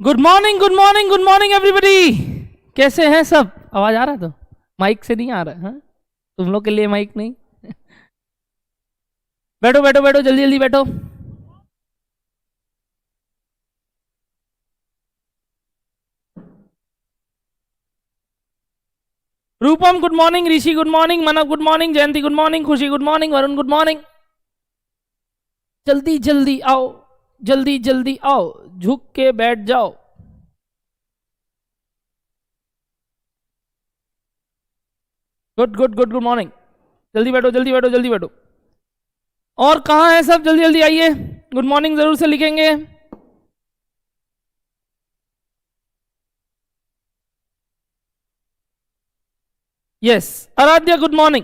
Good morning good morning good morning everybody. कैसे हैं सब? आवाज आ रहा है? तो माइक से नहीं आ रहा है? हाँ? तुम लोग के लिए माइक नहीं। बैठो बैठो बैठो, जल्दी जल्दी बैठो। रूपम गुड मॉर्निंग, ऋषि गुड मॉर्निंग, मनव गुड मॉर्निंग, जयंती गुड मॉर्निंग, खुशी good morning, Varun good morning. जल्दी जल्दी आओ, जल्दी जल्दी आओ, झुक के बैठ जाओ। Good good good good morning. जल्दी बैठो जल्दी बैठो जल्दी बैठो। और कहाँ है सब? जल्दी जल्दी आइए, गुड मॉर्निंग जरूर से लिखेंगे। Yes, Aaradhya good morning.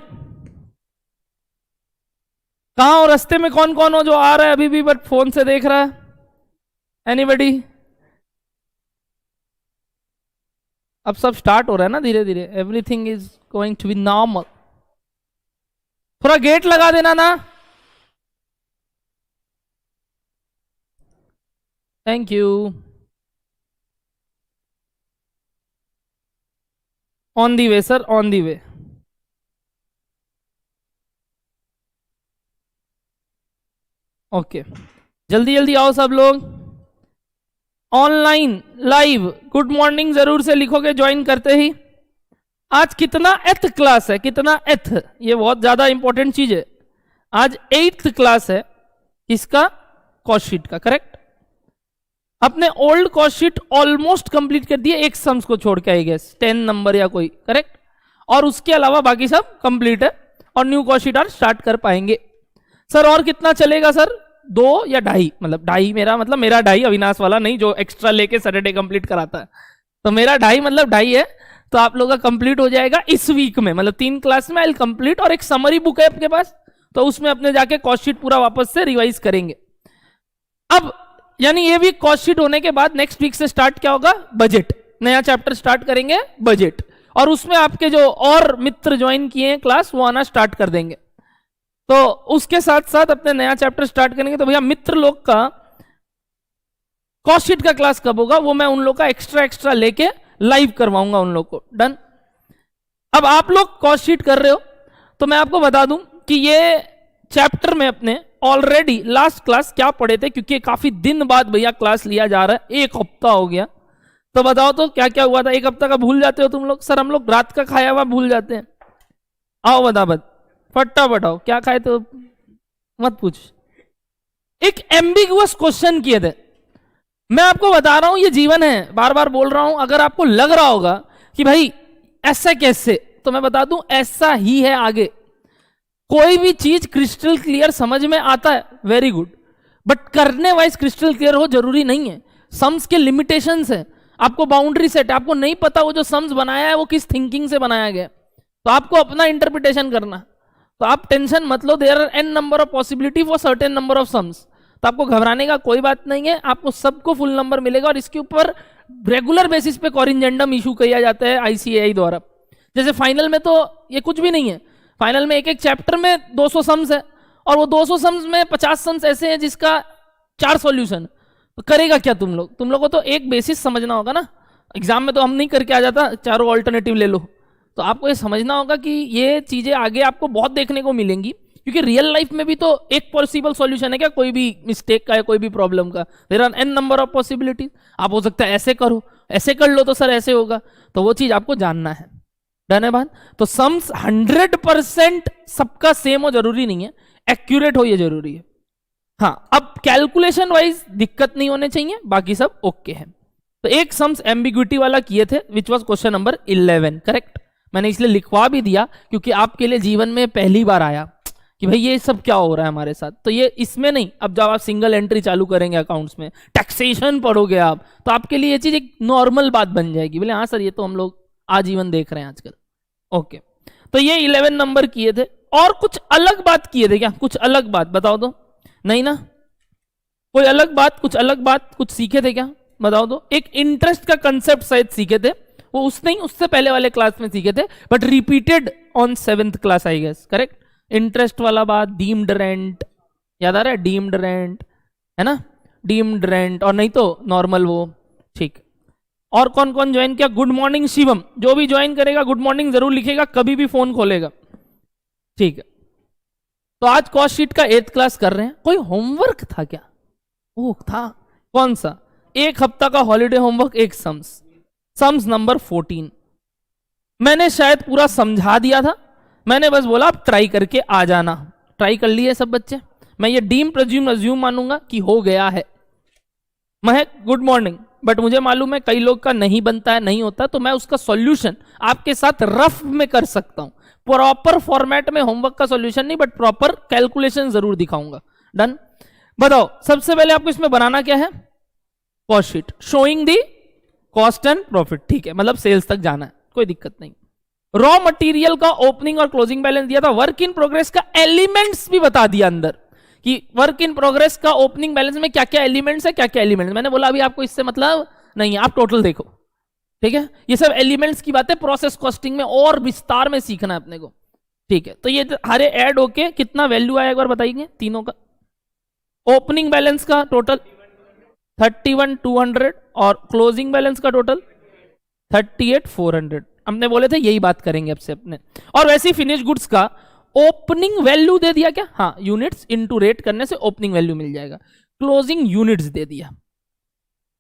कहाँ हो? रास्ते में कौन कौन हो जो आ रहा है अभी भी बट फोन से देख रहा है? एनीबडी? अब सब स्टार्ट हो रहा है ना धीरे धीरे, everything is going to be normal. थोड़ा गेट लगा देना ना। Thank you. On the way sir, on the way. Okay, जल्दी जल्दी आओ सब लोग। ऑनलाइन लाइव गुड मॉर्निंग जरूर से लिखोगे ज्वाइन करते ही। आज कितना एथ क्लास है? कितना एथ? ये बहुत ज्यादा इंपॉर्टेंट चीज है। आज 8th क्लास है इसका, कॉस्ट शीट का। करेक्ट? अपने old cost sheet almost complete कर दिए, एक सम्स को छोड़ के, आई गेस 10 नंबर या कोई। करेक्ट? और उसके अलावा बाकी सब कंप्लीट है और न्यू कॉस्ट शीट आज स्टार्ट कर पाएंगे। सर और कितना चलेगा सर? 2 या 2.5? मतलब 2.5 मेरा मतलब मेरा 2.5, अविनाश वाला नहीं जो एक्स्ट्रा लेके सैटरडे कंप्लीट कराता है। तो मेरा 2.5 मतलब 2.5 है। तो आप लोगों का कंप्लीट हो जाएगा इस वीक में, मतलब 3 क्लास में आई कंप्लीट। और एक समरी बुक है आपके पास, तो उसमें अपने जाके कॉस्ट शीट पूरा वापस से रिवाइज करेंगे। अब यानी ये वीक कॉस्ट शीट होने के बाद नेक्स्ट वीक से स्टार्ट क्या होगा? बजट। नया चैप्टर स्टार्ट करेंगे, बजट। और उसमें आपके जो और मित्र ज्वाइन किए हैं क्लास, वो आना स्टार्ट कर देंगे। तो उसके साथ साथ अपने नया चैप्टर स्टार्ट करेंगे। तो भैया मित्र लोग का कॉस्ट शीट का क्लास कब होगा? वो मैं उन लोग का एक्स्ट्रा लेके लाइव करवाऊंगा उन लोग को। डन? अब आप लोग कॉस्ट शीट कर रहे हो तो मैं आपको बता दूं कि ये चैप्टर में अपने ऑलरेडी लास्ट क्लास क्या पढ़े थे, क्योंकि काफी दिन बाद भैया क्लास लिया जा रहा है, 1 हफ्ता हो गया। तो बताओ तो क्या क्या हुआ था? 1 हफ्ता का भूल जाते हो तुम लोग? सर हम लोग रात का खाया हुआ भूल जाते हैं। आओ बता फटाफट आओ, क्या खाए तो मत पूछ। एक एम्बिगुअस क्वेश्चन किए थे। मैं आपको बता रहा हूं ये जीवन है, बार बार बोल रहा हूं। अगर आपको लग रहा होगा कि भाई ऐसा कैसे, तो मैं बता दूं ऐसा ही है आगे। कोई भी चीज क्रिस्टल क्लियर समझ में आता है, वेरी गुड, बट करने वाइज क्रिस्टल क्लियर हो जरूरी नहीं है। सम्स के लिमिटेशंस है, आपको बाउंड्री सेट है, आपको नहीं पता वो जो सम्स बनाया है वो किस थिंकिंग से बनाया गया, तो आपको अपना इंटरप्रिटेशन करना। तो आप टेंशन मत लो, there are n number of possibility for certain number of sums. तो आपको घबराने का कोई बात नहीं है, आपको सबको फुल नंबर मिलेगा। और इसके ऊपर रेगुलर बेसिस पे कॉरिंजेंडम इशू किया जाता है ICAI द्वारा। जैसे फाइनल में तो ये कुछ भी नहीं है, फाइनल में एक एक चैप्टर में 200 सम्स है, और वो 200 सम्स में 50 सम्स ऐसे हैं जिसका 4 सॉल्यूशन। तो करेगा क्या तुम लोग? तुम लोग को तो एक बेसिस समझना होगा ना। एग्जाम में तो हम नहीं करके आ जाता चारों ऑल्टरनेटिव ले लो। तो आपको ये समझना होगा कि ये चीजें आगे आपको बहुत देखने को मिलेंगी, क्योंकि रियल लाइफ में भी तो एक पॉसिबल सॉल्यूशन है क्या कोई भी मिस्टेक का या कोई भी प्रॉब्लम का? There are n number of possibilities. आप हो सकता है ऐसे करो, ऐसे कर लो तो सर ऐसे होगा, तो वो चीज आपको जानना है। डन है बात? तो सम्स 100% सबका सेम हो जरूरी नहीं है, एक्यूरेट हो ये जरूरी है। हाँ, अब कैलकुलेशन वाइज दिक्कत नहीं होने चाहिए, बाकी सब ओके है। तो एक सम्स एम्बिग्विटी वाला किए थे, which was question number 11। Correct? मैंने इसलिए लिखवा भी दिया क्योंकि आपके लिए जीवन में पहली बार आया कि भाई ये सब क्या हो रहा है हमारे साथ। तो ये इसमें नहीं, अब जब आप सिंगल एंट्री चालू करेंगे अकाउंट्स में, टैक्सेशन पढ़ोगे आप, तो आपके लिए ये चीज एक नॉर्मल बात बन जाएगी। बोले हाँ सर ये तो हम लोग आजीवन देख रहे हैं आजकल। ओके, तो ये 11 नंबर किए थे। और कुछ अलग बात किए थे क्या? कुछ अलग बात बताओ तो। नहीं ना? कोई अलग बात, कुछ अलग बात कुछ सीखे थे क्या? बताओ तो। एक इंटरेस्ट का कंसेप्ट शायद सीखे थे, वो उस नहीं उससे पहले वाले क्लास में सीखे थे, but repeated on 7th class I guess. Correct? Interest वाला बात, डीम्ड रेंट याद आ रहा है? डीम्ड रेंट है ना? डीम्ड रेंट, और नहीं तो नॉर्मल वो ठीक। और कौन कौन ज्वाइन किया? गुड मॉर्निंग शिवम, जो भी ज्वाइन करेगा गुड मॉर्निंग जरूर लिखेगा, कभी भी फोन खोलेगा, ठीक है। तो आज कॉस्ट शीट का 8th क्लास कर रहे हैं। कोई होमवर्क था क्या? वो था, कौन सा? एक हफ्ता का हॉलीडे होमवर्क, एक सम्स नंबर 14। मैंने शायद पूरा समझा दिया था, मैंने बस बोला आप ट्राई करके आ जाना। ट्राई कर लिए सब बच्चे? मैं ये डीम प्रज्यूम अज्यूम मानूंगा कि हो गया है। महक गुड मॉर्निंग, बट मुझे मालूम है कई लोग का नहीं बनता है, नहीं होता, तो मैं उसका सॉल्यूशन आपके साथ रफ में कर सकता हूं। प्रॉपर फॉर्मेट में होमवर्क का सॉल्यूशन नहीं, बट प्रॉपर कैलकुलेशन जरूर दिखाऊंगा। डन? बताओ सबसे पहले आपको इसमें बनाना क्या है? Cost sheet showing the cost and profit, ठीक है, मतलब सेल्स तक जाना है, कोई दिक्कत नहीं। रॉ मटेरियल का ओपनिंग और क्लोजिंग बैलेंस दिया था, वर्क इन प्रोग्रेस का एलिमेंट्स भी बता दिया अंदर कि वर्क इन प्रोग्रेस का ओपनिंग बैलेंस में क्या क्या एलिमेंट्स है, क्या क्या एलिमेंट्स। मैंने बोला अभी आपको इससे मतलब नहीं है, आप टोटल देखो, ठीक है। ये सब एलिमेंट्स की बातें प्रोसेस कॉस्टिंग में और विस्तार में सीखना है अपने को, ठीक है। तो ये हरे ऐड होके कितना वैल्यू आया एक बार बताइए तीनों का? ओपनिंग बैलेंस का टोटल 31,200 और क्लोजिंग बैलेंस का टोटल 38,400। हमने बोले थे यही बात करेंगे अब से अपने। और वैसे ही फिनिश गुड्स का ओपनिंग वैल्यू दे दिया क्या? हाँ, यूनिट्स इनटू रेट करने से ओपनिंग वैल्यू मिल जाएगा। क्लोजिंग यूनिट्स दे दिया।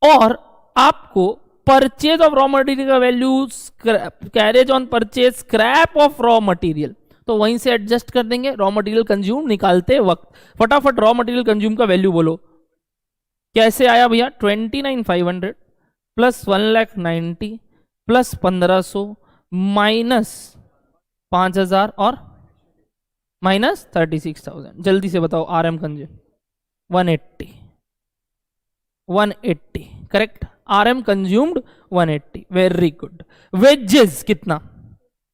और आपको परचेज ऑफ रॉ मटेरियल का value, carriage on purchase, scrap of raw material, तो वहीं से एडजस्ट कर देंगे। रॉ मटेरियल कंज्यूम निकालते वक्त फटाफट रॉ मटेरियल कंज्यूम का वैल्यू बोलो। कैसे आया भैया? 29,500 प्लस 1,90,000 प्लस 1,500 माइनस 5,000 और माइनस 36,000। जल्दी से बताओ RM consume 180 correct. RM consumed 180, very good. Wages कितना?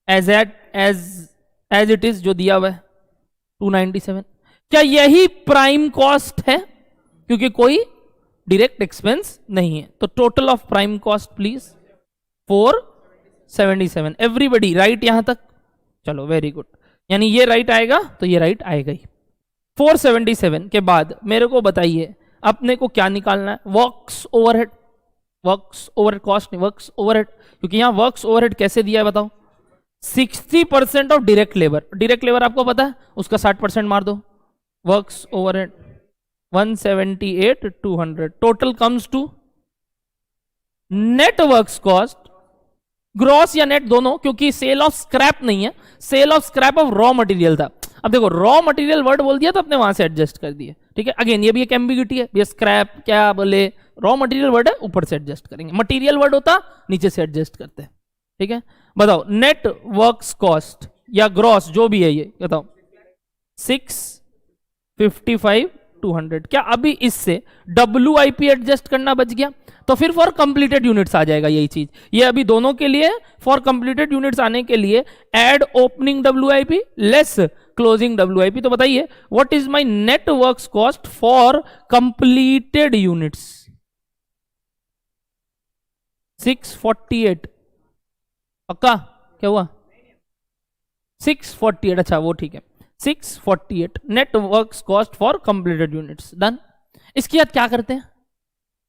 एज इट इज जो दिया हुआ है 297। क्या यही प्राइम कॉस्ट है? क्योंकि कोई डायरेक्ट एक्सपेंस नहीं है, तो total of prime cost please 477। Everybody right यहां तक? चलो वेरी गुड, यानी ये राइट आएगा तो ये राइट आएगा ही। 477 के बाद मेरे को बताइए अपने को क्या निकालना है? Works overhead, works overhead cost नहीं, वर्क्स ओवरहेड, क्योंकि यहां वर्क्स ओवरहेड कैसे दिया है बताओ? 60% of direct labour. Direct labour आपको पता है, उसका 60% मार दो। Works overhead 178,200 total comes to net works cost, gross या नेट दोनों, क्योंकि सेल ऑफ स्क्रैप नहीं है, sale of scrap of raw material था। अब देखो रॉ मटेरियल वर्ड बोल दिया तो अपने वहां से एडजस्ट कर दिए, ठीक है। अगेन ये भी एक एम्बिग्यूटी है, ये स्क्रैप क्या बोले, रॉ मटेरियल वर्ड है, ऊपर से एडजस्ट करेंगे। मटेरियल वर्ड होता नीचे से एडजस्ट करते हैं, ठीक है। बताओ नेट वर्क्स कॉस्ट या ग्रॉस जो भी है ये बताओ। 655,200। क्या अभी इससे WIP एडजस्ट करना बच गया? तो फिर फॉर कंप्लीटेड यूनिट्स आ जाएगा यही चीज। ये अभी दोनों के लिए फॉर कंप्लीटेड यूनिट्स आने के लिए add opening WIP less closing WIP। तो बताइए what is my net works cost for completed units? 648। पक्का? क्या हुआ? 648, अच्छा वो ठीक है। 648 net works cost for completed units. Done. इसके बाद क्या करते हैं?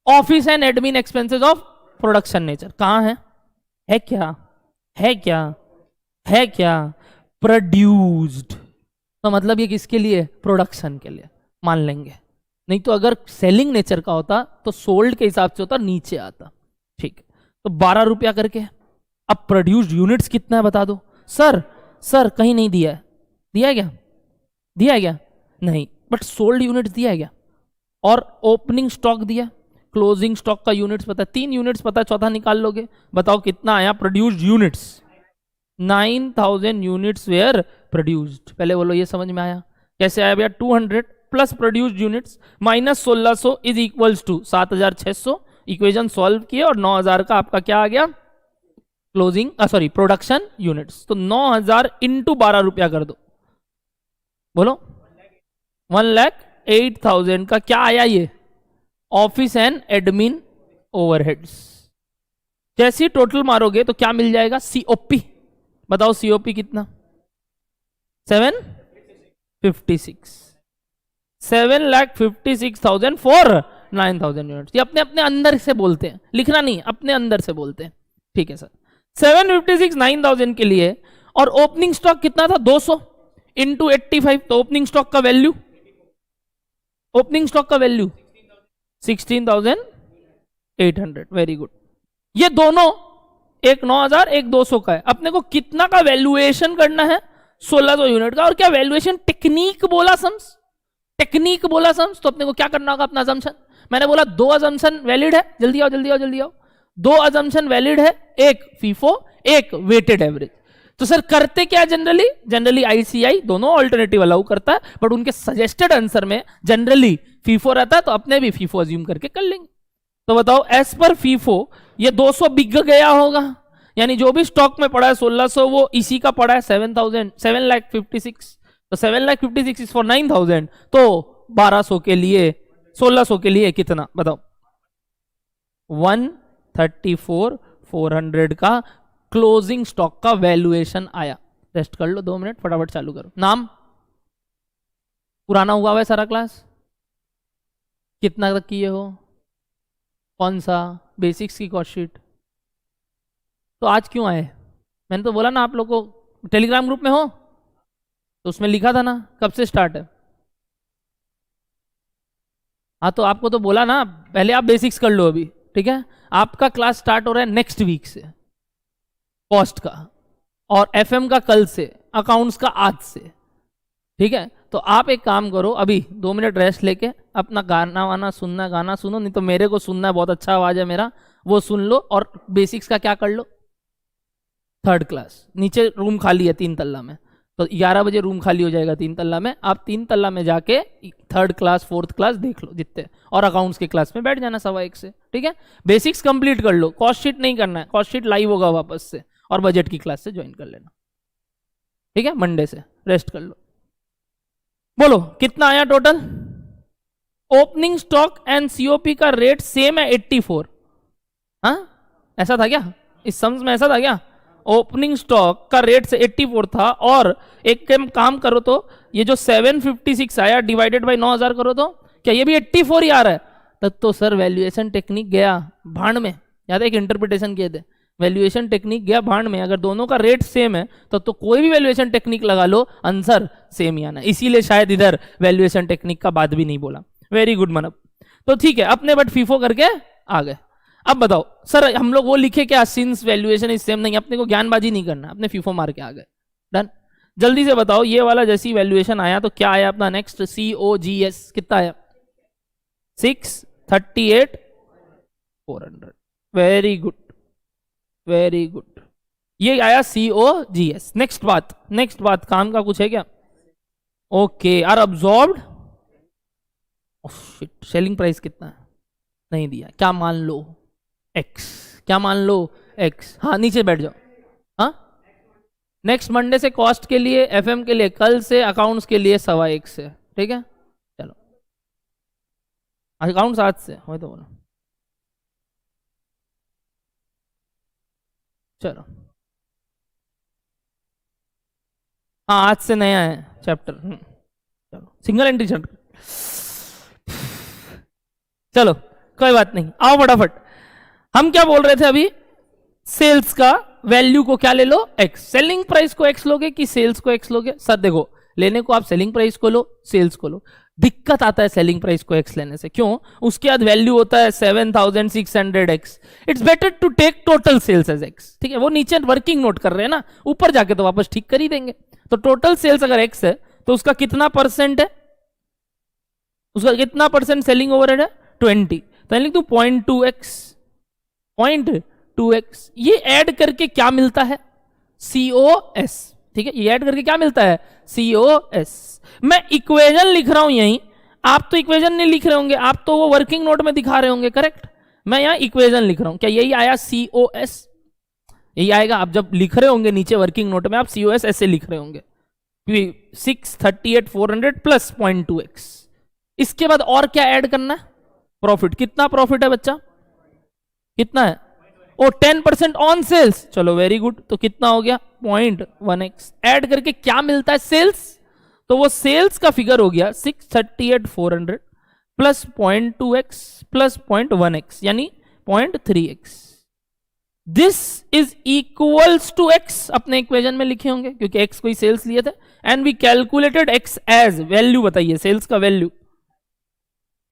Office and admin expenses of production nature. कहां है? है क्या? है क्या? है क्या? प्रोड्यूस्ड। तो मतलब ये किसके लिए? प्रोडक्शन के लिए मान लेंगे। नहीं तो अगर सेलिंग नेचर का होता तो सोल्ड के हिसाब से होता, नीचे आता, ठीक। तो 12 रुपया करके। अब प्रोड्यूस्ड यूनिट्स कितना है बता दो। सर कहीं नहीं दिया है। दिया है क्या? दिया है क्या? नहीं, बट सोल्ड यूनिट्स दिया है क्या? और ओपनिंग स्टॉक दिया, क्लोजिंग स्टॉक का यूनिट्स पता है, 3 यूनिट्स पता है, चौथा निकाल लोगे। बताओ कितना आया produced units? 9,000 units were produced. पहले बोलो ये समझ में आया? कैसे आया भैया? 200 plus produced units minus 1600 is equals to 7,600। Equation solve किए और 9,000 का आपका क्या आ गया? Closing sorry production units. तो 9,000 इंटू 12 रुपया कर दो, बोलो 1,08,000 का क्या आया? ये ऑफिस एंड एडमिन ओवरहेड्स। जैसे ही टोटल मारोगे तो क्या मिल जाएगा? COP। बताओ COP कितना? 756। 7,56,000 फॉर 9,000 यूनिट्स। ये अपने अपने अंदर से बोलते हैं, लिखना नहीं, अपने अंदर से बोलते हैं, ठीक है सर। 756 9,000 के लिए, और ओपनिंग स्टॉक कितना था 200 इंटू 85, तो ओपनिंग स्टॉक का वैल्यू 16,800। Very good. ये दोनों, एक 9,000 एक 200 का है। अपने को कितना का वैल्यूएशन करना है? 1600 यूनिट का। और क्या वैल्यूएशन टेक्निक बोला सम्स, तो अपने को क्या करना होगा? अपना अजम्पशन, मैंने बोला 2 अजम्पशन वैलिड है, जल्दी आओ जल्दी आओ जल्दी आओ। 2 अजम्पशन वैलिड है, एक फीफो एक वेटेड एवरेज। तो सर करते क्या जनरली आईसीआई दोनों ऑल्टरनेटिव अलाउ करता है, बट उनके सजेस्टेड आंसर में जनरली फीफो रहता है, तो अपने भी फीफो अज्यूम करके कर लेंगे। तो बताओ एज पर फीफो ये 200 बिक गया होगा, यानी जो भी स्टॉक में पड़ा है 1600 वो इसी का पड़ा है 7,56। तो 7,56 इज फॉर 9,000, तो 1200 के लिए 1600 के लिए कितना बताओ? 134,400 का क्लोजिंग स्टॉक का वैल्यूएशन आया। रेस्ट कर लो 2 मिनट, फटाफट चालू करो। नाम पुराना हुआ है सारा क्लास, कितना तक किए हो? कौन सा? बेसिक्स की कॉस्ट शीट। तो आज क्यों आए? मैंने तो बोला ना आप लोग को, टेलीग्राम ग्रुप में हो तो उसमें लिखा था ना कब से स्टार्ट है। हाँ तो आपको तो बोला ना पहले आप बेसिक्स कर लो अभी, ठीक है। आपका क्लास स्टार्ट हो रहा है नेक्स्ट वीक से कॉस्ट का, और एफएम का कल से, अकाउंट्स का आज से, ठीक है। तो आप एक काम करो, अभी 2 मिनट रेस्ट लेके अपना गाना वाना सुनना, गाना सुनो, नहीं तो मेरे को सुनना है, बहुत अच्छा आवाज है मेरा, वो सुन लो। और बेसिक्स का क्या कर लो, 3rd क्लास। नीचे रूम खाली है 3 तल्ला में, तो 11 बजे रूम खाली हो जाएगा 3 तल्ला में। आप 3 तल्ला में जाके 3rd क्लास 4th क्लास देख लो जितने, और अकाउंट्स के क्लास में बैठ जाना 1:15 से, ठीक है। बेसिक्स कंप्लीट कर लो, कॉस्ट शीट नहीं करना है, कॉस्ट शीट लाइव होगा वापस से, और बजट की क्लास से ज्वाइन कर लेना, ठीक है। मंडे से रेस्ट कर लो। बोलो कितना आया total? Opening stock and COP का रेट सेम है 84। हाँ ऐसा था क्या? इस सम्स में ऐसा था क्या? ओपनिंग स्टॉक का रेट से 84 था, और एक काम करो तो ये जो 756 आया डिवाइडेड बाय 9,000 करो तो क्या ये भी 84 ही आ रहा है? तब तो सर वैल्यूएशन टेक्निक गया भाड़ में। याद है एक इंटरप्रिटेशन किए थे, वैल्यूएशन टेक्निक गया भाड़ में। अगर दोनों का रेट सेम है तो कोई भी वैल्यूएशन टेक्निक लगा लो, आंसर सेम ही आना। इसीलिए शायद इधर वैल्यूएशन टेक्निक का बात भी नहीं बोला। Very good Manab. तो ठीक है, अपने बट फीफो करके आ गए। अब बताओ सर हम लोग वो लिखे क्या, सिंस वैल्यूएशन इज सेम? नहीं, अपने को ज्ञानबाजी नहीं करना, अपने फीफो मार के आ गए। डन। जल्दी से बताओ ये वाला जैसी वैल्यूएशन आया तो क्या आया अपना नेक्स्ट? COGS कितना आया? 638,400। वेरी गुड वेरी गुड, ये आया COGS। नेक्स्ट बात काम का कुछ है क्या? Okay, are absorbed. Shit, selling price कितना है? नहीं दिया। क्या मान लो? X। क्या मान लो? X। हाँ नीचे बैठ जाओ। हाँ नेक्स्ट मंडे से कॉस्ट के लिए, एफएम के लिए कल से, अकाउंट्स के लिए 1:15 से, ठीक है। चलो अकाउंट्स आज से हो तो बोलो। चलो हाँ आज से नया है चैप्टर। चलो सिंगल एंट्री चैप्टर। चलो कोई बात नहीं, आओ फटाफट। हम क्या बोल रहे थे अभी? सेल्स का वैल्यू को क्या ले लो? X। सेलिंग प्राइस को X लोगे कि सेल्स को X लोगे? सर देखो, लेने को आप सेलिंग प्राइस को लो, सेल्स को लो। दिक्कत आता है सेलिंग प्राइस को X लेने से, क्यों? उसके बाद वैल्यू होता है 7,600X। It's better to take total sales as X, ठीक है। वो नीचे वर्किंग नोट कर रहे हैं ना, ऊपर जाके तो वापस ठीक कर ही देंगे। तो टोटल सेल्स अगर X है तो उसका कितना परसेंट है? उसका कितना परसेंट सेलिंग ओवरहेड है? 20। तो लिख दू 0.2x। 0.2x ये ऐड करके क्या मिलता है? COS, ठीक है। ये ऐड करके क्या मिलता है? COS। मैं इक्वेशन लिख रहा हूं यहीं, आप तो इक्वेशन नहीं लिख रहे होंगे, आप तो वो वर्किंग नोट में दिखा रहे होंगे, करेक्ट। मैं यहां इक्वेशन लिख रहा हूं, क्या यही आया COS? यही आएगा। आप जब लिख रहे होंगे नीचे वर्किंग नोट में, आप COS ऐसे लिख रहे होंगे 638,400 प्लस 0.2x। इसके बाद और क्या ऐड करना है? प्रॉफिट। कितना प्रॉफिट है बच्चा? कितना है? ओ 10% ऑन सेल्स। चलो वेरी गुड, तो कितना हो गया? 0.1x। ऐड करके क्या मिलता है? सेल्स। तो वो सेल्स का फिगर हो गया 638,400 प्लस 0.2x प्लस 0.1x यानी 0.3x। This is equals to x, अपने इक्वेशन में लिखे होंगे क्योंकि x कोई सेल्स लिए थे, and we calculated x as value, बताइए सेल्स का वैल्यू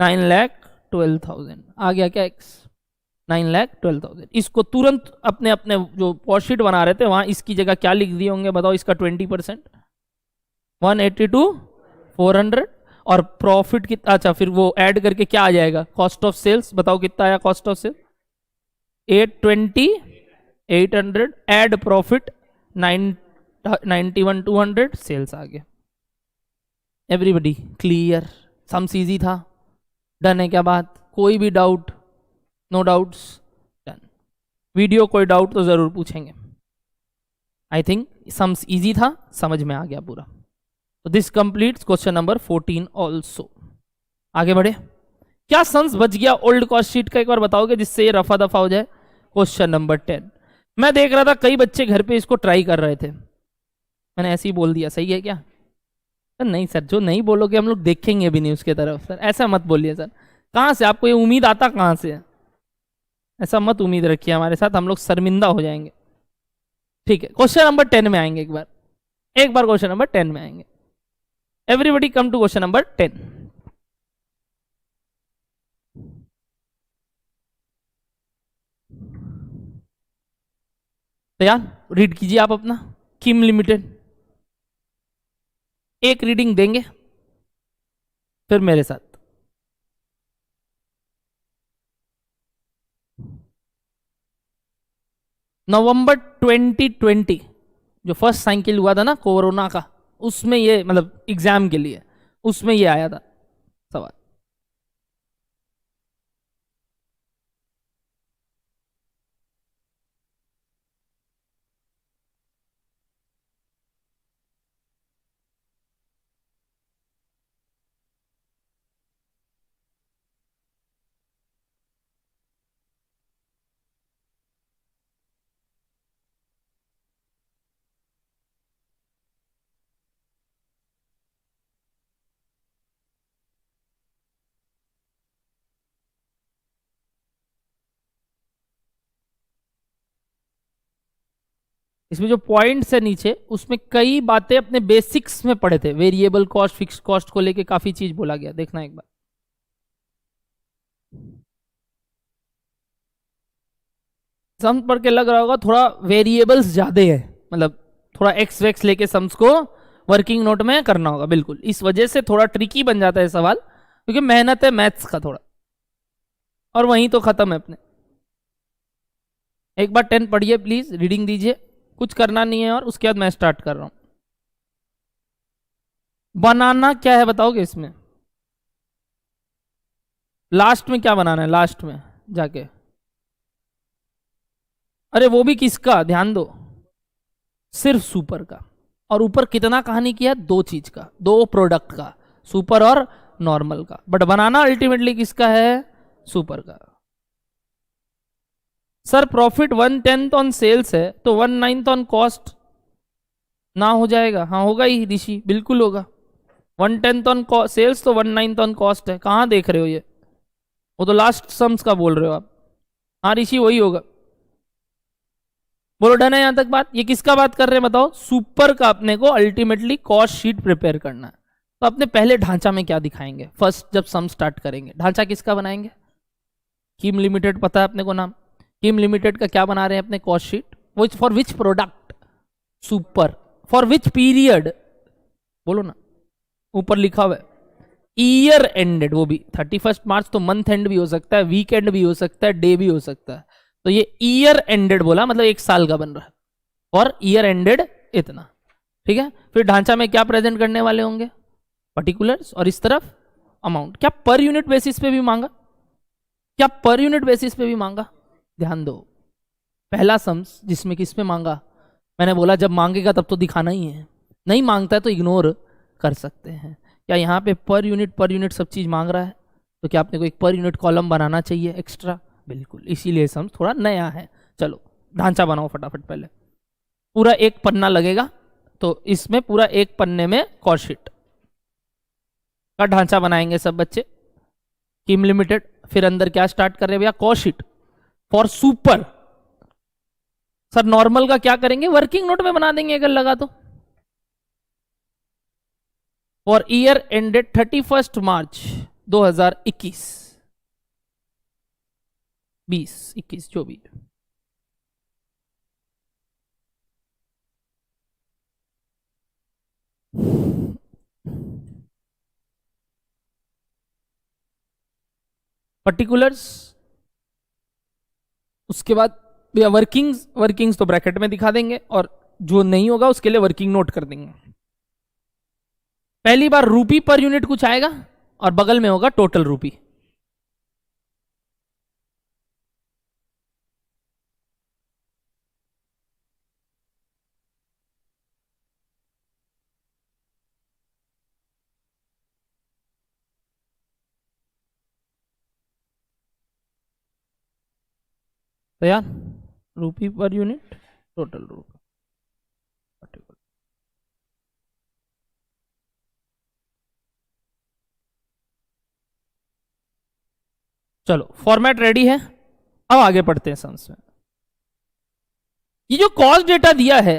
9,12,000 आ गया क्या x, 9,12,000। इसको तुरंत अपने अपने जो कॉस्ट बना रहे थे वहां इसकी जगह क्या लिख दिए होंगे बताओ, इसका 20%, 182,400, और प्रॉफिट कितना, अच्छा फिर वो ऐड करके क्या आ जाएगा, कॉस्ट ऑफ सेल्स, बताओ कितना आया cost of sales, 820, 800, add profit 91,200, sales आ गया। एवरीबडी क्लियर, सम्स इजी था, डन है क्या बात, कोई भी doubt, no doubts, done. Video कोई डाउट तो जरूर पूछेंगे। आई थिंक सम्स इजी था, समझ में आ गया पूरा। तो this completes question number 14 also. आगे बढ़े, क्या सम्स बच गया ओल्ड कॉस्ट शीट का, एक बार बताओगे जिससे ये रफा दफा हो जाए। क्वेश्चन नंबर 10, मैं देख रहा था कई बच्चे घर पे इसको ट्राई कर रहे थे, मैंने ऐसे ही बोल दिया, सही है क्या? सर नहीं सर, जो नहीं बोलोगे हम लोग देखेंगे भी नहीं उसके तरफ, सर ऐसा मत बोलिए सर। कहाँ से आपको ये उम्मीद आता, कहाँ से? ऐसा मत उम्मीद रखिए हमारे साथ, हम लोग शर्मिंदा हो जाएंगे। ठीक है, क्वेश्चन नंबर 10 में आएंगे, एक बार क्वेश्चन नंबर 10 में आएंगे। Everybody come to question number 10। तैयार? रीड कीजिए आप अपना, किम लिमिटेड, एक रीडिंग देंगे फिर मेरे साथ। नवंबर 2020 जो फर्स्ट साइकिल हुआ था ना कोरोना का, उसमें ये मतलब एग्जाम के लिए, उसमें ये आया था सवाल। इसमें जो पॉइंट्स है नीचे, उसमें कई बातें अपने बेसिक्स में पढ़े थे, वेरिएबल कॉस्ट, फिक्स्ड कॉस्ट को लेके काफी चीज बोला गया, देखना एक बार। सम पढ़ के लग रहा होगा थोड़ा वेरिएबल्स ज्यादा है, मतलब थोड़ा एक्स वेक्स लेके सम्स को वर्किंग नोट में करना होगा, बिल्कुल इस वजह से थोड़ा ट्रिकी बन जाता है सवाल, क्योंकि मेहनत है मैथ्स का थोड़ा, और वहीं तो खत्म है अपने। एक बार 10 पढ़िए प्लीज, रीडिंग दीजिए, कुछ करना नहीं है, और उसके बाद मैं स्टार्ट कर रहा हूं। बनाना क्या है बताओगे इसमें? लास्ट में क्या बनाना है, लास्ट में जाके? अरे वो भी किसका, ध्यान दो, सिर्फ सुपर का। और ऊपर कितना कहानी किया, दो चीज का, दो प्रोडक्ट का, सुपर और नॉर्मल का, बट बनाना अल्टीमेटली किसका है, सुपर का। सर प्रॉफिट 1/10 ऑन सेल्स है तो 1/9 ऑन कॉस्ट ना हो जाएगा? हाँ होगा ही ऋषि, बिल्कुल होगा। 1/10 ऑन सेल्स तो 1/9 ऑन कॉस्ट है, कहाँ देख रहे हो ये? वो तो लास्ट सम्स का बोल रहे हो आप। हाँ ऋषि वही होगा, बोलो डन है यहां तक बात? ये किसका बात कर रहे हैं बताओ? सुपर का अपने को अल्टीमेटली कॉस्ट शीट प्रिपेयर करना है। तो अपने पहले ढांचा में क्या दिखाएंगे फर्स्ट, जब सम स्टार्ट करेंगे ढांचा किसका बनाएंगे? किम लिमिटेड, पता है अपने को नाम, किम लिमिटेड का क्या बना रहे हैं अपने कॉस्ट शीट, वो for which product, super, for which period, बोलो ना, ऊपर लिखा हुआ है ईयर एंडेड, वो भी 31 मार्च, तो मंथ एंड भी हो सकता है, वीक एंड भी हो सकता है, डे भी हो सकता है, तो ये ईयर एंडेड बोला मतलब एक साल का बन रहा है, और ईयर एंडेड इतना, ठीक है। फिर ढांचा में क्या प्रेजेंट करने वाले होंगे, पर्टिकुलर्स, और इस तरफ अमाउंट। क्या पर यूनिट बेसिस पे भी मांगा? क्या पर यूनिट बेसिस पे भी मांगा? ध्यान दो, पहला सम्स जिसमें किस पे मांगा, मैंने बोला जब मांगेगा तब तो दिखाना ही है, नहीं मांगता है तो इग्नोर कर सकते हैं। क्या यहाँ पे पर यूनिट सब चीज मांग रहा है, तो क्या आपने को एक पर यूनिट कॉलम बनाना चाहिए एक्स्ट्रा, बिल्कुल, इसीलिए सम थोड़ा नया है। चलो ढांचा बनाओ फटाफट, पहले पूरा एक पन्ना लगेगा, तो इसमें पूरा एक पन्ने में कॉस्ट शीट का ढांचा बनाएंगे सब बच्चे। किम लिमिटेड, फिर अंदर क्या स्टार्ट कर रहे हैं भैया, cost sheet for super. Sir normal का क्या करेंगे, वर्किंग नोट में बना देंगे अगर लगा तो। फॉर ईयर एंडेड 31 मार्च 2021, 20, 21 जो भी। पर्टिकुलर्स, उसके बाद भैया वर्किंग्स तो ब्रैकेट में दिखा देंगे, और जो नहीं होगा उसके लिए वर्किंग नोट कर देंगे। पहली बार रूपी पर यूनिट कुछ आएगा और बगल में होगा टोटल रूपी। तो यार रूपी पर यूनिट, टोटल रूपी। चलो फॉर्मेट रेडी है, अब आगे पढ़ते हैं सम्स में। ये जो कॉस्ट डेटा दिया है,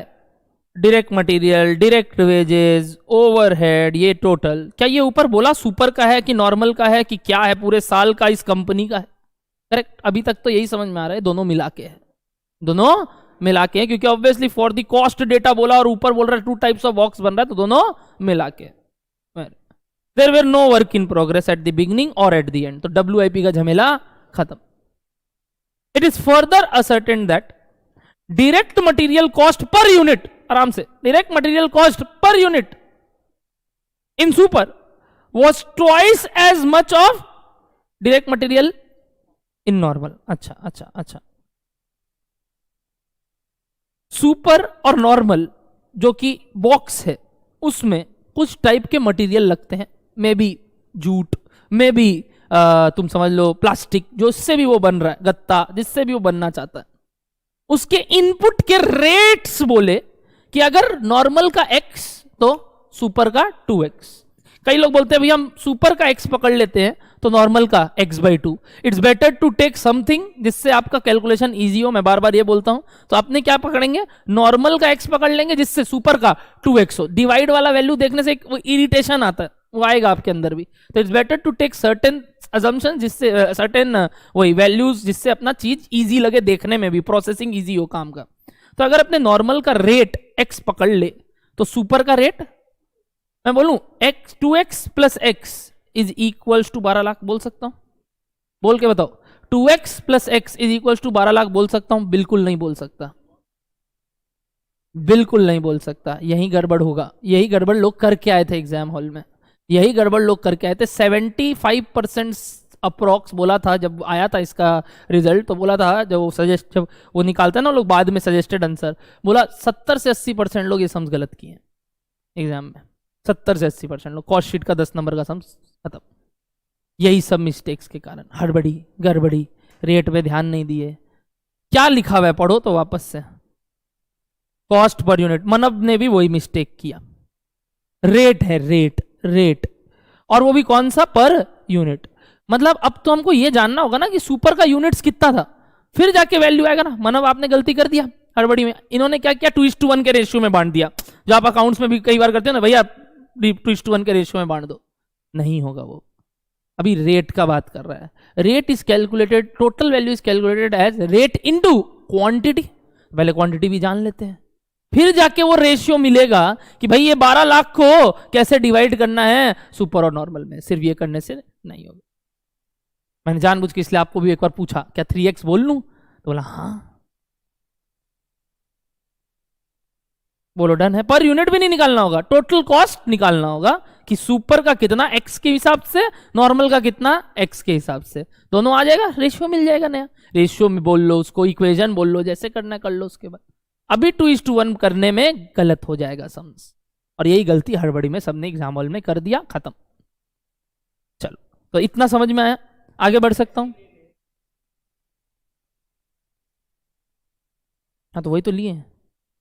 direct material, direct wages, overhead, ये टोटल, क्या ये ऊपर बोला सुपर का है कि नॉर्मल का है कि क्या है, पूरे साल का इस कंपनी का है? करेक्ट, अभी तक तो यही समझ में आ रहा है, दोनों मिला के है, दोनों मिला के है, क्योंकि obviously for the cost data बोला और ऊपर बोल रहा है 2 टाइप्स ऑफ बॉक्स बन रहा है, तो दोनों मिला के। There were no work in progress at the beginning और एट द एंड, तो WIP का झमेला खत्म। It is further ascertain that direct material cost per unit, आराम से, direct material cost per unit in super was twice as much of direct material in normal। अच्छा अच्छा अच्छा, सुपर और नॉर्मल जो कि बॉक्स है उसमें कुछ टाइप के मटेरियल लगते हैं, may be jute, may be तुम समझ लो प्लास्टिक, जो इससे भी वो बन रहा है, गत्ता जिससे भी वो बनना चाहता है, उसके इनपुट के रेट्स बोले कि अगर नॉर्मल का x तो सुपर का 2x। कई लोग बोलते हैं भाई हम सुपर का x पकड़ लेते हैं तो नॉर्मल का x/2। It's better to take something जिससे आपका कैलकुलेशन इजी हो, मैं बार बार ये बोलता हूं। तो आपने क्या पकड़ेंगे, नॉर्मल का x पकड़ लेंगे जिससे सुपर का 2x हो। डिवाइड वाला वैल्यू देखने से एक इरिटेशन आता है, वो आएगा आपके अंदर भी। तो it's better to take certain assumption, जिससे सर्टेन वही वैल्यूज, जिससे अपना चीज इजी लगे देखने में भी, प्रोसेसिंग इजी हो काम का। तो अगर अपने नॉर्मल का रेट x पकड़ ले तो सुपर का रेट मैं बोलूं x 2x plus x is equals to 12 lakh, बोल सकता हूं? बोल के बताओ, 2x plus x is equals to 12 lakh बोल सकता हूं? बिल्कुल नहीं बोल सकता, बिल्कुल नहीं बोल सकता। यही गड़बड़ होगा, यही गड़बड़ लोग करके आए थे एग्जाम हॉल में, यही गड़बड़ लोग करके आए थे। 75% अप्रोक्स बोला था जब आया था इसका रिजल्ट, तो बोला था जब वो निकालते हैं ना लोग बाद में सजेस्टेड आंसर, बोला 70 से 80% लोग ये सम्स गलत किए हैं एग्जाम में। 70 से 80% लोग, कॉस्ट शीट का 10 नंबर का सम्स खत्म, यही सब मिस्टेक्स के कारण। हड़बड़ी गड़बड़ी, रेट पे ध्यान नहीं दिए। क्या लिखा हुआ है पढ़ो तो वापस से, कॉस्ट पर यूनिट। मनब ने भी वही मिस्टेक किया, रेट है, रेट रेट, और वो भी कौन सा, पर यूनिट। मतलब अब तो हमको ये जानना होगा ना कि सुपर का यूनिट्स कितना था, फिर जाके वैल्यू आएगा ना। मनब आपने गलती कर दिया हड़बड़ी में, इन्होंने क्या किया, 2:1 के रेशियो में बांट दिया, जो आप अकाउंट्स में भी कई बार करते हैं ना, भैया 2:1 के रेशियो में बांट दो, नहीं होगा वो। अभी रेट का बात कर रहा है, rate is calculated, total value is calculated as rate into quantity. पहले क्वांटिटी भी जान लेते हैं, फिर जाके वो रेशियो मिलेगा कि भाई ये 12 लाख को कैसे डिवाइड करना है सुपर और नॉर्मल में। सिर्फ ये करने से नहीं होगा। मैंने जानबूझ के इसलिए आपको भी एक बार पूछा, क्या 3x बोल लूं, तो बोला हाँ, बोलो डन है। पर यूनिट भी नहीं निकालना होगा, टोटल कॉस्ट निकालना होगा कि सुपर का कितना x के हिसाब से, नॉर्मल का कितना x के हिसाब से, दोनों आ जाएगा, रेशियो मिल जाएगा नया। रेशियो में बोल लो उसको, इक्वेशन बोल लो, जैसे करना कर लो। उसके बाद अभी 2:1 करने में गलत हो जाएगा सम्स, और यही गलती हड़बड़ी में सबने एग्जाम हॉल में कर दिया, खत्म। चलो तो इतना समझ में आया, आगे बढ़ सकता हूं? हाँ तो वही तो लिए,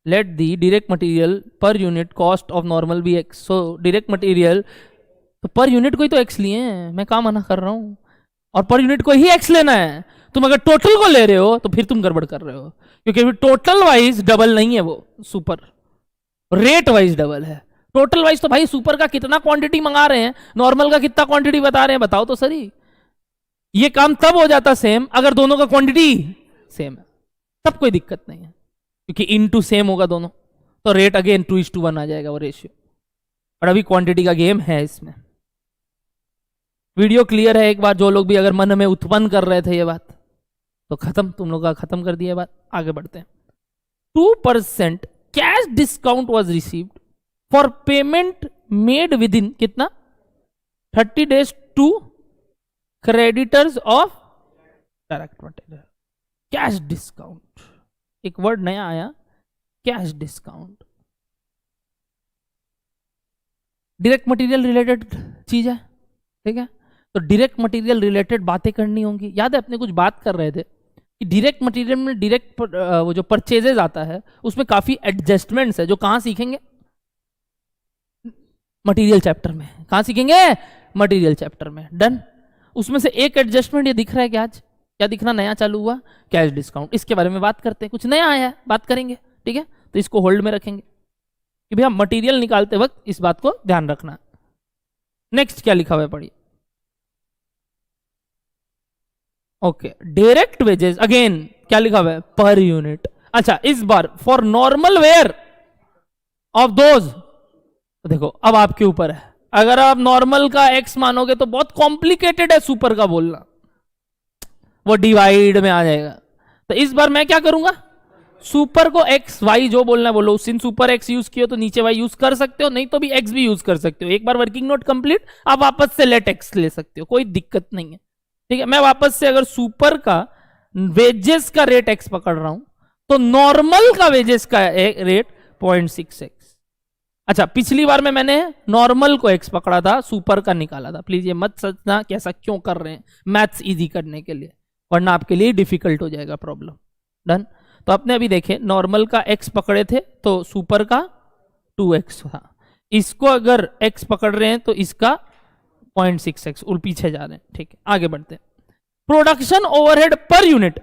let the direct material per unit cost of normal be x। So direct material तो पर यूनिट को ही तो x लिए हैं, मैं कहाँ मना कर रहा हूँ। और पर यूनिट को ही एक्स लेना है। तुम अगर टोटल को ले रहे हो तो फिर तुम गड़बड़ कर रहे हो, क्योंकि टोटल वाइज डबल नहीं है वो, सुपर रेट वाइज डबल है। टोटल वाइज तो भाई सुपर का कितना क्वांटिटी मंगा रहे हैं, नॉर्मल का कितना क्वांटिटी बता रहे हैं, बताओ तो सही। ये काम तब हो जाता सेम अगर दोनों का क्वांटिटी सेम है, तब कोई दिक्कत नहीं है, क्योंकि इनटू सेम होगा दोनों, तो रेट अगेन 2:1 आ जाएगा वो रेशियो। और अभी क्वांटिटी का गेम है इसमें। वीडियो क्लियर है एक बार, जो लोग भी अगर मन में उत्पन्न कर रहे थे ये बात, तो खत्म, तुम लोग का खत्म कर दिया बात। आगे बढ़ते हैं। 2% cash discount was received for payment made within कितना 30 days to creditors of direct material. Cash discount, एक वर्ड नया आया, cash discount. Direct material related चीज है, ठीक है। तो डायरेक्ट मटेरियल रिलेटेड बातें करनी होंगी। याद है अपने कुछ बात कर रहे थे कि डायरेक्ट मटेरियल में डायरेक्ट वो जो परचेजेज आता है उसमें काफी एडजस्टमेंट्स है, जो कहां सीखेंगे, मटेरियल चैप्टर में। कहां सीखेंगे, मटेरियल चैप्टर में। डन। उसमें से एक एडजस्टमेंट ये दिख रहा है कि आज क्या दिखना नया चालू हुआ, कैश डिस्काउंट। इसके बारे में बात करते हैं, कुछ नया आया है, बात करेंगे, ठीक है। तो इसको होल्ड में रखेंगे कि भैया मटेरियल निकालते वक्त इस बात को ध्यान रखना। नेक्स्ट क्या लिखा हुआ है पढ़िए। ओके, डायरेक्ट वेजेस, अगेन क्या लिखा हुआ है, पर यूनिट। अच्छा, इस बार for normal wear of those, देखो अब आपके ऊपर है। अगर आप नॉर्मल का एक्स मानोगे तो बहुत कॉम्प्लिकेटेड है सुपर का बोलना, वो डिवाइड में आ जाएगा। तो इस बार मैं क्या करूंगा, सुपर को एक्स वाई जो बोलना है बोलो। सिंस सुपर एक्स यूज किया तो नीचे वाई यूज कर सकते हो, नहीं तो भी एक्स भी यूज कर सकते हो। एक बार वर्किंग नोट कंप्लीट, आप वापस से लेट एक्स ले सकते हो, कोई दिक्कत नहीं है, ठीक है। मैं वापस से अगर सुपर का वेजेस का रेट एक्स पकड़ रहा हूं तो नॉर्मल का वेजेस का रेट 0.6x। अच्छा, पिछली बार में मैंने नॉर्मल को एक्स पकड़ा था, सुपर का निकाला था। प्लीज ये मत सोचना कि ऐसा क्यों कर रहे हैं, मैथ्स इजी करने के लिए, वरना आपके लिए डिफिकल्ट हो जाएगा प्रॉब्लम। डन। तो आपने अभी देखे नॉर्मल का एक्स पकड़े थे तो सुपर का 2x था। इसको अगर एक्स पकड़ रहे हैं तो इसका 0.6x, और पीछे जा रहे हैं, ठीक है। आगे बढ़ते हैं। Production overhead per unit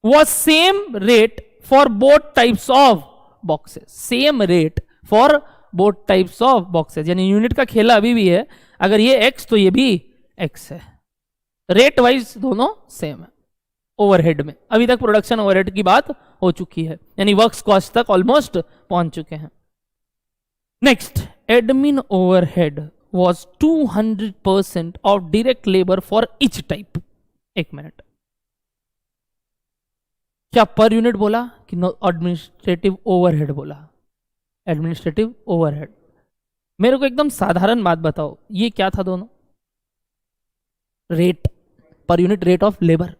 was same rate for both types of boxes. Same rate for both types of boxes, यानी यूनिट का खेला अभी भी है। अगर ये एक्स तो ये भी एक्स है, रेट वाइज दोनों सेम है। ओवरहेड में अभी तक प्रोडक्शन ओवरहेड की बात हो चुकी है, यानी वर्क्स कॉस्ट तक ऑलमोस्ट पहुंच चुके हैं। Next, admin overhead was 200% of direct labour for each type. एक मिनट, क्या पर यूनिट बोला कि एडमिनिस्ट्रेटिव ओवरहेड बोला? Administrative overhead. मेरे को एकदम साधारण बात बताओ, ये क्या था दोनों? Rate, per unit rate of labour,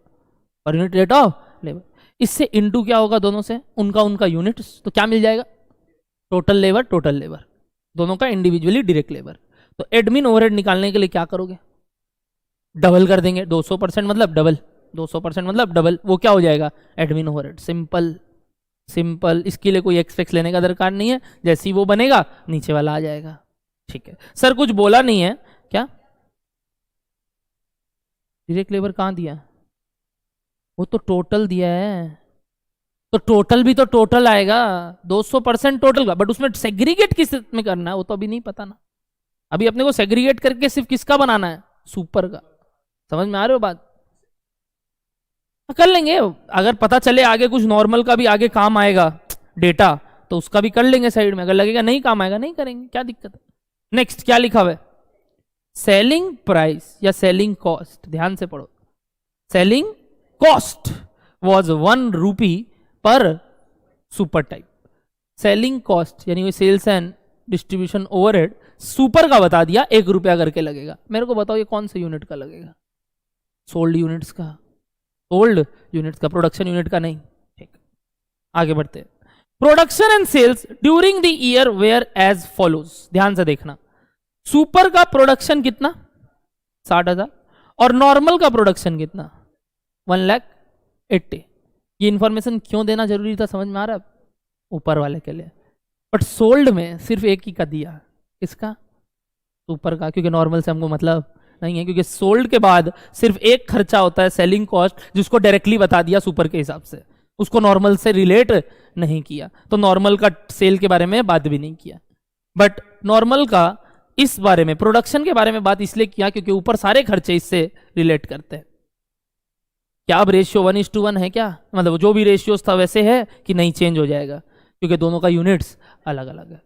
per unit rate of labour. इससे इनटू क्या होगा दोनों से, उनका यूनिट्स, तो क्या मिल जाएगा, टोटल लेबर, दोनों का इंडिविजुअली डायरेक्ट लेबर। तो एडमिन ओवरहेड निकालने के लिए क्या करोगे, डबल कर देंगे। 200% मतलब डबल, 200% मतलब डबल, वो क्या हो जाएगा, एडमिन ओवरहेड। सिंपल, इसके लिए कोई एक्सपेक्ट लेने का दरकार नहीं है, जैसे ही वो बनेगा नीचे वाला आ जाएगा, ठीक है। सर कुछ बोला नहीं है क्या, डायरेक्ट लेबर कहां दिया, वो तो टोटल दिया है, तो टोटल भी तो टोटल आएगा, 200% टोटल का, बट उसमें सेग्रीगेट किस में करना है वो तो अभी नहीं पता ना। अभी अपने को सेग्रीगेट करके सिर्फ किसका बनाना है, सुपर का। समझ में आ रहे हो बात? कर लेंगे, अगर पता चले आगे कुछ नॉर्मल का भी आगे काम आएगा डेटा, तो उसका भी कर लेंगे साइड में। अगर लगेगा नहीं काम आएगा नहीं करेंगे, क्या दिक्कत है। नेक्स्ट क्या लिखा हुआ है, सेलिंग प्राइस या सेलिंग कॉस्ट, ध्यान से पढ़ो। सेलिंग कॉस्ट वॉज 1 रुपी पर सुपर टाइप। सेलिंग कॉस्ट यानी वो sales and distribution overhead super का बता दिया 1 रुपया करके लगेगा। मेरे को बताओ ये कौन से यूनिट का लगेगा, सोल्ड यूनिट्स का, सोल्ड यूनिट्स का, प्रोडक्शन यूनिट का नहीं, ठीक। आगे बढ़ते हैं। Production and sales during the year were as follows. ध्यान से देखना, सुपर का प्रोडक्शन कितना 60,000 और नॉर्मल का प्रोडक्शन कितना 1,80,000। ये इंफॉर्मेशन क्यों देना जरूरी था, समझ में आ रहा है? ऊपर वाले के लिए। बट सोल्ड में सिर्फ एक ही का दिया, किसका, सुपर का, क्योंकि नॉर्मल से हमको मतलब नहीं है, क्योंकि सोल्ड के बाद सिर्फ एक खर्चा होता है सेलिंग कॉस्ट, जिसको डायरेक्टली बता दिया सुपर के हिसाब से, उसको नॉर्मल से रिलेट नहीं किया, तो नॉर्मल का सेल के बारे में बात भी नहीं किया। बट नॉर्मल का इस बारे में, प्रोडक्शन के बारे में बात इसलिए किया क्योंकि ऊपर सारे खर्चे इससे रिलेट करते हैं। क्या अब रेशियो 1:1 है क्या, मतलब जो भी रेशियोस था वैसे है कि नहीं चेंज हो जाएगा, क्योंकि दोनों का यूनिट्स अलग अलग है।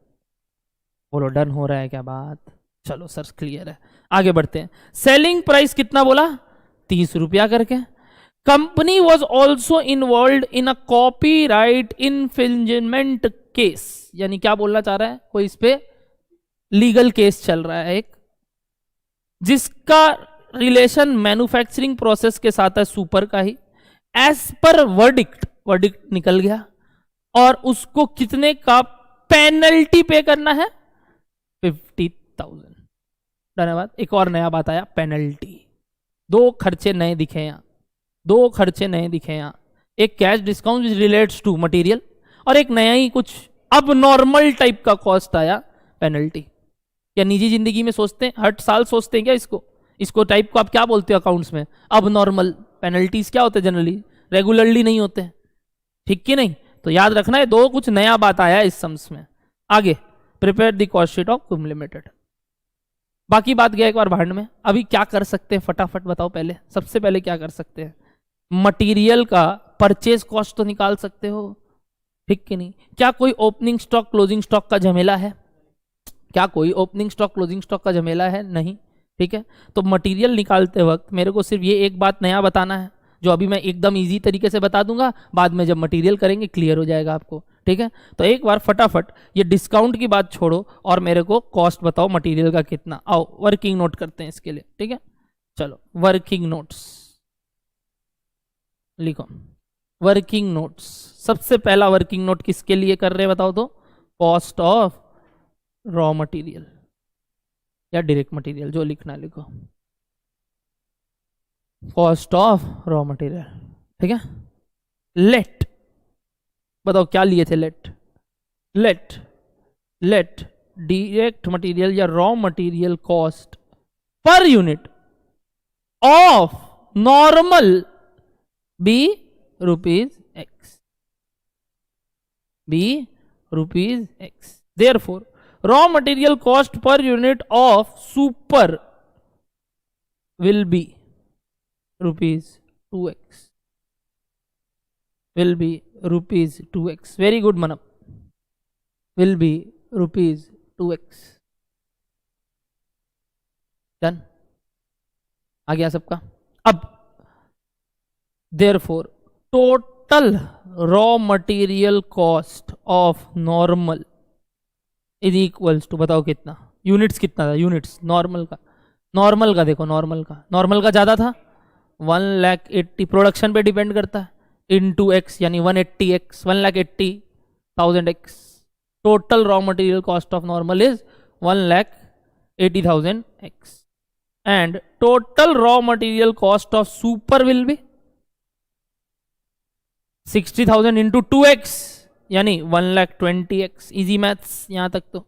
बोलो डन हो रहा है क्या बात? चलो सर क्लियर है, आगे बढ़ते हैं। सेलिंग प्राइस कितना बोला? 30 रुपया करके। Company was also involve in a copyright infringement case, यानी क्या बोलना चाह रहा है, कोई इस पे लीगल केस चल रहा है एक, जिसका रिलेशन मैन्युफैक्चरिंग प्रोसेस के साथ है, सुपर का ही। एज पर वर्डिक्ट निकल गया और उसको कितने का पेनल्टी पे करना है? 50,000। धन्यवाद। एक और नया बात आया, पेनल्टी। दो खर्चे नए दिखे यहां, दो खर्चे नए दिखे यहां, एक cash discount which relates to material और एक नया ही कुछ अब नॉर्मल टाइप का कॉस्ट आया, पेनल्टी। क्या निजी जिंदगी में सोचते हैं, हर साल सोचते हैं क्या इसको टाइप को आप क्या बोलते हो अकाउंट्स में? अब नॉर्मल। पेनल्टीज क्या होते हैं जनरली, रेगुलरली नहीं होते, ठीक कि नहीं? तो याद रखना है, दो कुछ नया बात आया है इस सम्स में। आगे, prepare the cost sheet of कुम लिमिटेड। बाकी बात गया एक बार भांड में। अभी क्या कर सकते हैं फटाफट बताओ, पहले सबसे पहले क्या कर सकते हैं? मटेरियल का परचेज कॉस्ट तो निकाल सकते हो, ठीक कि नहीं? क्या कोई ओपनिंग स्टॉक क्लोजिंग स्टॉक का झमेला है? क्या कोई ओपनिंग स्टॉक क्लोजिंग स्टॉक का झमेला है? नहीं, ठीक है। तो मटेरियल निकालते वक्त मेरे को सिर्फ ये एक बात नया बताना है, जो अभी मैं एकदम इजी तरीके से बता दूंगा, बाद में जब मटेरियल करेंगे क्लियर हो जाएगा आपको, ठीक है। तो एक बार फटाफट ये डिस्काउंट की बात छोड़ो और मेरे को कॉस्ट बताओ मटेरियल का कितना। आओ वर्किंग नोट करते हैं इसके लिए, ठीक है। चलो वर्किंग नोट्स लिखो। वर्किंग नोट्स, सबसे पहला वर्किंग नोट किसके लिए कर रहे हैं बताओ तो? कॉस्ट ऑफ रॉ मटेरियल या डायरेक्ट मटेरियल, जो लिखना लिखो। कॉस्ट ऑफ रॉ मटेरियल, ठीक है। लेट, बताओ क्या लिए थे? लेट डायरेक्ट मटेरियल या raw material cost per unit of normal be ₹X, ₹X। Therefore, raw material cost per unit of super will be ₹2X. Will be ₹2X. Very good, Manap. Will be ₹2X. Done. आ गया सबका? अब therefore total raw material cost of normal is equals to, बताओ कितना? Units कितना था? Units normal का देखो, normal का ज्यादा था 1,80,000, प्रोडक्शन पे डिपेंड करता है, इंटू एक्स यानी 180x, 1,80,000x। Total raw material cost of normal is 1,80,000x and total raw material cost of super will be 60,000 into 2x यानी 1,20,000x। इजी मैथ्स यहां तक तो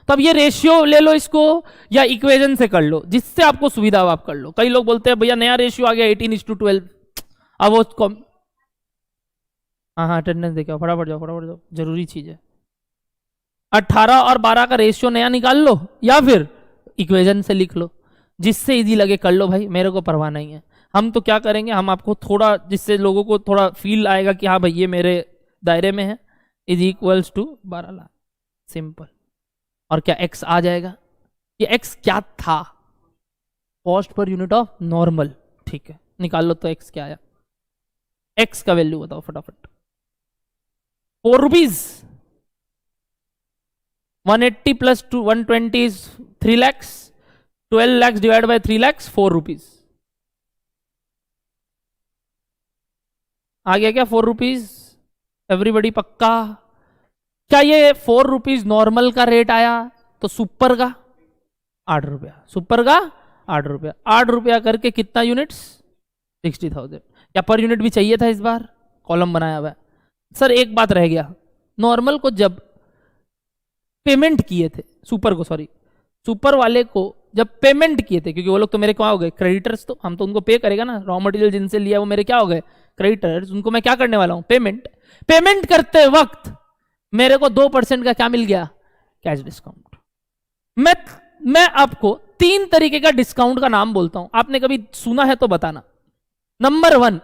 अब ये रेशियो ले लो इसको या इक्वेशन से कर लो, जिससे आपको सुविधा हो आप कर लो। कई लोग बोलते हैं भैया नया रेशियो आ गया 18:12, अब वो हाँ अटेंडेंस देखो, फटाफट जाओ, जरूरी चीज है। 18 और 12 का रेशियो नया निकाल लो या फिर इक्वेशन से लिख लो, जिससे इजी लगे कर लो भाई, मेरे को परवाह नहीं है। हम तो क्या करेंगे, हम आपको थोड़ा, जिससे लोगों को थोड़ा फील आएगा कि हाँ भाई ये मेरे दायरे में है, is equals to 12 lakh, simple. और क्या x आ जाएगा? ये x क्या था? Cost per unit of normal, ठीक है, निकाल लो। तो x क्या आया? x का वैल्यू बताओ फटाफट। 4 rupees. 180 plus 120 is 3 lakhs। 12 lakhs divide by 3 lakhs, 4 rupees. आ गया क्या 4 रुपीज? एवरीबडी पक्का? क्या ये 4 रुपीज नॉर्मल का रेट आया? तो सुपर का 8 रुपया, सुपर का 8 रुपया, 8 रुपया करके कितना यूनिट्स? 60,000। क्या पर यूनिट भी चाहिए था? इस बार कॉलम बनाया हुआ है। सर एक बात रह गया, नॉर्मल को जब पेमेंट किए थे, सुपर को सॉरी, सुपर वाले को जब पेमेंट किए थे, क्योंकि वो लोग तो मेरे क्या हो गए, क्रेडिटर्स, तो हम तो उनको पे करेगा ना, रॉ मटेरियल जिनसे लिया वो मेरे क्या हो गए, क्रेडिटर्स, उनको मैं क्या करने वाला हूं, पेमेंट करते वक्त मेरे को 2% का क्या मिल गया, कैश डिस्काउंट। मैं आपको 3 तरीके का डिस्काउंट का नाम बोलता हूं, आपने कभी सुना है तो बताना। नंबर 1,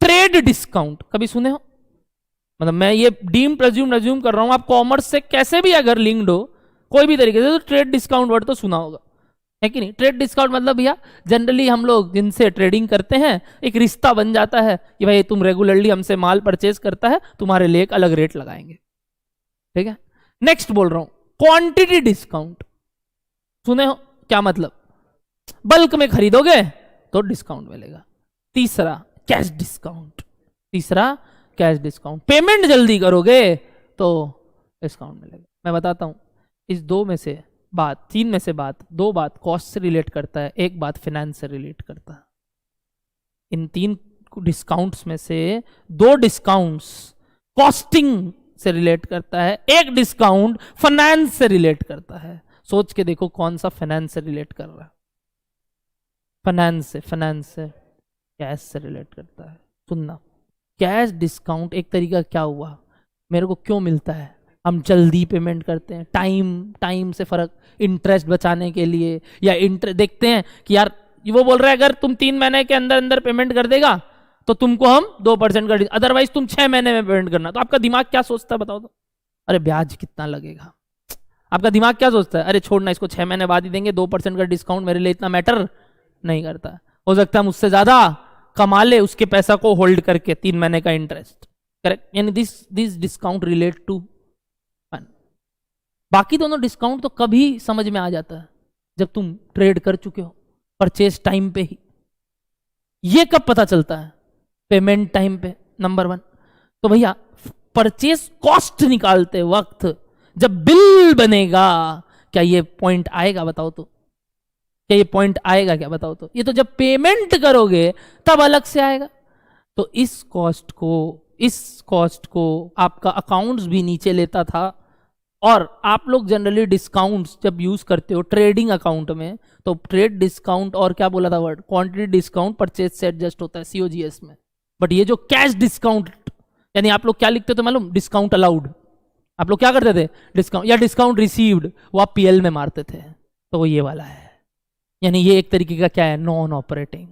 ट्रेड डिस्काउंट, कभी सुने हो? मतलब मैं ये डीम प्रज्यूम कर रहा हूं, आप कॉमर्स से कैसे भी अगर लिंक्ड हो कोई भी तरीके से, तो ट्रेड डिस्काउंट वर्ड तो सुना होगा, है कि नहीं? ट्रेड डिस्काउंट मतलब भैया जनरली हम लोग जिनसे ट्रेडिंग करते हैं एक रिश्ता बन जाता है कि भाई तुम रेगुलरली हमसे माल परचेज करता है, तुम्हारे लिए एक अलग रेट लगाएंगे, ठीक है। नेक्स्ट बोल रहा हूं क्वांटिटी डिस्काउंट, सुने हो? क्या मतलब, बल्क में खरीदोगे तो डिस्काउंट मिलेगा। तीसरा कैश डिस्काउंट, पेमेंट जल्दी करोगे तो डिस्काउंट मिलेगा। मैं बताता हूं, इस 3 में से 2 बात कॉस्ट से रिलेट करता है, 1 बात फाइनेंस से रिलेट करता है। इन 3 डिस्काउंट्स में से 2 डिस्काउंट्स कॉस्टिंग से रिलेट करता है, 1 डिस्काउंट फाइनेंस से रिलेट करता है। सोच के देखो कौन सा फाइनेंस से रिलेट कर रहा है। फाइनेंस से कैश से रिलेट करता है। सुनना, कैश डिस्काउंट एक तरीका क्या हुआ, मेरे को क्यों मिलता है, हम जल्दी पेमेंट करते हैं, टाइम से फर्क, इंटरेस्ट बचाने के लिए, या इंटरेस्ट देखते हैं कि यार वो बोल रहा है अगर तुम 3 महीने के अंदर अंदर पेमेंट कर देगा तो तुमको हम 2% का, अदरवाइज तुम 6 महीने में पेमेंट करना। तो आपका दिमाग क्या सोचता है बताओ तो, अरे ब्याज कितना लगेगा। आपका दिमाग क्या सोचता है, अरे छोड़ना इसको 6 महीने बाद ही देंगे, 2% का डिस्काउंट मेरे लिए इतना मैटर नहीं करता, हो सकता है मुझसे ज्यादा कमा ले उसके पैसा को होल्ड करके 3 महीने का इंटरेस्ट, करेक्ट। यानी this discount relate to fun. बाकी दोनों डिस्काउंट तो कभी समझ में आ जाता है जब तुम ट्रेड कर चुके हो, परचेज टाइम पे ही। ये कब पता चलता है, पेमेंट टाइम पे, नंबर 1। तो भैया परचेज कॉस्ट निकालते वक्त जब बिल बनेगा, क्या ये पॉइंट आएगा बताओ तो, क्या ये पॉइंट आएगा क्या बताओ तो? ये तो जब पेमेंट करोगे तब अलग से आएगा। तो इस कॉस्ट को आपका अकाउंट्स भी नीचे लेता था। और आप लोग जनरली डिस्काउंट्स जब यूज करते हो ट्रेडिंग अकाउंट में, तो ट्रेड डिस्काउंट और क्या बोला था वर्ड, क्वांटिटी डिस्काउंट परचेज से एडजस्ट होता है सीओजीएस में। बट ये जो कैश डिस्काउंट, यानी आप लोग क्या लिखते थे मालूम, डिस्काउंट अलाउड, आप लोग क्या करते थे, डिस्काउंट या डिस्काउंट रिसीव्ड, वो आप पीएल में मारते थे। तो वो ये वाला है, यानी ये एक तरीके का क्या है, नॉन ऑपरेटिंग।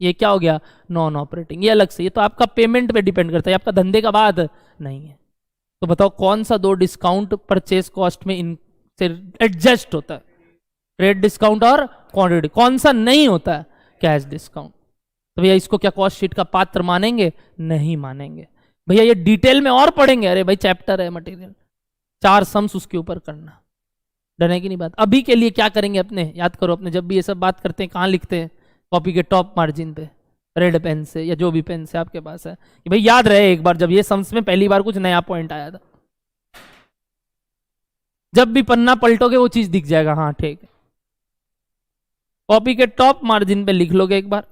ये क्या हो गया, नॉन ऑपरेटिंग, ये अलग से, ये तो आपका पेमेंट पे डिपेंड करता है, आपका धंधे का बाद नहीं है। तो बताओ कौन सा 2 डिस्काउंट परचेज कॉस्ट में इनसे एडजस्ट होता है, ट्रेड डिस्काउंट और क्वांटिटी, कौन सा नहीं होता है, कैश डिस्काउंट। तो भैया इसको क्या कॉस्ट शीट का पात्र मानेंगे, नहीं मानेंगे भैया, ये डिटेल में और पढ़ेंगे, अरे भाई चैप्टर है मटेरियल, 4 सम्स उसके ऊपर करना, डर है कि नहीं बात। अभी के लिए क्या करेंगे, अपने याद करो, अपने जब भी ये सब बात करते हैं कहाँ लिखते हैं, कॉपी के टॉप मार्जिन पे रेड पेन से या जो भी पेन से आपके पास है, कि भाई याद रहे एक बार जब ये सम्स में पहली बार कुछ नया पॉइंट आया था, जब भी पन्ना पलटोगे वो चीज दिख जाएगा, हाँ ठीक है। कॉपी के टॉप मार्जिन पे लिख लोगे एक बार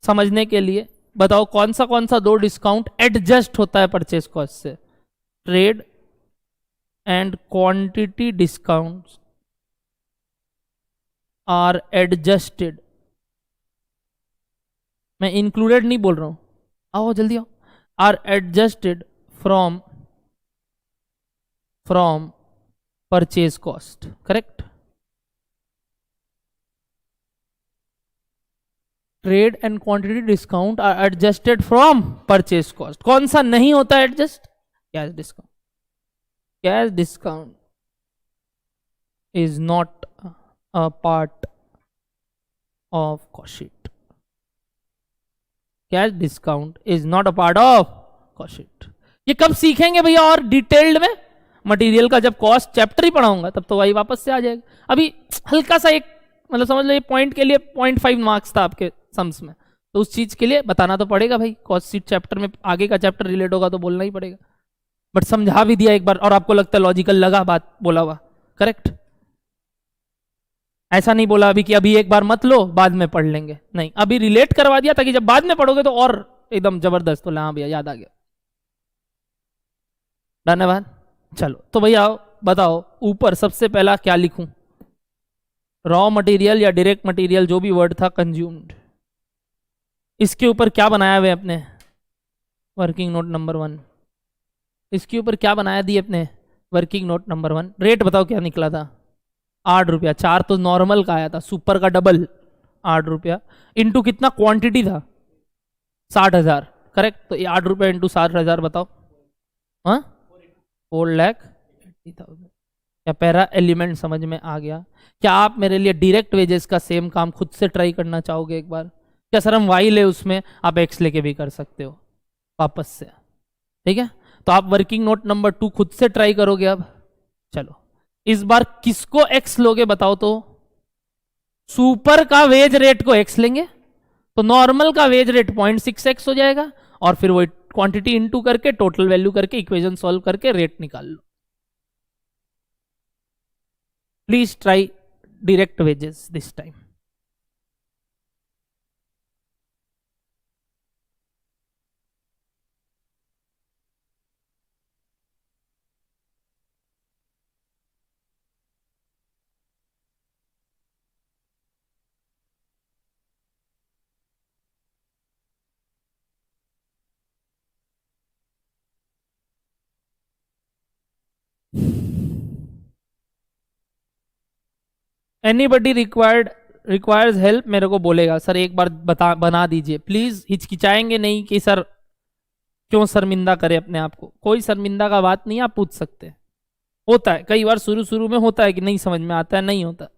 समझने के लिए। बताओ कौन सा 2 डिस्काउंट एडजस्ट होता है परचेज कॉस्ट से, trade and quantity discounts are adjusted. मैं इंक्लूडेड नहीं बोल रहा हूं, आओ जल्दी आओ, are adjusted from purchase cost, correct. Trade and quantity discount are adjusted from purchase cost. कौन सा नहीं होता adjust, cash discount. Cash discount is not a part of cost sheet, cash discount is not a part of cost sheet. ये कब सीखेंगे भैया और detailed में, मटेरियल का जब कॉस्ट चैप्टर ही पढ़ाऊंगा तब तो वही वापस से आ जाएगा। अभी हल्का सा एक मतलब समझ लो ये पॉइंट के लिए 0.5 मार्क्स था आपके सम्स में, तो उस चीज के लिए बताना तो पड़ेगा भाई, कॉस्ट शीट चैप्टर में आगे का चैप्टर रिलेट होगा तो बोलना ही पड़ेगा। बट समझा भी दिया एक बार और आपको लगता है लॉजिकल लगा बात बोला हुआ, करेक्ट। ऐसा नहीं बोला अभी कि अभी एक बार मत लो बाद में पढ़ लेंगे, नहीं, अभी रिलेट करवा दिया ताकि जब बाद में पढ़ोगे तो और एकदम जबरदस्त हो, हाँ भैया याद आ गया, धन्यवाद। चलो तो भैया बताओ ऊपर सबसे पहला क्या लिखूं, रॉ मटेरियल या डायरेक्ट मटेरियल जो भी वर्ड था, कंज्यूम्ड। इसके ऊपर क्या बनाया हुआ है अपने, वर्किंग नोट नंबर 1। इसके ऊपर क्या बनाया दी अपने, वर्किंग नोट नंबर 1। रेट बताओ क्या निकला था, 8 रुपया। 4 तो नॉर्मल का आया था, सुपर का डबल 8 रुपया। इंटू कितना क्वांटिटी था, 60,000, करेक्ट। तो ये 8 रुपया इंटू 60,000 बताओ, हाँ 4,80,000। क्या पैरा एलिमेंट समझ में आ गया? क्या आप मेरे लिए डायरेक्ट वेजेस का सेम काम खुद से ट्राई करना चाहोगे एक बार? क्या सर हम वाई ले उसमें, आप एक्स लेके भी कर सकते हो वापस से, ठीक है। तो आप वर्किंग नोट नंबर 2 खुद से ट्राई करोगे अब। चलो इस बार किसको एक्स लोगे बताओ तो? सुपर का वेज रेट को एक्स लेंगे, तो नॉर्मल का वेज रेट 0.6x हो जाएगा, और फिर वो क्वांटिटी इनटू करके टोटल वैल्यू करके इक्वेशन सॉल्व करके रेट निकाल लो। Please try direct wages this time. Anybody requires help मेरे को बोलेगा, सर एक बार बना दीजिए प्लीज। हिचकिचाएंगे नहीं कि सर क्यों शर्मिंदा करे अपने आप को, कोई शर्मिंदा का बात नहीं, आप पूछ सकते हैं। होता है कई बार, शुरू शुरू में होता है कि नहीं समझ में आता है, नहीं होता।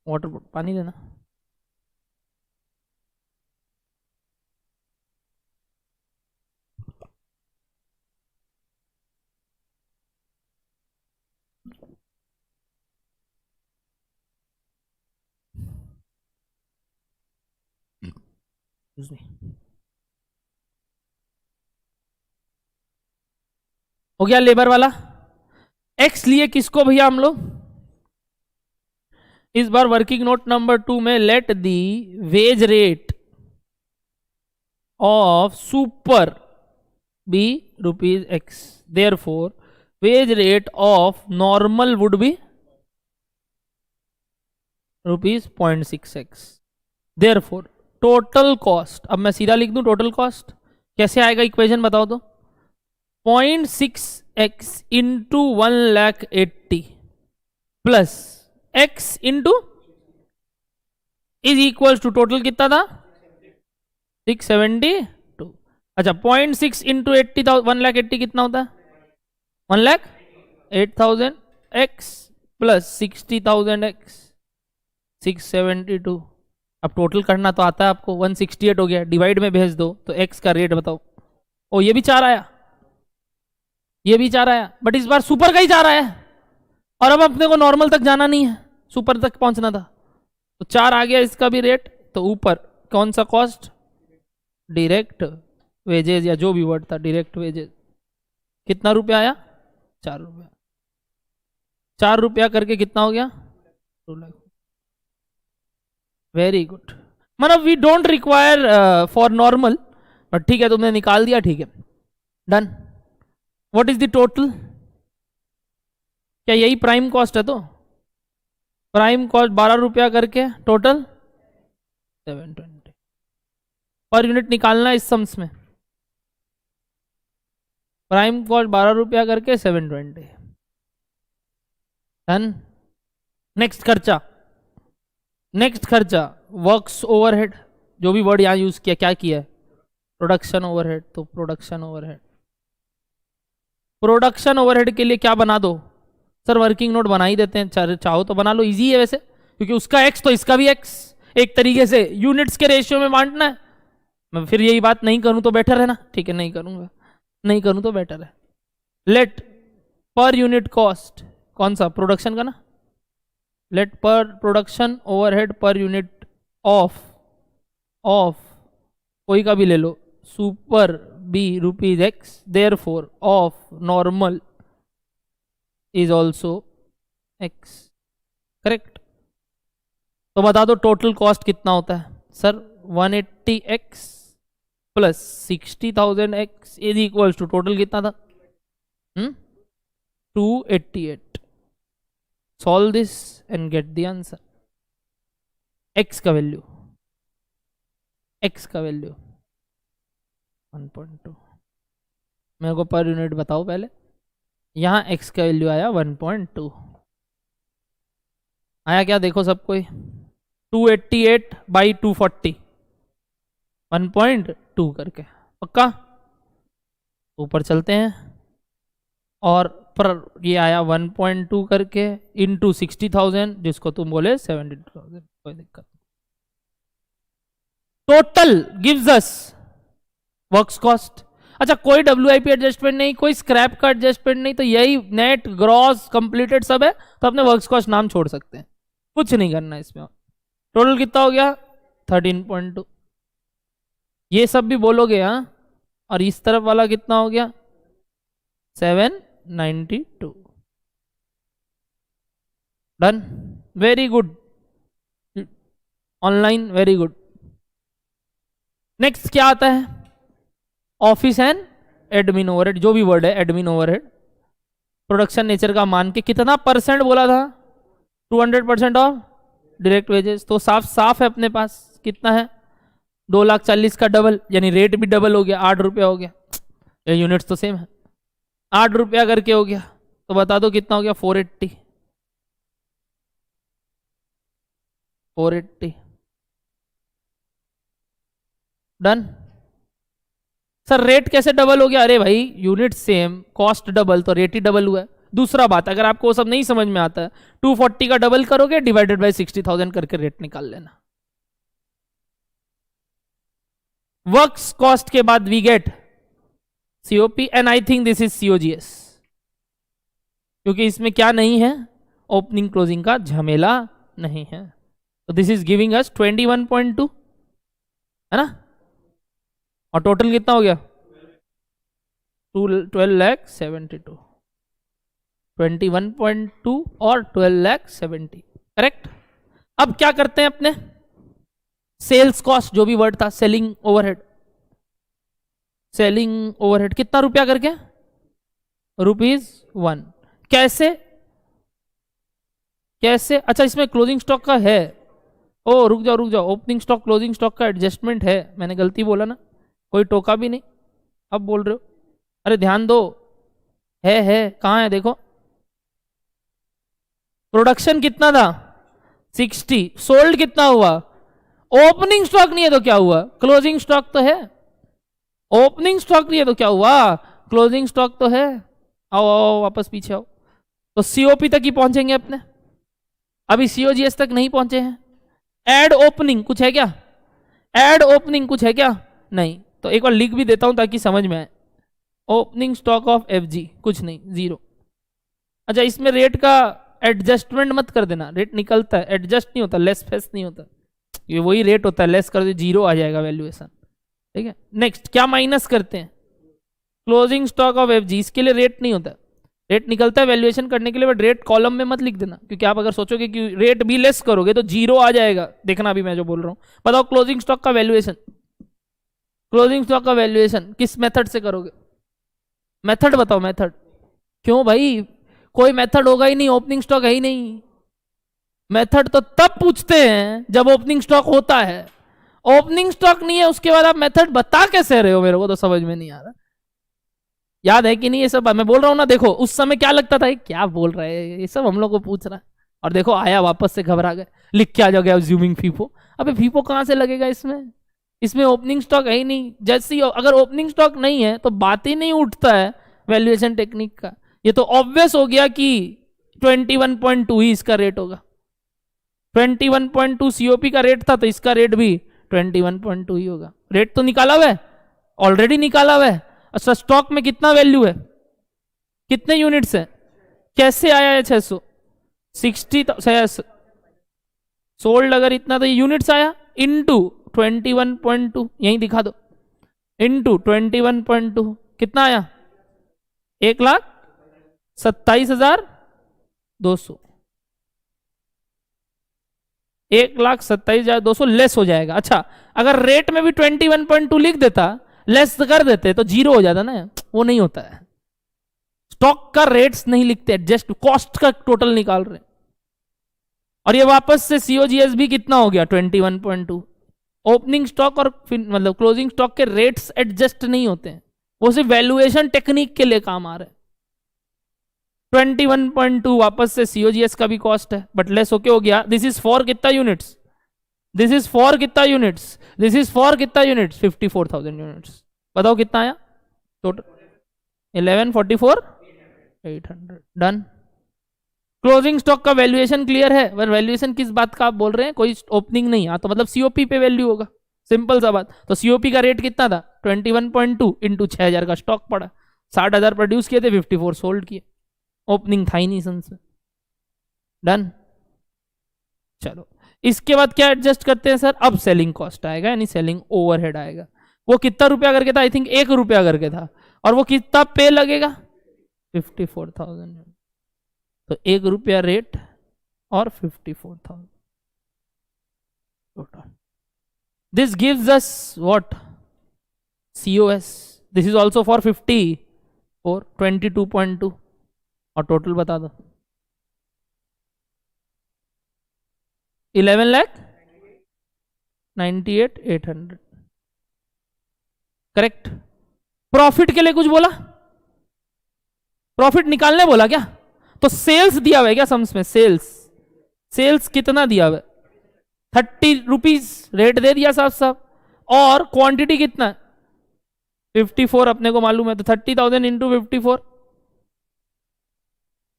वाटर पानी लेना। हो गया लेबर वाला। एक्स लिए किसको भैया हम लोग? इस बार वर्किंग नोट नंबर 2 में let the wage rate of super be rupees x, therefore wage rate of normal would be rupees 0.6x। Therefore total cost, अब मैं सीधा लिख दूं टोटल कॉस्ट, कैसे आएगा इक्वेशन बताओ तो? 0.6x into 1,80,000 plus x into is equal to total कितना था 672। अच्छा 0.6 इंटू 80,000 1,80,000 कितना होता है 1,08,000 x प्लस 60,000 x 672। अब टोटल करना तो आता है आपको, 168 हो गया, डिवाइड में भेज दो तो x का रेट बताओ। ओ ये भी 4 आया, ये भी 4 आया, बट इस बार सुपर का ही 4 आया है, और अब अपने को नॉर्मल तक जाना नहीं है, सुपर तक पहुंचना था, तो 4 आ गया इसका भी रेट। तो ऊपर कौन सा कॉस्ट, डायरेक्ट वेजेस या जो भी वर्ड था डायरेक्ट वेजेस, कितना रुपया आया 4 रुपया। 4 रुपया करके कितना हो गया 2 लाख। वेरी गुड, मतलब we don't require for normal, but ठीक है तुमने निकाल दिया, ठीक है done. What is the total? क्या यही प्राइम कॉस्ट है? तो प्राइम कॉस्ट 12 रुपया करके टोटल 720 पर यूनिट निकालना इस सम्स में। प्राइम कॉस्ट 12 रुपया करके 720 डन। नेक्स्ट खर्चा, नेक्स्ट खर्चा वर्क्स ओवरहेड, जो भी वर्ड यहां यूज किया क्या किया है, प्रोडक्शन ओवरहेड। तो प्रोडक्शन ओवरहेड, प्रोडक्शन ओवरहेड के लिए क्या बना दो सर, वर्किंग नोट बना ही देते हैं, चाहो तो बना लो, इजी है वैसे, क्योंकि उसका एक्स तो इसका भी एक्स, एक तरीके से यूनिट्स के रेशियो में बांटना है। मैं फिर यही बात नहीं करूं तो बेटर है ना, ठीक है नहीं करूंगा, नहीं करूं तो बेटर है। लेट पर यूनिट कॉस्ट, कौन सा प्रोडक्शन का ना, लेट पर production overhead per unit of कोई का भी ले लो, super be rupees x, therefore of normal is also x, correct. तो बता दो टोटल कॉस्ट कितना होता है sir 180x plus 60,000x is equals to total कितना था? 288. Solve this and get the answer. x का वैल्यू 1.2. मेरे को पर यूनिट बताओ पहले. यहाँ x का वैल्यू आया 1.2. आया क्या देखो सब कोई? 288 बाई 240 1.2 करके. पक्का? ऊपर चलते हैं और पर ये आया 1.2 करके इंटू 60,000 जिसको तुम बोले 72,000. कोई दिक्कत. Total gives us works cost. अच्छा कोई WIP एडजस्टमेंट नहीं, कोई स्क्रैप का एडजस्टमेंट नहीं, तो यही नेट ग्रॉस कंप्लीटेड सब है, तो अपने वर्क्स कॉस्ट नाम छोड़ सकते हैं, कुछ नहीं करना इसमें. टोटल कितना हो गया? 13.2. ये सब भी बोलोगे हाँ. और इस तरफ वाला कितना हो गया? 792. Done. Very good. Online very good. Next क्या आता है? Office and admin overhead. जो भी वर्ड है एडमिन ओवरहेड. प्रोडक्शन नेचर का मान के कितना परसेंट बोला था? 200% ऑफ डायरेक्ट वेजेस. तो साफ साफ है अपने पास कितना है? 2,40,000 का डबल, यानी रेट भी डबल हो गया. 8 रुपया हो गया. ये यूनिट्स तो सेम है. 8 रुपया करके हो गया. तो बता दो कितना हो गया? 480. 480. डन. सर रेट कैसे डबल हो गया? अरे भाई यूनिट सेम, कॉस्ट डबल, तो रेट ही डबल हुआ है. दूसरा बात, अगर आपको सब नहीं समझ में आता है, 240 का डबल करोगे डिवाइडेड बाय 60,000 करके रेट निकाल लेना. वर्क्स कॉस्ट के बाद we get COP and I think this is COGS, क्योंकि इसमें क्या नहीं है? ओपनिंग क्लोजिंग का झमेला नहीं है. तो दिस इज गिविंग अस 21.2 है ना. और टोटल कितना हो गया? 12,72. 21.2 और 12,70. करेक्ट. अब क्या करते हैं अपने? सेल्स कॉस्ट, जो भी वर्ड था, सेलिंग ओवरहेड. सेलिंग ओवरहेड कितना रुपया करके? ₹1. कैसे? कैसे? अच्छा इसमें क्लोजिंग स्टॉक का है. ओ रुक जाओ. ओपनिंग स्टॉक क्लोजिंग स्टॉक का एडजस्टमेंट है. मैंने गलती बोला ना, कोई टोका भी नहीं. अब बोल रहे हो? अरे ध्यान दो. है कहाँ है? देखो प्रोडक्शन कितना था? 60. सोल्ड कितना हुआ? ओपनिंग स्टॉक नहीं है तो क्या हुआ? क्लोजिंग स्टॉक तो है. ओपनिंग स्टॉक नहीं है तो क्या हुआ? क्लोजिंग स्टॉक तो है. आओ वापस पीछे आओ. तो COP तक ही पहुंचेंगे अपने. अभी COGS तक नहीं पहुंचे हैं. एड ओपनिंग कुछ है क्या? एड ओपनिंग कुछ है क्या? नहीं. तो एक बार लिख भी देता हूं ताकि समझ में आए. ओपनिंग स्टॉक ऑफ FG कुछ नहीं, 0. अच्छा इसमें रेट का एडजस्टमेंट मत कर देना. रेट निकलता है, एडजस्ट नहीं होता, लेस फेस नहीं होता. ये वही रेट होता है, लेस कर दे 0 आ जाएगा वैल्यूएशन. ठीक है. नेक्स्ट क्या माइनस करते हैं? Closing stock of FG. इसके लिए रेट नहीं होता, रेट निकलता है वैल्यूएशन करने के लिए, बट रेट कॉलम में मत लिख देना, क्योंकि आप अगर सोचोगे कि रेट भी लेस करोगे तो 0 आ जाएगा. देखना अभी मैं जो बोल रहा हूं. बताओ क्लोजिंग स्टॉक का वैल्यूएशन. क्लोजिंग स्टॉक का वैल्यूएशन किस मेथड से करोगे? मेथड बताओ. मेथड क्यों भाई? कोई मेथड होगा ही नहीं, ओपनिंग स्टॉक है ही नहीं. मेथड तो तब पूछते हैं जब ओपनिंग स्टॉक होता है. ओपनिंग स्टॉक नहीं है उसके बाद आप मेथड बता कैसे रहे हो? मेरे को तो समझ में नहीं आ रहा. याद है कि नहीं ये सब? मैं बोल रहा हूं ना, देखो उस समय क्या लगता था, क्या बोल रहे हैं ये सब, हम लोग को पूछ रहा है. और देखो आया वापस से, घबरा गए, लिख के आ जाओगे अज्यूमिंग फीफो. अबे फीफो कहां से लगेगा इसमें? इसमें ओपनिंग स्टॉक है ही नहीं. जैसे अगर ओपनिंग स्टॉक नहीं है तो बात ही नहीं उठता है वैल्यूएशन टेक्निक का. ये तो ऑब्वियस हो गया कि 21.2 ही इसका रेट होगा. 21.2 COP का रेट था, तो इसका रेट भी 21.2 ही होगा. रेट तो निकाला हुआ है, ऑलरेडी निकाला हुआ है. अच्छा स्टॉक में कितना वैल्यू है? कितने यूनिट्स है? कैसे आया है 600? 60 सोल्ड अगर इतना तो यूनिट्स आया इनटू 21.2, यही दिखा दो, इनटू 21.2 कितना आया? 1,27,200. 1,27,200 लेस हो जाएगा। अच्छा, अगर रेट में भी 21.2 लिख देता, लेस कर देते तो जीरो हो जाता ना, वो नहीं होता है। स्टॉक का रेट्स नहीं लिखते, जस्ट कॉस्ट का टोटल निकाल रहे। और ये वापस से सीओजीएस भी कितना हो गया 21.2। ओपनिंग स्टॉक और मतलब क्लोजिंग स्टॉक के रेट्स एडजस्ट नहीं होते हैं, वो सिर्फ वैल्यूएशन टेक्निक के लिए काम आ रहे हैं। 21.2 वापस से सीओजीएस का भी कॉस्ट है, बट लेस होके हो गया। दिस इज फॉर कितना यूनिट्स, दिस इज फॉर कितना यूनिट्स, दिस इज फॉर कितना यूनिट्स, 54,000 यूनिट्स। बताओ कितना आया टोटल, 1144,800। डन। क्लोजिंग स्टॉक का वैल्यूएशन क्लियर है, वैल्यूएशन किस बात का आप बोल रहे हैं, कोई ओपनिंग नहीं आ तो मतलब सीओपी पे वैल्यू होगा, सिंपल सा बात। तो सीओपी का रेट कितना था 21.2 इंटू 6,000 का स्टॉक पड़ा, 60,000 प्रोड्यूस किए थे, 54 सोल्ड किए, ओपनिंग था ही नहीं सन से। डन। चलो इसके बाद क्या एडजस्ट करते हैं सर, अब सेलिंग कॉस्ट आएगा यानी सेलिंग ओवरहेड आएगा। वो कितना रुपया करके था, आई थिंक 1 रुपया करके था, और वो कितना पे लगेगा 54,000। तो 1 रुपया रेट और 54,000 total. This gives us what, COS। This is also for 50 और 22.2, और टोटल बता दो 11,98,800। करेक्ट। प्रॉफिट के लिए कुछ बोला, प्रॉफिट निकालने बोला क्या, तो सेल्स दिया हुआ है क्या सम्स में, सेल्स, सेल्स कितना दिया हुआ है 30 रुपीज रेट दे दिया साफ साफ, और क्वांटिटी कितना है 54 अपने को मालूम है, तो 30,000 इंटू 54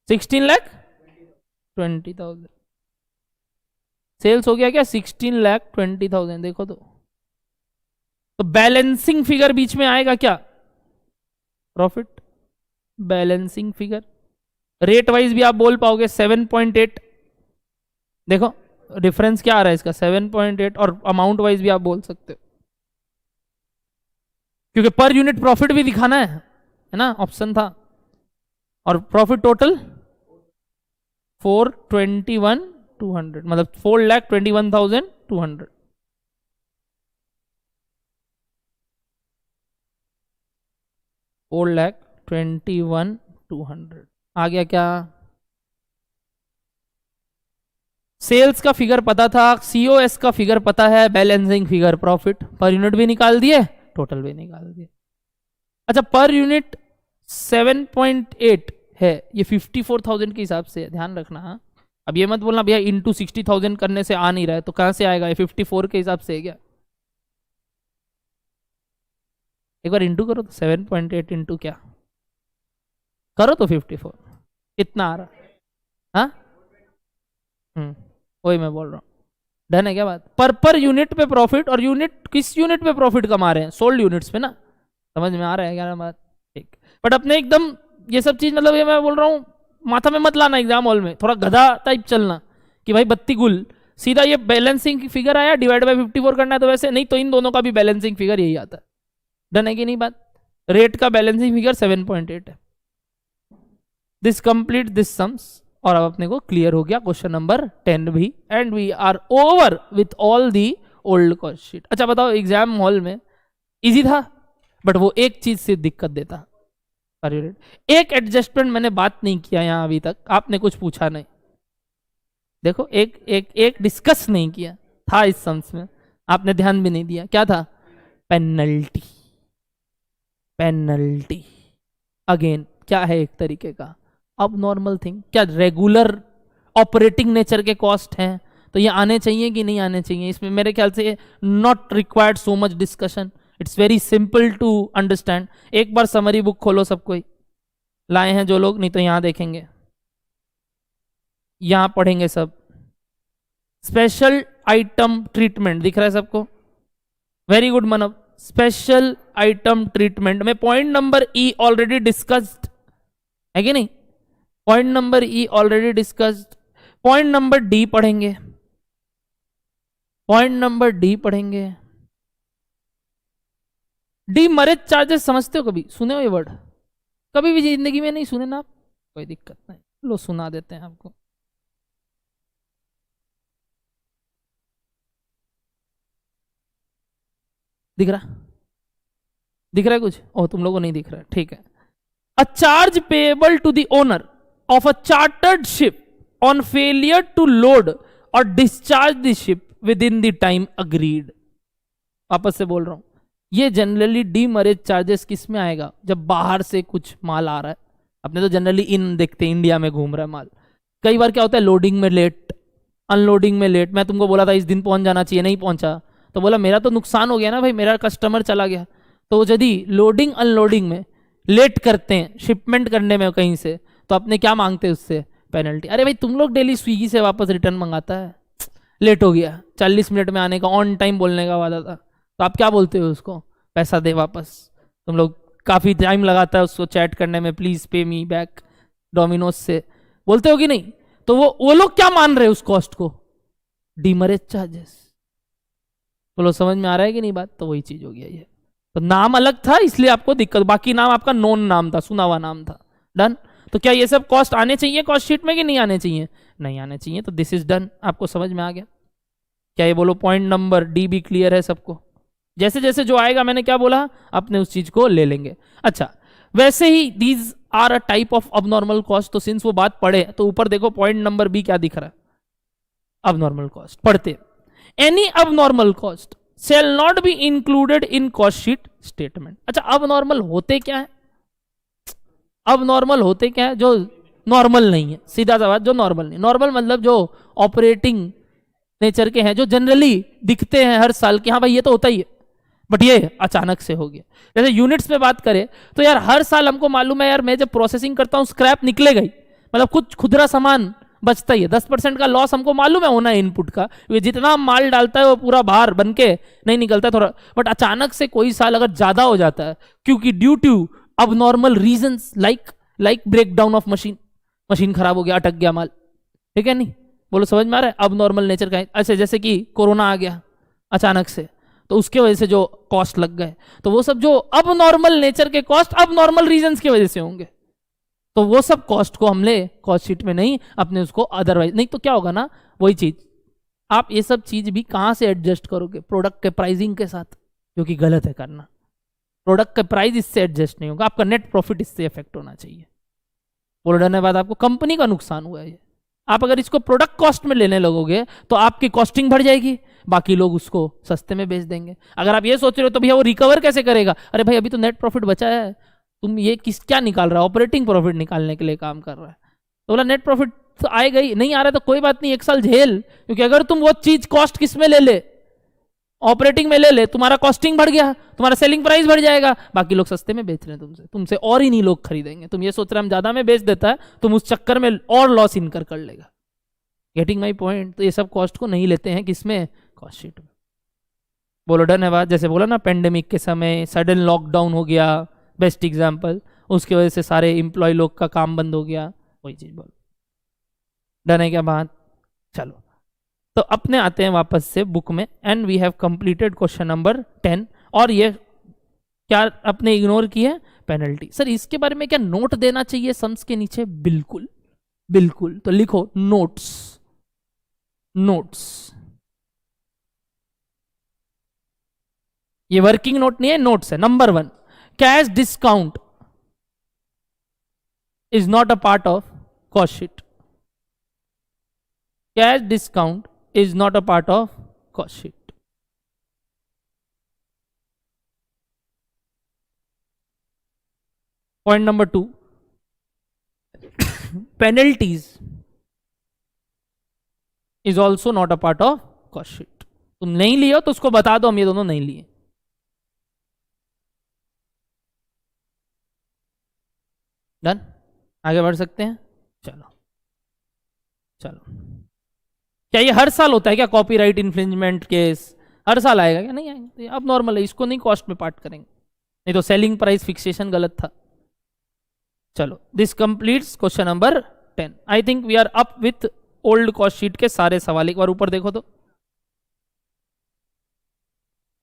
16,20,000 सेल्स हो गया क्या 16,20,000। देखो तो बैलेंसिंग फिगर बीच में आएगा क्या, profit balancing figure. Rate wise भी आप बोल पाओगे 7.8, देखो डिफरेंस क्या आ रहा है इसका 7.8, और अमाउंट वाइज भी आप बोल सकते हो, क्योंकि पर यूनिट प्रॉफिट भी दिखाना है ना, ऑप्शन था। और प्रॉफिट टोटल 421,200, मतलब 4,21,200। $4,21,200 आ गया क्या। सेल्स का फिगर पता था, COS का फिगर पता है, balancing figure profit per unit भी निकाल दिए, टोटल भी निकाल दिए। अच्छा पर यूनिट 7.8 है, ये 54,000 के हिसाब से ध्यान रखना। हाँ अब ये मत बोलना भैया इंटू 60,000 करने से आ नहीं रहा है, तो कहां से आएगा, ये 54 के हिसाब से है क्या, एक बार इंटू करो तो 7.8 इंटू क्या करो तो 54 कितना आ रहा। हाँ वही मैं बोल रहा हूँ। डन है क्या बात, पर यूनिट पे प्रॉफिट, और यूनिट किस यूनिट पे प्रॉफिट कमा रहे हैं, सोल्ड यूनिट्स पे ना, समझ में आ रहा है क्या बात। ठीक, बट अपने एकदम ये सब चीज मतलब ये मैं बोल रहा हूँ माथा में मत लाना एग्जाम हॉल में, थोड़ा गधा टाइप चलना कि भाई बत्ती गुल, सीधा ये बैलेंसिंग फिगर आया डिवाइड बाय 54 करना है, तो वैसे नहीं तो इन दोनों का भी बैलेंसिंग फिगर यही आता है। डन है कि नहीं बात। रेट का बैलेंसिंग फिगर 7.8 है। दिस कंप्लीट दिस सम्स, और अब अपने को क्लियर हो गया क्वेश्चन नंबर 10 भी, and we are over with all the old question sheet. अच्छा बताओ एग्जाम हॉल में इजी था, बट वो एक चीज से दिक्कत देता, एक एडजस्टमेंट मैंने बात नहीं किया यहां अभी तक, आपने कुछ पूछा नहीं, देखो एक डिस्कस नहीं किया था इस सम्स में, आपने ध्यान भी नहीं दिया, क्या था, पेनल्टी। पेनल्टी अगेन क्या है, एक तरीके का अब नॉर्मल थिंग, क्या रेगुलर ऑपरेटिंग नेचर के कॉस्ट हैं, तो ये आने चाहिए कि नहीं आने चाहिए, इसमें मेरे ख्याल से not required so much discussion, it's very simple to understand. एक बार समरी बुक खोलो, सब कोई लाए हैं जो लोग, नहीं तो यहां देखेंगे, यहां पढ़ेंगे सब। स्पेशल आइटम ट्रीटमेंट दिख रहा है सबको, very good Manav. Special item treatment में point number E already discussed है कि नहीं, point number E already discussed. Point number D पढ़ेंगे, पॉइंट नंबर डी पढ़ेंगे। डीमरेज चार्जेस समझते हो, कभी सुने हो ये वर्ड, कभी भी जिंदगी में नहीं सुने ना आप, कोई दिक्कत नहीं, लो सुना देते हैं आपको। दिख रहा, दिख रहा है कुछ? ओ तुम लोगों को नहीं दिख रहा है, ठीक है। A charge payable to the owner of a chartered ship on failure to load और discharge the ship within the time agreed. वापस से बोल रहा हूं, ये जनरली डीमरेज चार्जेस किस में आएगा? जब बाहर से कुछ माल आ रहा है। अपने तो जनरली इन देखते हैं, इंडिया में घूम रहा है माल। कई बार क्या होता है, लोडिंग में लेट, अनलोडिंग में लेट। मैं तुमको बोला था इस दिन पहुंच जाना चाहिए, नहीं पहुंचा, तो बोला मेरा तो नुकसान हो गया ना भाई, मेरा कस्टमर चला गया। तो यदि लोडिंग अनलोडिंग में लेट करते हैं, शिपमेंट करने में कहीं से, तो अपने क्या मांगते हैं उससे? पेनल्टी। अरे भाई तुम लोग डेली स्विगी से वापस रिटर्न मंगाता है, लेट हो गया, 40 मिनट में आने का ऑन टाइम बोलने का वादा था, तो आप क्या बोलते हो उसको? पैसा दे वापस। तुम लोग काफ़ी टाइम लगाता है उसको चैट करने में, प्लीज़ पे मी बैक, डोमिनोज से बोलते हो कि नहीं? तो वो लोग क्या मान रहे हैं उस कॉस्ट को? डीमरेज चार्जेस। बोलो समझ में आ रहा है कि नहीं बात? तो वही चीज हो गया ये। तो नाम अलग था इसलिए आपको दिक्कत, बाकी नाम आपका नोन नाम था, सुना हुआ नाम था। डन। तो क्या ये सब कॉस्ट आने चाहिए कॉस्ट शीट में कि नहीं आने चाहिए? नहीं आने चाहिए। तो दिस इज डन। आपको समझ में आ गया क्या? ये बोलो पॉइंट नंबर डी भी क्लियर है सबको? जैसे जैसे जो आएगा, मैंने क्या बोला, अपने उस चीज को ले लेंगे। अच्छा, वैसे ही these are a type of abnormal cost. तो सिंस वो बात पढ़े तो ऊपर देखो पॉइंट नंबर बी क्या दिख रहा है, अबनॉर्मल कॉस्ट। पढ़ते, any abnormal cost shall not be included in cost sheet statement। अच्छा, अबनॉर्मल होते क्या है? अबनॉर्मल होते क्या है? जो नॉर्मल नहीं है, सीधा सा बात, जो नॉर्मल नहीं। नॉर्मल मतलब जो ऑपरेटिंग नेचर के हैं, जो जनरली दिखते हैं हर साल कि हाँ भाई ये तो होता ही है, बट ये अचानक से हो गया। जैसे यूनिट्स में बात करें तो यार हर साल हमको मालूम है यार, मैं जब प्रोसेसिंग करता हूँ स्क्रैप निकलेगा ही, मतलब कुछ खुदरा सामान बचता ही है। 10% का लॉस हमको मालूम है होना है इनपुट का, जितना माल डालता है वो पूरा बाहर बन के नहीं निकलता थोड़ा। बट अचानक से कोई साल अगर ज्यादा हो जाता है, क्योंकि ड्यू टू अब normal reasons like breakdown of machine खराब हो गया, अटक गया माल, ठीक है नहीं? बोलो समझ में आ रहा है? अब नॉर्मल नेचर का ऐसे, जैसे कि कोरोना आ गया अचानक से, तो उसके वजह से जो कॉस्ट लग गए, तो वो सब जो अब नॉर्मल नेचर के कॉस्ट अब नॉर्मल रीजंस की वजह से होंगे। तो वो सब कॉस्ट को हमने कॉस्ट शीट में नहीं, अपने उसको अदरवाइज। नहीं तो क्या होगा ना, वही चीज आप ये सब चीज भी कहां से एडजस्ट करोगे? प्रोडक्ट के प्राइसिंग के साथ, जो कि गलत है करना। प्रोडक्ट का प्राइस इससे एडजस्ट नहीं होगा, आपका नेट प्रॉफिट इससे इफेक्ट होना चाहिए। बोल डरने बाद आपको कंपनी का नुकसान हुआ है। आप अगर इसको प्रोडक्ट कॉस्ट में लेने लगोगे तो आपकी कॉस्टिंग बढ़ जाएगी, बाकी लोग उसको सस्ते में बेच देंगे। अगर आप ये सोच रहे हो तो भैया वो रिकवर कैसे करेगा? अरे भाई अभी तो नेट प्रॉफिट बचा है, तुम ये क्या निकाल रहा है? ऑपरेटिंग प्रॉफिट निकालने के लिए काम कर रहा है। तो बोला नेट प्रॉफिट तो आएगा ही, नहीं आ रहा तो कोई बात नहीं, एक साल झेल। क्योंकि अगर तुम वो चीज कॉस्ट किस में ले ले, ऑपरेटिंग में ले ले, तुम्हारा कॉस्टिंग बढ़ गया, तुम्हारा सेलिंग प्राइस बढ़ जाएगा, बाकी लोग सस्ते में बेच रहे हैं तुमसे और ही नहीं लोग खरीदेंगे। तुम ये सोच रहे हम ज्यादा में बेच देता है, तुम उस चक्कर में और लॉस इनकर कर लेगा। Getting my point? तो ये सब कॉस्ट को नहीं लेते हैं किसमें? कॉस्ट शीट में। बोलो डन है बात? जैसे बोला ना पेंडेमिक के समय सडन लॉकडाउन हो गया, बेस्ट एग्जाम्पल, उसकी वजह से सारे एम्प्लॉय लोग का काम बंद हो गया, वही चीज बोलो। डन है क्या बात? चलो तो अपने आते हैं वापस से बुक में, and we have completed question number 10। और ये क्या अपने इग्नोर की है? पेनल्टी। सर इसके बारे में क्या नोट देना चाहिए सम्स के नीचे? बिल्कुल बिल्कुल। तो लिखो नोट्स, नोट्स। ये वर्किंग नोट नहीं है, नोट्स है। Number 1, cash discount is not a part of cost sheet. Cash discount is not a part of cost sheet। Point number 2, penalties is also not a part of cost sheet। तुम नहीं लिए हो तो उसको बता दो हम ये दोनों नहीं लिए। डन? आगे बढ़ सकते हैं? चलो चलो। क्या ये हर साल होता है क्या कॉपीराइट इन्फ्रिंजमेंट केस? हर साल आएगा क्या? नहीं आएगा। अब नॉर्मल है, इसको नहीं कॉस्ट में पार्ट करेंगे, नहीं तो सेलिंग प्राइस फिक्सेशन गलत था। चलो, this completes question number 10। I think we are up with old cost sheet के सारे सवाल। एक बार ऊपर देखो तो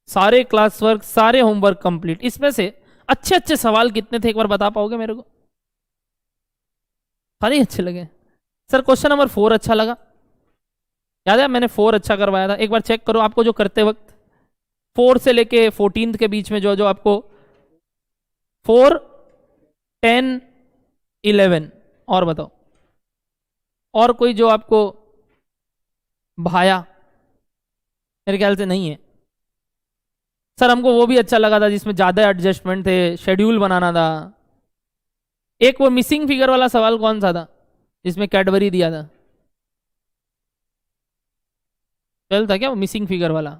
सारे क्लास वर्क, सारे होमवर्क कंप्लीट। इसमें से अच्छे अच्छे सवाल कितने थे एक बार बता पाओगे मेरे को? सारे अच्छे लगे? सर क्वेश्चन नंबर 4 अच्छा लगा, याद है मैंने 4 अच्छा करवाया था, एक बार चेक करो आपको जो करते वक्त। 4 से लेके 14 के बीच में जो जो आपको 4, 10, 11 और बताओ, और कोई जो आपको भाया? मेरे ख्याल से नहीं है सर। हमको वो भी अच्छा लगा था जिसमें ज्यादा एडजस्टमेंट थे, शेड्यूल बनाना था। एक वो मिसिंग फिगर वाला सवाल कौन सा था जिसमें कैडबरी दिया था? चल था क्या वो मिसिंग फिगर वाला,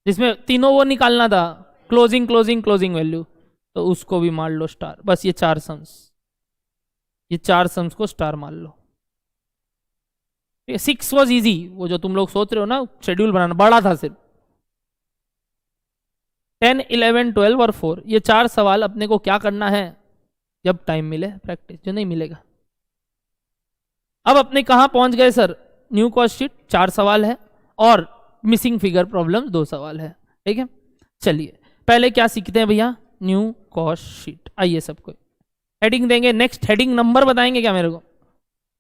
जिसमें तीनों वो निकालना था, क्लोजिंग क्लोजिंग क्लोजिंग वैल्यू? तो उसको भी मार लो स्टार। बस ये 4 सम्स, ये 4 सम्स को स्टार मान लो। 6 वॉज इजी, वो जो तुम लोग सोच रहे हो ना शेड्यूल बनाना, बड़ा था सिर्फ। 10, 11, 12 और 4, ये 4 सवाल अपने को क्या करना है जब टाइम मिले प्रैक्टिस, जो नहीं मिलेगा। अब अपने कहां पहुंच गए सर? न्यू कॉस्ट शीट 4 सवाल है और मिसिंग फिगर प्रॉब्लम 2 सवाल है। ठीक है, चलिए पहले क्या सीखते हैं भैया? New cost sheet. आइए सबको हेडिंग देंगे, नेक्स्ट हेडिंग नंबर बताएंगे क्या मेरे को?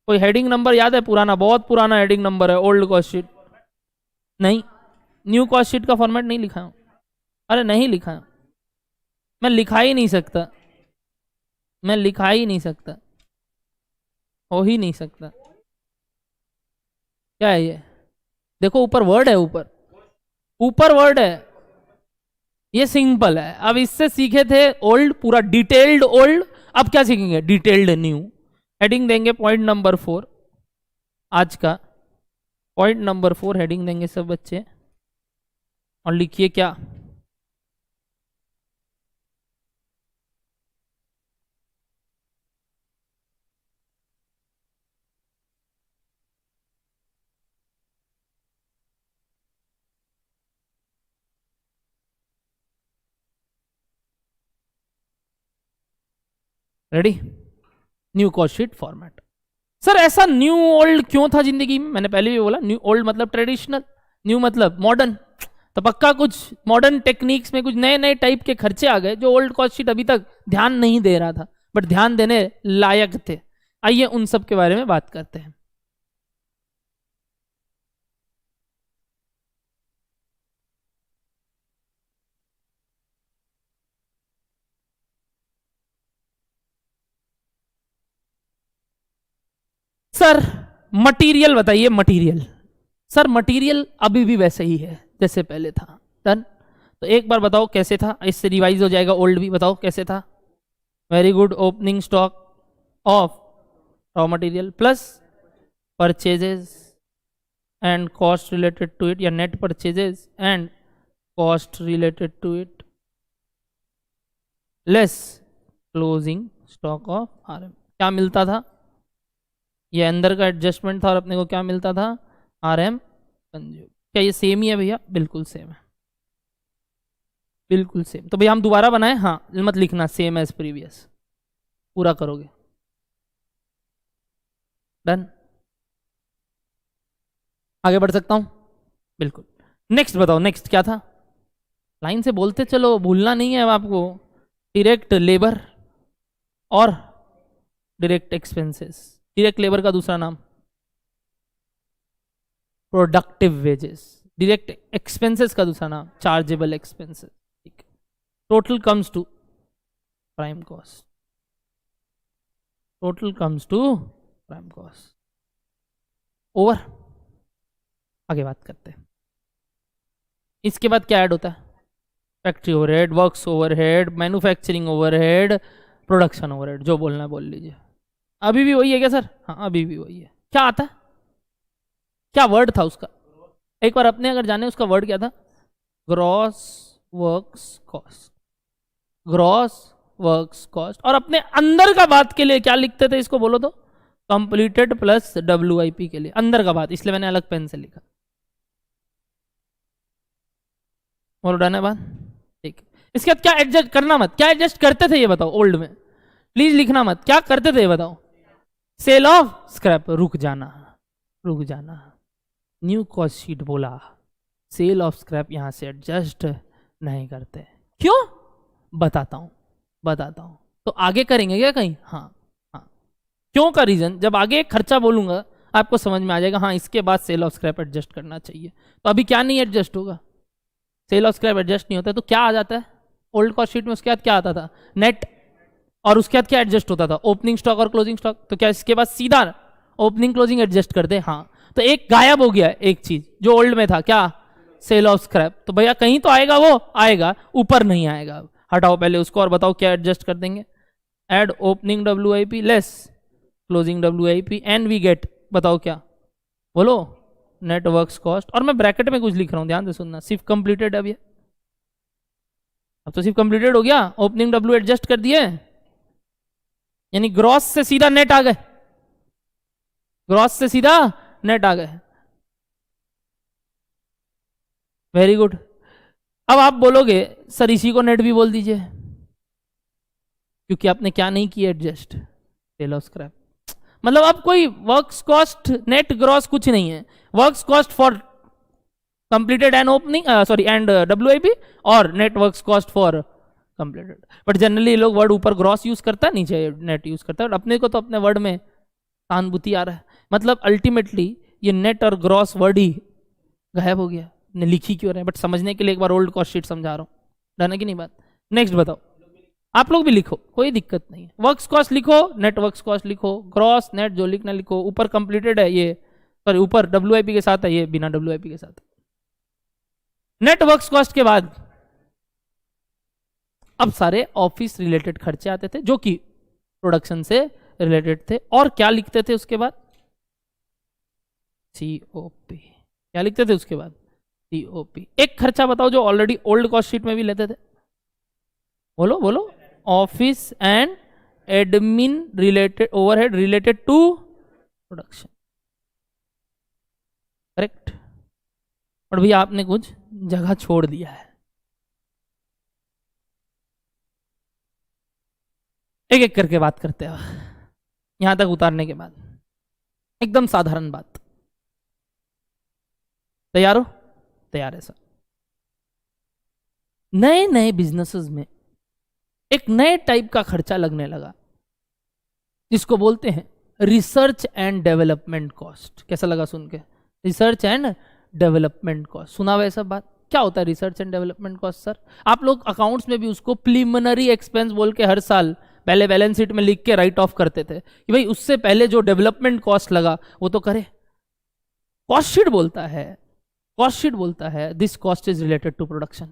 कोई हेडिंग नंबर याद है? पुराना, बहुत पुराना हेडिंग नंबर है ओल्ड कॉस्ट शीट। नहीं, न्यू कॉस्ट शीट का फॉर्मेट नहीं लिखा हूं। अरे नहीं लिखा है, मैं लिखा ही नहीं सकता, मैं लिखा ही नहीं सकता, हो ही नहीं सकता। क्या है ये? देखो ऊपर वर्ड है, ऊपर ऊपर वर्ड है, ये सिंपल है। अब इससे सीखे थे ओल्ड, पूरा डिटेल्ड ओल्ड, अब क्या सीखेंगे? Detailed new. हेडिंग देंगे पॉइंट नंबर 4, आज का पॉइंट नंबर 4 हेडिंग देंगे सब बच्चे, और लिखिए क्या? Ready? New cost sheet format. Sir ऐसा न्यू ओल्ड क्यों था जिंदगी में? मैंने पहले भी बोला, न्यू ओल्ड मतलब ट्रेडिशनल, न्यू मतलब मॉडर्न। तो पक्का कुछ मॉडर्न टेक्निक्स में कुछ नए नए टाइप के खर्चे आ गए जो ओल्ड कॉस्ट शीट अभी तक ध्यान नहीं दे रहा था, बट ध्यान देने लायक थे। आइए उन सब के बारे में बात करते हैं। सर मटेरियल बताइए, मटेरियल। सर मटेरियल अभी भी वैसे ही है जैसे पहले था। डन। तो एक बार बताओ कैसे था, इससे रिवाइज हो जाएगा ओल्ड भी। बताओ कैसे था? Very good. Opening stock of raw material plus purchases and cost related to it, या net purchases and cost related to it, less closing stock of RM. क्या मिलता था? ये अंदर का एडजस्टमेंट था और अपने को क्या मिलता था? RM consume. क्या ये सेम ही है भैया? बिल्कुल सेम है, बिल्कुल सेम। तो भैया हम दोबारा बनाए? हाँ, मत लिखना सेम एज प्रीवियस, पूरा करोगे। डन। आगे बढ़ सकता हूं? बिल्कुल। नेक्स्ट बताओ, नेक्स्ट क्या था? लाइन से बोलते चलो, भूलना नहीं है अब आपको। डायरेक्ट लेबर और डायरेक्ट एक्सपेंसेस। डायरेक्ट लेबर का दूसरा नाम प्रोडक्टिव वेजेस। डायरेक्ट एक्सपेंसेस का दूसरा नाम चार्जेबल एक्सपेंसेस। ठीक। Total comes to prime cost, total comes to prime cost over. आगे बात करते हैं। इसके बाद क्या ऐड होता है? Factory overhead, works overhead, manufacturing overhead, production overhead, जो बोलना है बोल लीजिए। अभी भी वही है क्या सर? हाँ अभी भी वही है। क्या आता है? क्या वर्ड था उसका? एक बार अपने अगर जाने उसका वर्ड क्या था? Gross works cost, gross works cost. और अपने अंदर का बात के लिए क्या लिखते थे इसको बोलो तो? कंप्लीटेड प्लस WIP के लिए अंदर का बात, इसलिए मैंने अलग पेन से लिखा। बोलो डन है बात? ठीक। इसके बाद क्या एडजस्ट करना मत, क्या एडजस्ट करते थे ये बताओ ओल्ड में? प्लीज लिखना मत, क्या करते थे ये बताओ? सेल ऑफ स्क्रैप, रुक जाना, रुक जाना। न्यू कॉस्ट शीट बोला सेल ऑफ स्क्रैप यहां से एडजस्ट नहीं करते। क्यों? बताता हूं, बताता हूं। तो आगे करेंगे क्या कहीं? हाँ हाँ। क्यों का रीजन जब आगे खर्चा बोलूंगा आपको समझ में आ जाएगा। हाँ इसके बाद सेल ऑफ स्क्रैप एडजस्ट करना चाहिए। तो अभी क्या नहीं एडजस्ट होगा? सेल और स्क्रैप एडजस्ट नहीं होता है तो क्या आ जाता है ओल्ड कॉस्ट शीट में? उसके बाद क्या आता था? नेट। और उसके बाद क्या एडजस्ट होता था? ओपनिंग स्टॉक और क्लोजिंग स्टॉक। तो क्या इसके बाद सीधा ओपनिंग क्लोजिंग एडजस्ट कर दे? हाँ। तो एक गायब हो गया, एक चीज जो ओल्ड में था, क्या? Sale of scrap. तो भैया कहीं तो आएगा, वो आएगा, ऊपर नहीं आएगा। हटाओ पहले उसको और बताओ क्या एडजस्ट कर देंगे। Add opening WIP less closing WIP and we get, बताओ क्या? बोलो। Net works cost. और मैं ब्रैकेट में कुछ लिख रहा हूं, ध्यान से सुनना। सिर्फ कंप्लीटेड अब ये, अब तो सिर्फ कंप्लीटेड हो गया। ओपनिंग W एडजस्ट कर दिए, यानी ग्रॉस से सीधा नेट आ गए, ग्रॉस से सीधा नेट आ गए। Very good. अब आप बोलोगे सर इसी को नेट भी बोल दीजिए, क्योंकि आपने क्या नहीं किया? Adjust sale of scrap. मतलब अब कोई वर्क्स कॉस्ट नेट ग्रॉस कुछ नहीं है। Works cost for completed and opening sorry and WIP और net works cost for completed. But generally लोग वर्ड ऊपर ग्रॉस यूज करता है, नीचे नेट यूज करता है। अपने को तो अपने वर्ड में सहानुभूति आ रहा है। मतलब अल्टीमेटली ये नेट और ग्रॉस वर्ड ही गायब हो गया। ने लिखी क्यों रहे, बट समझने के लिए एक बार ओल्ड कॉस्ट शीट समझा रहा हूँ। डन है कि नहीं बात? नेक्स्ट बताओ। आप लोग भी लिखो, कोई दिक्कत नहीं है। वर्क्स कॉस्ट लिखो, नेट वर्क्स कॉस्ट लिखो, ग्रॉस नेट जो लिखना लिखो। ऊपर कंप्लीटेड है ये, सॉरी ऊपर WIP के साथ है, ये बिना WIP के साथ। नेट वर्क्स कॉस्ट के बाद अब सारे ऑफिस रिलेटेड खर्चे आते थे जो कि प्रोडक्शन से रिलेटेड थे। और क्या लिखते थे उसके बाद? COP। क्या लिखते थे उसके बाद? COP। एक खर्चा बताओ जो ऑलरेडी ओल्ड कॉस्ट शीट में भी लेते थे। बोलो बोलो। Office and admin related overhead related to production. Correct. और भैया आपने कुछ जगह छोड़ दिया है। एक एक करके बात करते हैं यहां तक उतारने के बाद। एकदम साधारण बात। तैयार हो? तैयार है सर। नए नए बिजनेसेस में एक नए टाइप का खर्चा लगने लगा जिसको बोलते हैं रिसर्च एंड डेवलपमेंट कॉस्ट। कैसा लगा सुन के? रिसर्च एंड डेवलपमेंट कॉस्ट सुना हुआ है सब बात? क्या होता है research and development cost sir? आप लोग अकाउंट्स में भी उसको प्रीलिमिनरी एक्सपेंस बोल के हर साल पहले बैलेंस शीट में लिख के राइट ऑफ करते थे कि भाई उससे पहले जो डेवलपमेंट कॉस्ट लगा वो तो करे। कॉस्ट शीट बोलता है, कॉस्ट शीट बोलता है this cost is related to production,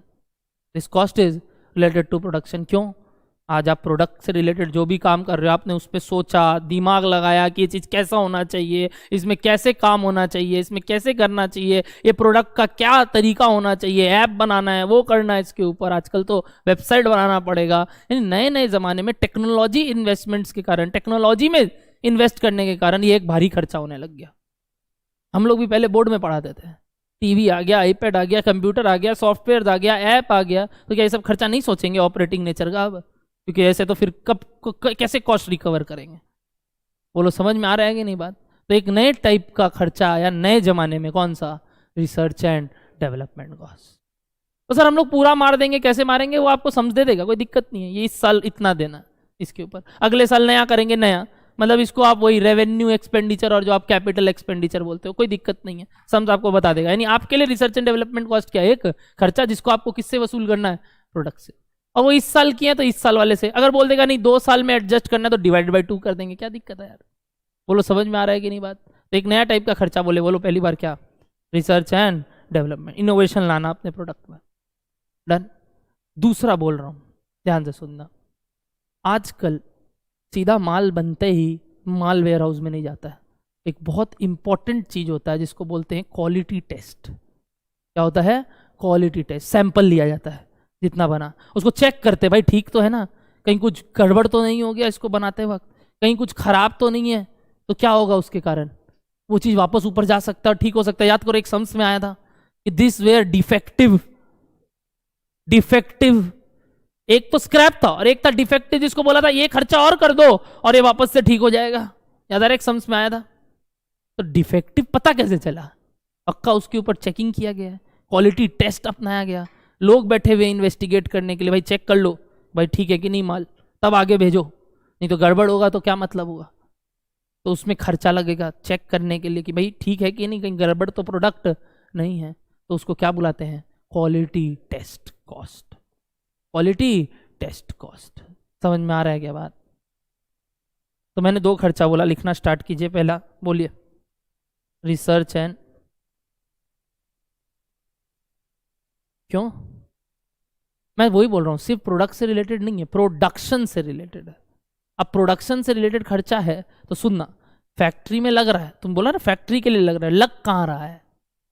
this cost is related to production. क्यों? आज आप प्रोडक्ट से रिलेटेड जो भी काम कर रहे हो, आपने उस पर सोचा, दिमाग लगाया कि ये चीज़ कैसा होना चाहिए, इसमें कैसे काम होना चाहिए, इसमें कैसे करना चाहिए, ये प्रोडक्ट का क्या तरीका होना चाहिए, ऐप बनाना है, वो करना है, इसके ऊपर आजकल तो वेबसाइट बनाना पड़ेगा। यानी नए नए ज़माने में टेक्नोलॉजी इन्वेस्टमेंट्स के कारण, टेक्नोलॉजी में इन्वेस्ट करने के कारण ये एक भारी खर्चा होने लग गया। हम लोग भी पहले बोर्ड में पढ़ाते थे, टीवी आ गया, आईपैड आ गया, कंप्यूटर आ गया, सॉफ्टवेयर आ गया, ऐप आ गया, तो क्या ये सब खर्चा नहीं सोचेंगे ऑपरेटिंग नेचर का अब? क्योंकि ऐसे तो फिर कब कैसे कॉस्ट रिकवर करेंगे? बोलो समझ में आ रहा है कि नहीं बात? तो एक नए टाइप का खर्चा आया नए जमाने में, कौन सा? Research and development cost. तो सर हम लोग पूरा मार देंगे, कैसे मारेंगे वो आपको समझ दे देगा, कोई दिक्कत नहीं है। ये इस साल इतना देना इसके ऊपर, अगले साल नया करेंगे नया, मतलब इसको आप वही रेवेन्यू एक्सपेंडिचर और जो आप कैपिटल एक्सपेंडिचर बोलते हो, कोई दिक्कत नहीं है, समझ आपको बता देगा। यानी आपके लिए रिसर्च एंड डेवलपमेंट कॉस्ट क्या है? एक खर्चा जिसको आपको किससे वसूल करना है? प्रोडक्ट से। और वो इस साल किया तो इस साल वाले से। अगर बोल देगा नहीं 2 साल में एडजस्ट करना है तो डिवाइड बाय 2 कर देंगे, क्या दिक्कत है यार? बोलो समझ में आ रहा है कि नहीं बात? तो एक नया टाइप का खर्चा बोलो पहली बार क्या? रिसर्च एंड डेवलपमेंट, इनोवेशन लाना अपने प्रोडक्ट में। डन। दूसरा बोल रहा हूं, ध्यान से सुनना। आजकल सीधा माल बनते ही माल वेयर हाउस में नहीं जाता है, एक बहुत इंपॉर्टेंट चीज होता है जिसको बोलते हैं क्वालिटी टेस्ट। क्या होता है? Quality test. सैंपल लिया जाता है जितना बना, उसको चेक करते, भाई ठीक तो है ना, कहीं कुछ गड़बड़ तो नहीं हो गया इसको बनाते वक्त, कहीं कुछ खराब तो नहीं है, तो क्या होगा उसके कारण? वो चीज वापस ऊपर जा सकता है, ठीक हो सकता है। याद करो एक सम्स में आया था कि दिस वेयर डिफेक्टिव, डिफेक्टिव। एक तो स्क्रैप था और एक था डिफेक्टिव, जिसको बोला था ये खर्चा और कर दो और ये वापस से ठीक हो जाएगा। याद आ रहा है? एक सम्स में आया था। तो डिफेक्टिव पता कैसे चला? पक्का उसके ऊपर चेकिंग किया गया है, क्वालिटी टेस्ट अपनाया गया, लोग बैठे हुए इन्वेस्टिगेट करने के लिए, भाई चेक कर लो भाई ठीक है कि नहीं माल, तब आगे भेजो, नहीं तो गड़बड़ होगा तो क्या मतलब होगा? तो उसमें खर्चा लगेगा चेक करने के लिए कि भाई ठीक है कि नहीं, कहीं गड़बड़ तो प्रोडक्ट नहीं है। तो उसको क्या बुलाते हैं? Quality test cost, quality test cost. समझ में आ रहा है क्या बात? तो मैंने 2 खर्चा बोला, लिखना स्टार्ट कीजिए। पहला बोलिए, रिसर्च एंड, क्यों? मैं वही बोल रहा हूं, सिर्फ प्रोडक्ट से रिलेटेड नहीं है, प्रोडक्शन से रिलेटेड है। अब प्रोडक्शन से रिलेटेड खर्चा है तो सुनना, फैक्ट्री में लग रहा है, तुम बोला ना फैक्ट्री के लिए लग रहा है, लग कहाँ रहा है?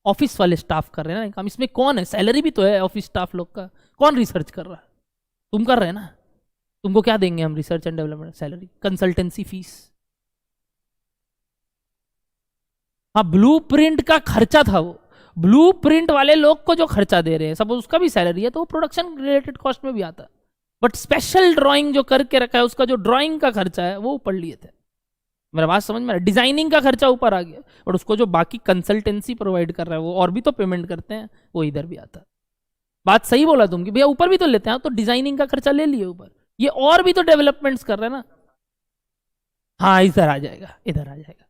ऑफिस वाले स्टाफ कर रहे हैं ना काम। इसमें कौन है? सैलरी भी तो है ऑफिस स्टाफ लोग का। कौन रिसर्च कर रहा है? तुम कर रहे हैं ना। तुमको क्या देंगे हम? Research and development salary, consultancy fees. हाँ, ब्लूप्रिंट का खर्चा था वो, ब्लूप्रिंट वाले लोग को जो खर्चा दे रहे हैं सब उसका भी सैलरी है, तो वो प्रोडक्शन रिलेटेड कॉस्ट में भी आता है। बट स्पेशल ड्राइंग जो करके रखा है उसका जो ड्राइंग का खर्चा है वो ऊपर लिए थे। मेरा बात समझ में? डिजाइनिंग का खर्चा ऊपर आ गया, और उसको जो बाकी कंसल्टेंसी प्रोवाइड कर रहा है वो और भी तो पेमेंट करते हैं, वो इधर भी आता है। बात सही बोला तुम कि भैया ऊपर भी तो लेते हैं, तो डिजाइनिंग का खर्चा ले लिए ऊपर, ये और भी तो डेवलपमेंट्स कर रहे हैं ना। हाँ, इधर आ जाएगा, इधर आ जाएगा,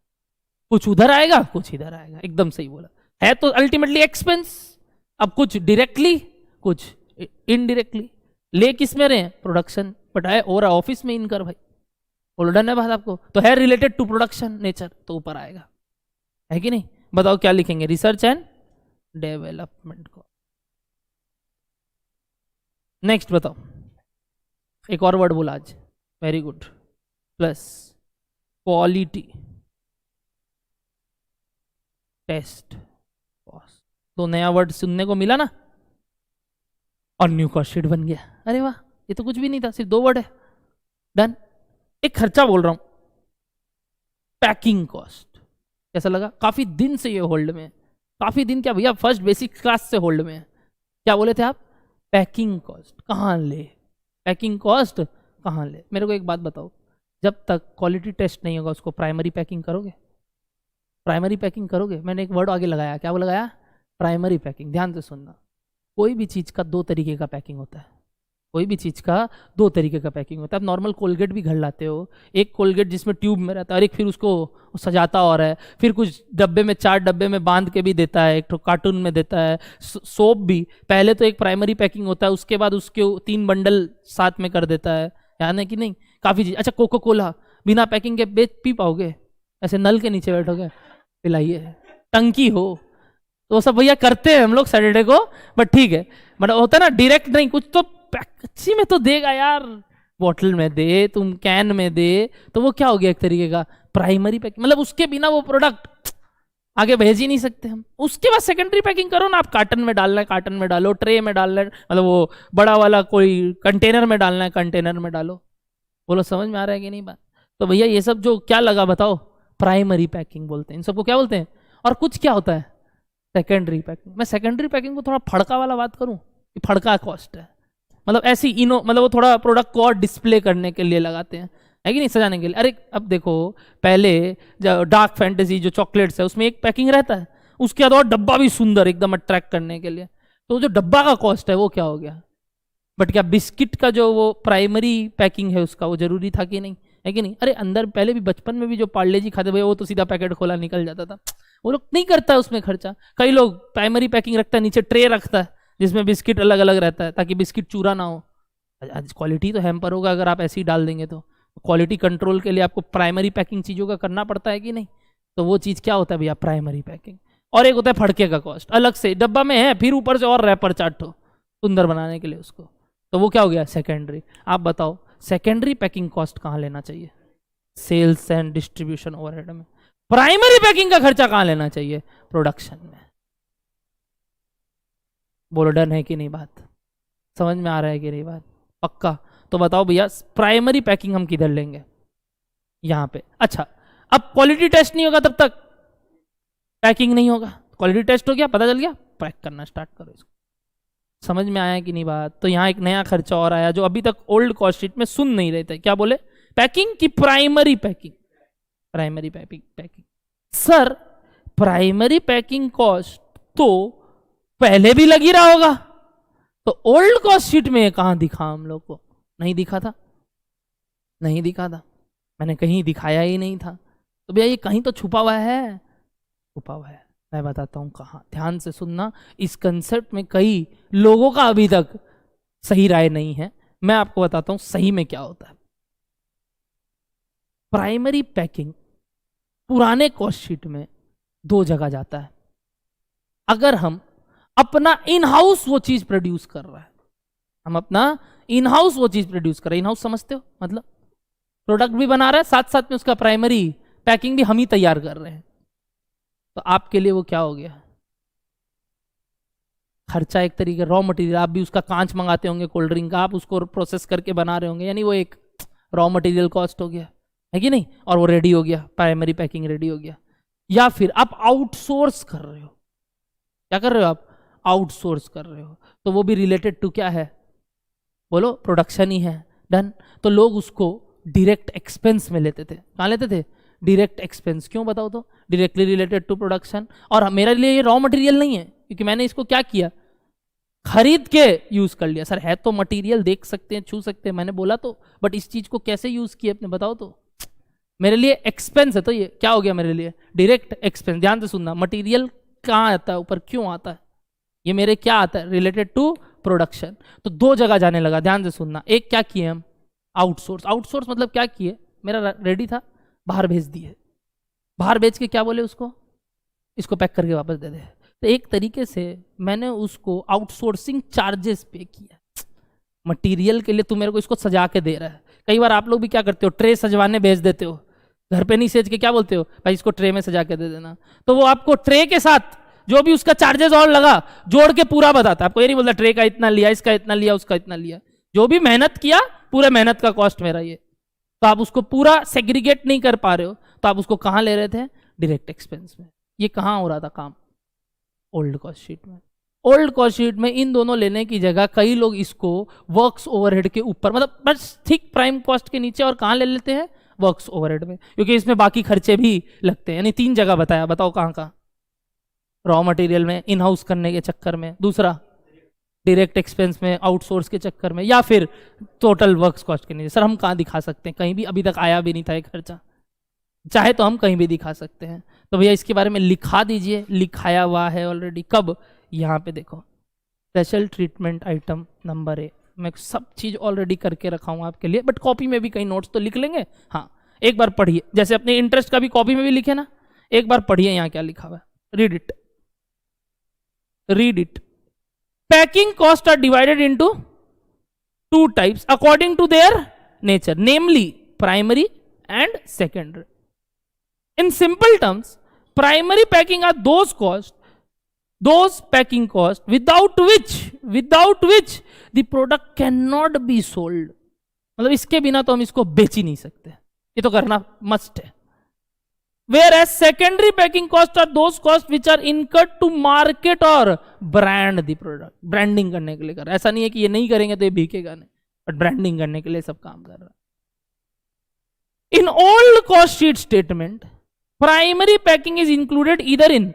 कुछ उधर आएगा कुछ इधर आएगा, एकदम सही बोला है। तो अल्टीमेटली एक्सपेंस, अब कुछ डायरेक्टली कुछ इनडायरेक्टली। ले किस में रहे हैं? प्रोडक्शन, बट है और ऑफिस में इनकर भाई, डन है बात आपको, तो है रिलेटेड टू प्रोडक्शन नेचर, तो ऊपर आएगा, है कि नहीं? बताओ क्या लिखेंगे? रिसर्च एंड डेवलपमेंट को। नेक्स्ट बताओ, एक और वर्ड बोला आज, very good, plus quality test cost. तो नया वर्ड सुनने को मिला ना, और न्यू कॉस्ट शीट बन गया। अरे वाह, ये तो कुछ भी नहीं था, सिर्फ 2 वर्ड है, डन। एक खर्चा बोल रहा हूं, पैकिंग कॉस्ट। कैसा लगा? काफी दिन से ये होल्ड में है, काफी दिन क्या भैया, फर्स्ट बेसिक क्लास से होल्ड में है। क्या बोले थे आप? पैकिंग कॉस्ट कहां ले, पैकिंग कॉस्ट कहां ले? मेरे को एक बात बताओ, जब तक क्वालिटी टेस्ट नहीं होगा उसको प्राइमरी पैकिंग करोगे? प्राइमरी पैकिंग करोगे? मैंने एक वर्ड आगे लगाया, क्या वो लगाया? Primary packing. ध्यान से सुनना, कोई भी चीज का 2 तरीके का पैकिंग होता है, कोई भी चीज का 2 तरीके का पैकिंग होता है। आप नॉर्मल कोलगेट भी घर लाते हो, एक कोलगेट जिसमें ट्यूब में रहता है, और एक फिर उसको सजाता और है, फिर कुछ डब्बे में 4 डब्बे में बांध के भी देता है, एक तो कार्टून में देता है। सोप भी पहले तो एक प्राइमरी पैकिंग होता है, उसके बाद उसके 3 बंडल साथ में कर देता है, याद है कि नहीं? काफी चीज। अच्छा, कोको कोला बिना पैकिंग के बेच पी पाओगे? ऐसे नल के नीचे बैठोगे, पिलाइए, टंकी हो, तो सब भैया करते हैं हम लोग सैटरडे को, बट ठीक है। मतलब होता है ना डायरेक्ट नहीं, कुछ तो कच्ची में तो देगा यार, बॉटल में दे, तुम कैन में दे, तो वो क्या हो गया? एक तरीके का प्राइमरी पैकिंग। मतलब उसके बिना वो प्रोडक्ट आगे भेज ही नहीं सकते हम। उसके बाद सेकेंडरी पैकिंग करो ना, आप कार्टन में डालना है कार्टन में डालो, ट्रे में डालना है, मतलब वो बड़ा वाला कोई कंटेनर में डालना है कंटेनर में डालो। बोलो समझ में आ रहा है कि नहीं बात? तो भैया ये सब जो क्या लगा बताओ, प्राइमरी पैकिंग बोलते हैं, इन सबको क्या बोलते हैं? और कुछ क्या होता है? Secondary packing. मैं सेकेंडरी पैकिंग को थोड़ा फड़का वाला बात करूं, फड़का कॉस्ट है, मतलब ऐसी इनो, मतलब वो थोड़ा प्रोडक्ट को और डिस्प्ले करने के लिए लगाते हैं, है कि नहीं, सजाने के लिए। अरे अब देखो, पहले डार्क फैंटेसी जो चॉकलेट्स है उसमें एक पैकिंग रहता है, उसके बाद और डब्बा भी सुंदर एकदम अट्रैक्ट करने के लिए, तो जो डब्बा का कॉस्ट है वो क्या हो गया? बट क्या बिस्किट का जो वो प्राइमरी पैकिंग है उसका वो जरूरी था कि नहीं, है कि नहीं? अरे अंदर पहले भी बचपन में भी जो पार्ले जी खाते भैया, वो तो सीधा पैकेट खोला निकल जाता था, वो लोग नहीं करता है उसमें खर्चा। कई लोग प्राइमरी पैकिंग रखता है, नीचे ट्रे रखता है जिसमें बिस्किट अलग अलग रहता है ताकि बिस्किट चूरा ना हो। आज क्वालिटी तो हैम्पर होगा अगर आप ऐसे ही डाल देंगे, तो क्वालिटी कंट्रोल के लिए आपको प्राइमरी पैकिंग चीज़ों का करना पड़ता है कि नहीं? तो वो चीज़ क्या होता है भैया? Primary packing. और एक होता है फड़के का कॉस्ट, अलग से डब्बा में है, फिर ऊपर से और रैपर चाटो सुंदर बनाने के लिए उसको, तो वो क्या हो गया? सेकेंडरी। आप बताओ सेकेंडरी पैकिंग कॉस्ट कहाँ लेना चाहिए? सेल्स एंड डिस्ट्रीब्यूशन ओवरहेड में। प्राइमरी पैकिंग का खर्चा कहाँ लेना चाहिए? प्रोडक्शन में। बोलो डन है कि नहीं बात? समझ में आ रहा है कि नहीं बात? पक्का? तो बताओ भैया प्राइमरी पैकिंग हम किधर लेंगे? यहां पे। अच्छा, अब क्वालिटी टेस्ट नहीं होगा तब तक पैकिंग नहीं होगा, क्वालिटी टेस्ट हो गया, पता चल गया, पैक करना स्टार्ट करो इसको। समझ में आया कि नहीं बात? तो यहां एक नया खर्चा और आया जो अभी तक ओल्ड कॉस्ट शीट में सुन नहीं रहे थे। क्या बोले? पैकिंग की primary packing? Primary packing. Sir primary packing cost तो पहले भी लगी रहा होगा, तो ओल्ड कॉस्ट शीट में कहां दिखा? हम लोग को नहीं दिखा था, नहीं दिखा था, मैंने कहीं दिखाया ही नहीं था। तो भैया ये कहीं तो छुपा हुआ है, छुपा हुआ है। मैं बताता हूं कहां, ध्यान से सुनना। इस कंसेप्ट में कई लोगों का अभी तक सही राय नहीं है, मैं आपको बताता हूं सही में क्या होता है। प्राइमरी पैकिंग पुराने कॉस्ट शीट में दो जगह जाता है। अगर हम अपना इन हाउस वो चीज प्रोड्यूस कर रहा है, हम अपना इन हाउस वो चीज प्रोड्यूस कर रहे हैं, इन हाउस समझते हो, मतलब प्रोडक्ट भी बना रहा है, साथ साथ में उसका प्राइमरी पैकिंग भी हम ही तैयार कर रहे हैं, तो आपके लिए वो क्या हो गया, खर्चा। एक तरीके रॉ मटेरियल, आप भी उसका कांच मंगाते होंगे कोल्ड ड्रिंक का, आप उसको प्रोसेस करके बना रहे होंगे, यानी वो एक रॉ मटेरियल कॉस्ट हो गया, है कि नहीं, और वो रेडी हो गया, प्राइमरी पैकिंग रेडी हो गया। या फिर आप आउटसोर्स कर रहे हो, क्या कर रहे हो आप, आउटसोर्स कर रहे हो, तो वो भी रिलेटेड टू क्या है, बोलो, प्रोडक्शन ही है। डन। तो लोग उसको डायरेक्ट एक्सपेंस में लेते थे, कहाँ लेते थे, डायरेक्ट एक्सपेंस। क्यों बताओ तो, डायरेक्टली रिलेटेड टू प्रोडक्शन। और मेरे लिए ये रॉ मटेरियल नहीं है, क्योंकि मैंने इसको क्या किया, खरीद के यूज कर लिया। सर है तो मटेरियल, देख सकते हैं, छू सकते हैं, मैंने बोला तो, बट इस चीज को कैसे यूज किया अपने बताओ तो, मेरे लिए एक्सपेंस है, तो ये क्या हो गया मेरे लिए, डायरेक्ट एक्सपेंस। ध्यान से सुनना, मटेरियल कहाँ आता है, ऊपर क्यों आता है, ये मेरे क्या आता है, रिलेटेड टू प्रोडक्शन। तो दो जगह जाने लगा, ध्यान से सुनना। एक क्या किए हम, आउटसोर्स। आउटसोर्स मतलब क्या किए, मेरा रेडी था, बाहर भेज दिए, बाहर भेज के क्या बोले उसको, इसको पैक करके वापस दे दे। तो एक तरीके से मैंने उसको आउटसोर्सिंग चार्जेस पे किया। मटेरियल के लिए तू मेरे को इसको सजा के दे रहा है। कई बार आप लोग भी क्या करते हो, ट्रे सजवाने भेज देते हो, घर पे नहीं सेज के क्या बोलते हो, भाई इसको ट्रे में सजा के दे देना, तो वो आपको ट्रे के साथ जो भी उसका चार्जेस और लगा जोड़ के पूरा बताता है। आपको ये नहीं बोलता ट्रे का इतना लिया, इसका इतना लिया, उसका इतना लिया, जो भी मेहनत किया पूरे मेहनत का कॉस्ट मेरा ये। तो आप उसको पूरा सेग्रीगेट नहीं कर पा रहे हो, तो आप उसको कहां ले रहे थे, डायरेक्ट एक्सपेंस में। ये कहां हो रहा था काम, ओल्ड कॉस्ट शीट में। ओल्ड कॉस्ट शीट में इन दोनों लेने की जगह कई लोग इसको वर्क्स ओवरहेड के ऊपर, मतलब बस ठीक प्राइम कॉस्ट के नीचे, और कहां ले लेते हैं, वर्क्स ओवरहेड में, क्योंकि इसमें बाकी खर्चे भी लगते हैं। यानी तीन जगह बताया, बताओ कहां कहां, रॉ मटेरियल में, इन हाउस करने के चक्कर में, दूसरा डायरेक्ट एक्सपेंस में, आउटसोर्स के चक्कर में, या फिर टोटल वर्क्स कॉस्ट के नीचे। सर हम कहां दिखा सकते हैं, कहीं भी अभी तक आया भी नहीं था ये खर्चा, चाहे तो हम कहीं भी दिखा सकते हैं। तो भैया इसके बारे में लिखा दीजिए, लिखाया हुआ है ऑलरेडी। कब, यहाँ पे देखो, special treatment item number A, मैं सब चीज ऑलरेडी करके रखा हूँ आपके लिए, बट कॉपी में भी कहीं नोट्स तो लिख लेंगे। हाँ एक बार पढ़िए, जैसे अपने इंटरेस्ट का भी कॉपी में भी लिखे ना, एक बार पढ़िए यहाँ क्या लिखा हुआ है, read it, read it. Packing cost are divided into two types according to their nature, namely primary and secondary. In simple terms, primary packing are those packing costs without which the product cannot be sold. मतलब इसके बिना तो हम इसको बेच ही नहीं सकते, ये तो करना मस्ट है। Whereas secondary packing costs are those costs which are incurred to market or brand the product. Branding करने के लिए कर रहा है, ऐसा नहीं है कि ये नहीं करेंगे तो ये बिकेगा नहीं, बट ब्रांडिंग करने के लिए सब काम कर रहा है। In old cost sheet statement, primary packing is included either in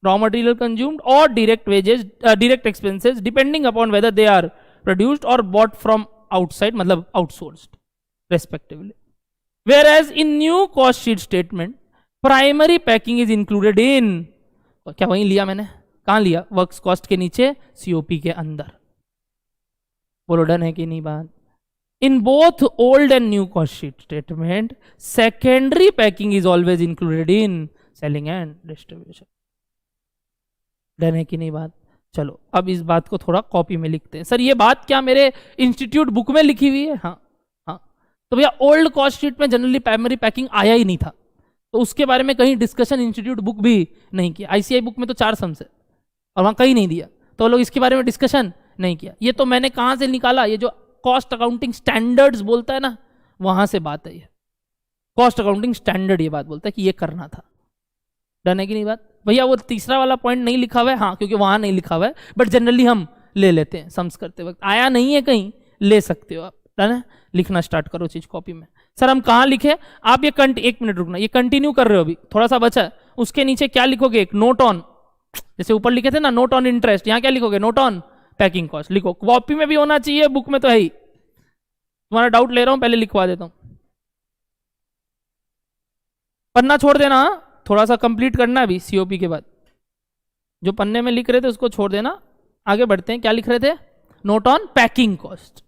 raw material consumed or direct wages, direct expenses, depending upon whether they are produced or bought from outside, मतलब outsourced, respectively. Whereas in new cost sheet statement, primary packing is included in, क्या वहीं लिया मैंने, कहाँ लिया, works cost के नीचे, COP के अंदर। बोलो डन है कि नहीं बात। In both old and new cost sheet statement, secondary packing is always included in selling and distribution. Done है कि नहीं बात। चलो अब इस बात को थोड़ा कॉपी में लिखते हैं। सर ये बात क्या मेरे इंस्टीट्यूट बुक में लिखी हुई है, हाँ हाँ। तो भैया ओल्ड कॉस्ट शीट में जनरली प्राइमरी पैकिंग आया ही नहीं था, तो उसके बारे में कहीं डिस्कशन इंस्टीट्यूट बुक भी नहीं किया। आईसीआई बुक में तो 4 सम्स है और वहां कहीं नहीं दिया, तो लोग इसके बारे में डिस्कशन नहीं किया। ये तो मैंने कहां से निकाला, ये जो कॉस्ट अकाउंटिंग स्टैंडर्ड्स बोलता है ना, वहां से बात है। ये कॉस्ट अकाउंटिंग स्टैंडर्ड ये बात बोलता है कि ये करना था। डन है कि नहीं बात भैया। वो तीसरा वाला पॉइंट नहीं लिखा हुआ है, हाँ क्योंकि वहां नहीं लिखा हुआ है, बट जनरली हम ले लेते हैं सम्स करते वक्त। आया नहीं है कहीं, ले सकते हो आप। डन है, लिखना स्टार्ट करो चीज कॉपी में। सर हम कहाँ लिखे, आप ये एक मिनट रुकना, ये कंटिन्यू कर रहे हो, अभी थोड़ा सा बचा है, उसके नीचे क्या लिखोगे, एक नोट ऑन, जैसे ऊपर लिखे थे ना नोट ऑन इंटरेस्ट, यहाँ क्या लिखोगे, नोट ऑन पैकिंग कॉस्ट लिखो। कॉपी में भी होना चाहिए, बुक में तो है ही। तुम्हारा डाउट ले रहा हूं, पहले लिखवा देता हूं, पन्ना छोड़ देना, थोड़ा सा कंप्लीट करना अभी सीओपी के बाद। जो पन्ने में लिख रहे थे उसको छोड़ देना, आगे बढ़ते हैं। क्या लिख रहे थे? Note on packing cost.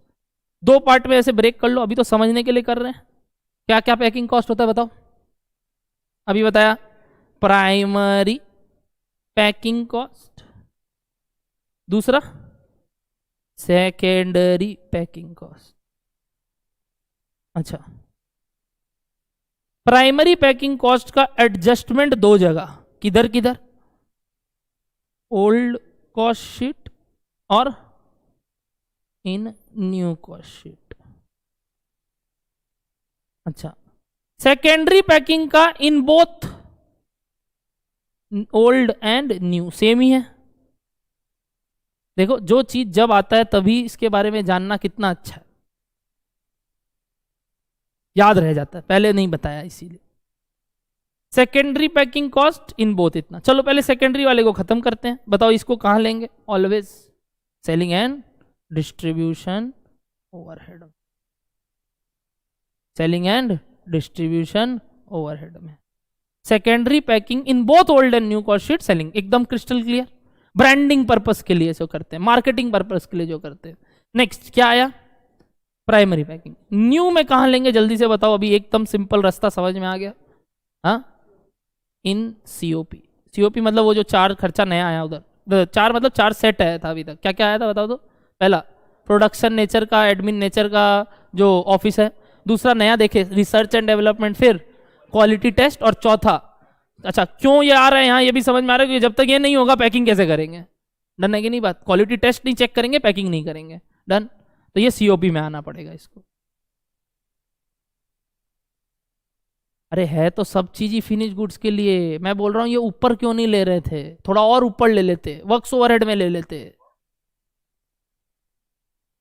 2 part में ऐसे ब्रेक कर लो, अभी तो समझने के लिए कर रहे हैं। क्या क्या पैकिंग कॉस्ट होता है बताओ? अभी बताया, प्राइमरी पैकिंग कॉस्ट, दूसरा सेकेंडरी पैकिंग कॉस्ट। अच्छा, प्राइमरी पैकिंग कॉस्ट का एडजस्टमेंट 2 जगह, किधर किधर? ओल्ड कॉस्ट शीट और इन न्यू कॉस्ट शीट। अच्छा, सेकेंडरी पैकिंग का in both old and new same ही है। देखो, जो चीज जब आता है तभी इसके बारे में जानना कितना अच्छा है, याद रह जाता है, पहले नहीं बताया इसीलिए। Secondary packing cost in both इतना। चलो पहले सेकेंडरी वाले को खत्म करते हैं। बताओ इसको कहां लेंगे? Always selling and distribution overhead, selling and distribution overhead में secondary packing in both old and new cost sheet selling, एकदम क्रिस्टल क्लियर। ब्रांडिंग पर्पस के लिए जो करते हैं, मार्केटिंग पर्पस के लिए जो करते हैं। नेक्स्ट क्या आया? Primary packing. न्यू में कहां लेंगे जल्दी से बताओ? अभी एकदम सिंपल रास्ता समझ में आ गया। हाँ, इन सीओपी। सीओपी मतलब वो जो 4 खर्चा नया आया उधर, 4 मतलब 4 सेट आया था अभी तक। क्या क्या आया था बताओ तो? पहला प्रोडक्शन नेचर का, एडमिन नेचर का जो ऑफिस है। दूसरा नया देखे रिसर्च एंड डेवलपमेंट, फिर क्वालिटी टेस्ट, और चौथा, अच्छा क्यों ये आ रहा है यहाँ ये भी समझ में आ रहा है कि जब तक ये नहीं होगा पैकिंग कैसे करेंगे। डन है कि नहीं बात? क्वालिटी टेस्ट नहीं चेक करेंगे, पैकिंग नहीं करेंगे। डन, तो ये सीओपी में आना पड़ेगा इसको। अरे है तो सब चीज ही फिनिश गुड्स के लिए। मैं बोल रहा हूँ ये ऊपर क्यों नहीं ले रहे थे? थोड़ा और ऊपर ले लेते, वर्क्स ओवरहेड में ले लेते।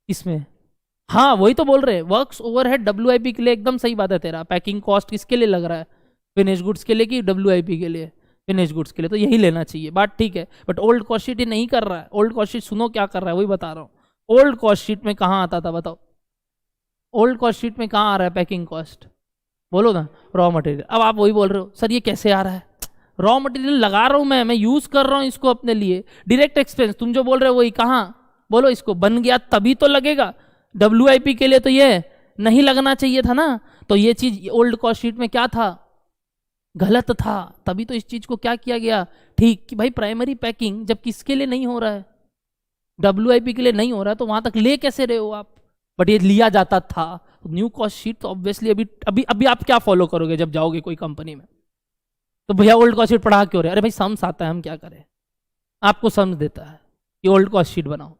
इसमें हाँ वही तो बोल रहे, वर्क्स ओवरहेड डब्ल्यूआईपी के लिए। एकदम सही बात है तेरा। पैकिंग कॉस्ट किसके लिए लग रहा है? फिनिश गुड्स के लिए कि डब्ल्यूआईपी के लिए? फिनिश गुड्स के लिए, तो यही लेना चाहिए। बात ठीक है, बट ओल्ड कॉस्ट शीट ये नहीं कर रहा है। ओल्ड कॉस्ट शीट सुनो क्या कर रहा है, वही बता रहा हूँ। ओल्ड कॉस्ट शीट में कहाँ आता था बताओ? ओल्ड कॉस्ट शीट में कहाँ आ रहा है पैकिंग कॉस्ट? बोलो ना, रॉ मटेरियल। अब आप वही बोल रहे हो सर ये कैसे आ रहा है? रॉ मटेरियल लगा रहा हूं मैं यूज कर रहा हूं इसको अपने लिए। डायरेक्ट एक्सपेंस तुम जो बोल रहे हो वही कहाँ? बोलो, इसको बन गया तभी तो लगेगा। डब्ल्यूआईपी के लिए तो ये नहीं लगना चाहिए था ना। तो ये चीज ओल्ड कॉस्ट शीट में क्या था? गलत था। तभी तो इस चीज को क्या किया गया ठीक, कि भाई प्राइमरी पैकिंग जब किसके लिए नहीं हो रहा है? डब्ल्यूआईपी के लिए नहीं हो रहा है, तो वहां तक ले कैसे रहे हो आप? बट ये लिया जाता था। न्यू कॉस्ट शीट तो ऑब्वियसली अभी अभी अभी आप क्या फॉलो करोगे जब जाओगे कोई कंपनी में? तो भैया ओल्ड कॉस्ट शीट पढ़ा क्यों रहे? अरे भाई सम्स आता है, हम क्या करें? आपको सम्स देता है कि ओल्ड कॉस्ट शीट बनाओ।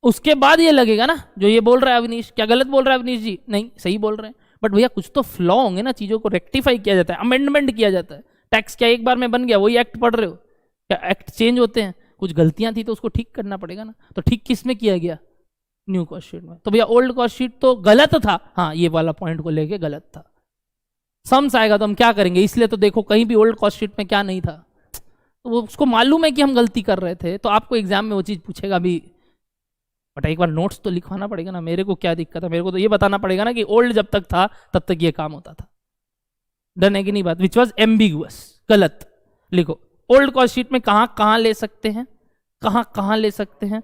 उसके बाद ये लगेगा ना जो ये बोल रहा है अवनीश। क्या गलत बोल रहा है अवनीश जी? नहीं, सही बोल रहे हैं। बट भैया कुछ तो फ्लॉ होंगे ना, चीजों को रेक्टिफाई किया जाता है, अमेंडमेंट किया जाता है। टैक्स क्या एक बार में बन गया वही एक्ट पढ़ रहे हो? क्या एक्ट चेंज होते हैं? कुछ गलतियां थी तो उसको ठीक करना पड़ेगा ना। तो ठीक किस में किया गया? न्यू कॉस्ट शीट में। तो भैया ओल्ड कॉस्ट शीट तो गलत था। हाँ, ये वाला पॉइंट को लेके गलत था। सम्स आएगा तो हम क्या करेंगे? इसलिए तो देखो कहीं भी ओल्ड कॉस्ट शीट में क्या नहीं था, तो वो उसको मालूम है कि हम गलती कर रहे थे, तो आपको एग्जाम में वो चीज पूछेगा भी। बट एक बार नोट्स तो लिखवाना पड़ेगा ना। मेरे को क्या दिक्कत है? मेरे को तो ये बताना पड़ेगा ना कि ओल्ड जब तक था तब तक ये काम होता था। डन है कि नहीं बात? विच वॉज एम्बिगुअस, गलत। लिखो ओल्ड कॉस्ट शीट में कहाँ ले सकते हैं, कहाँ ले सकते हैं?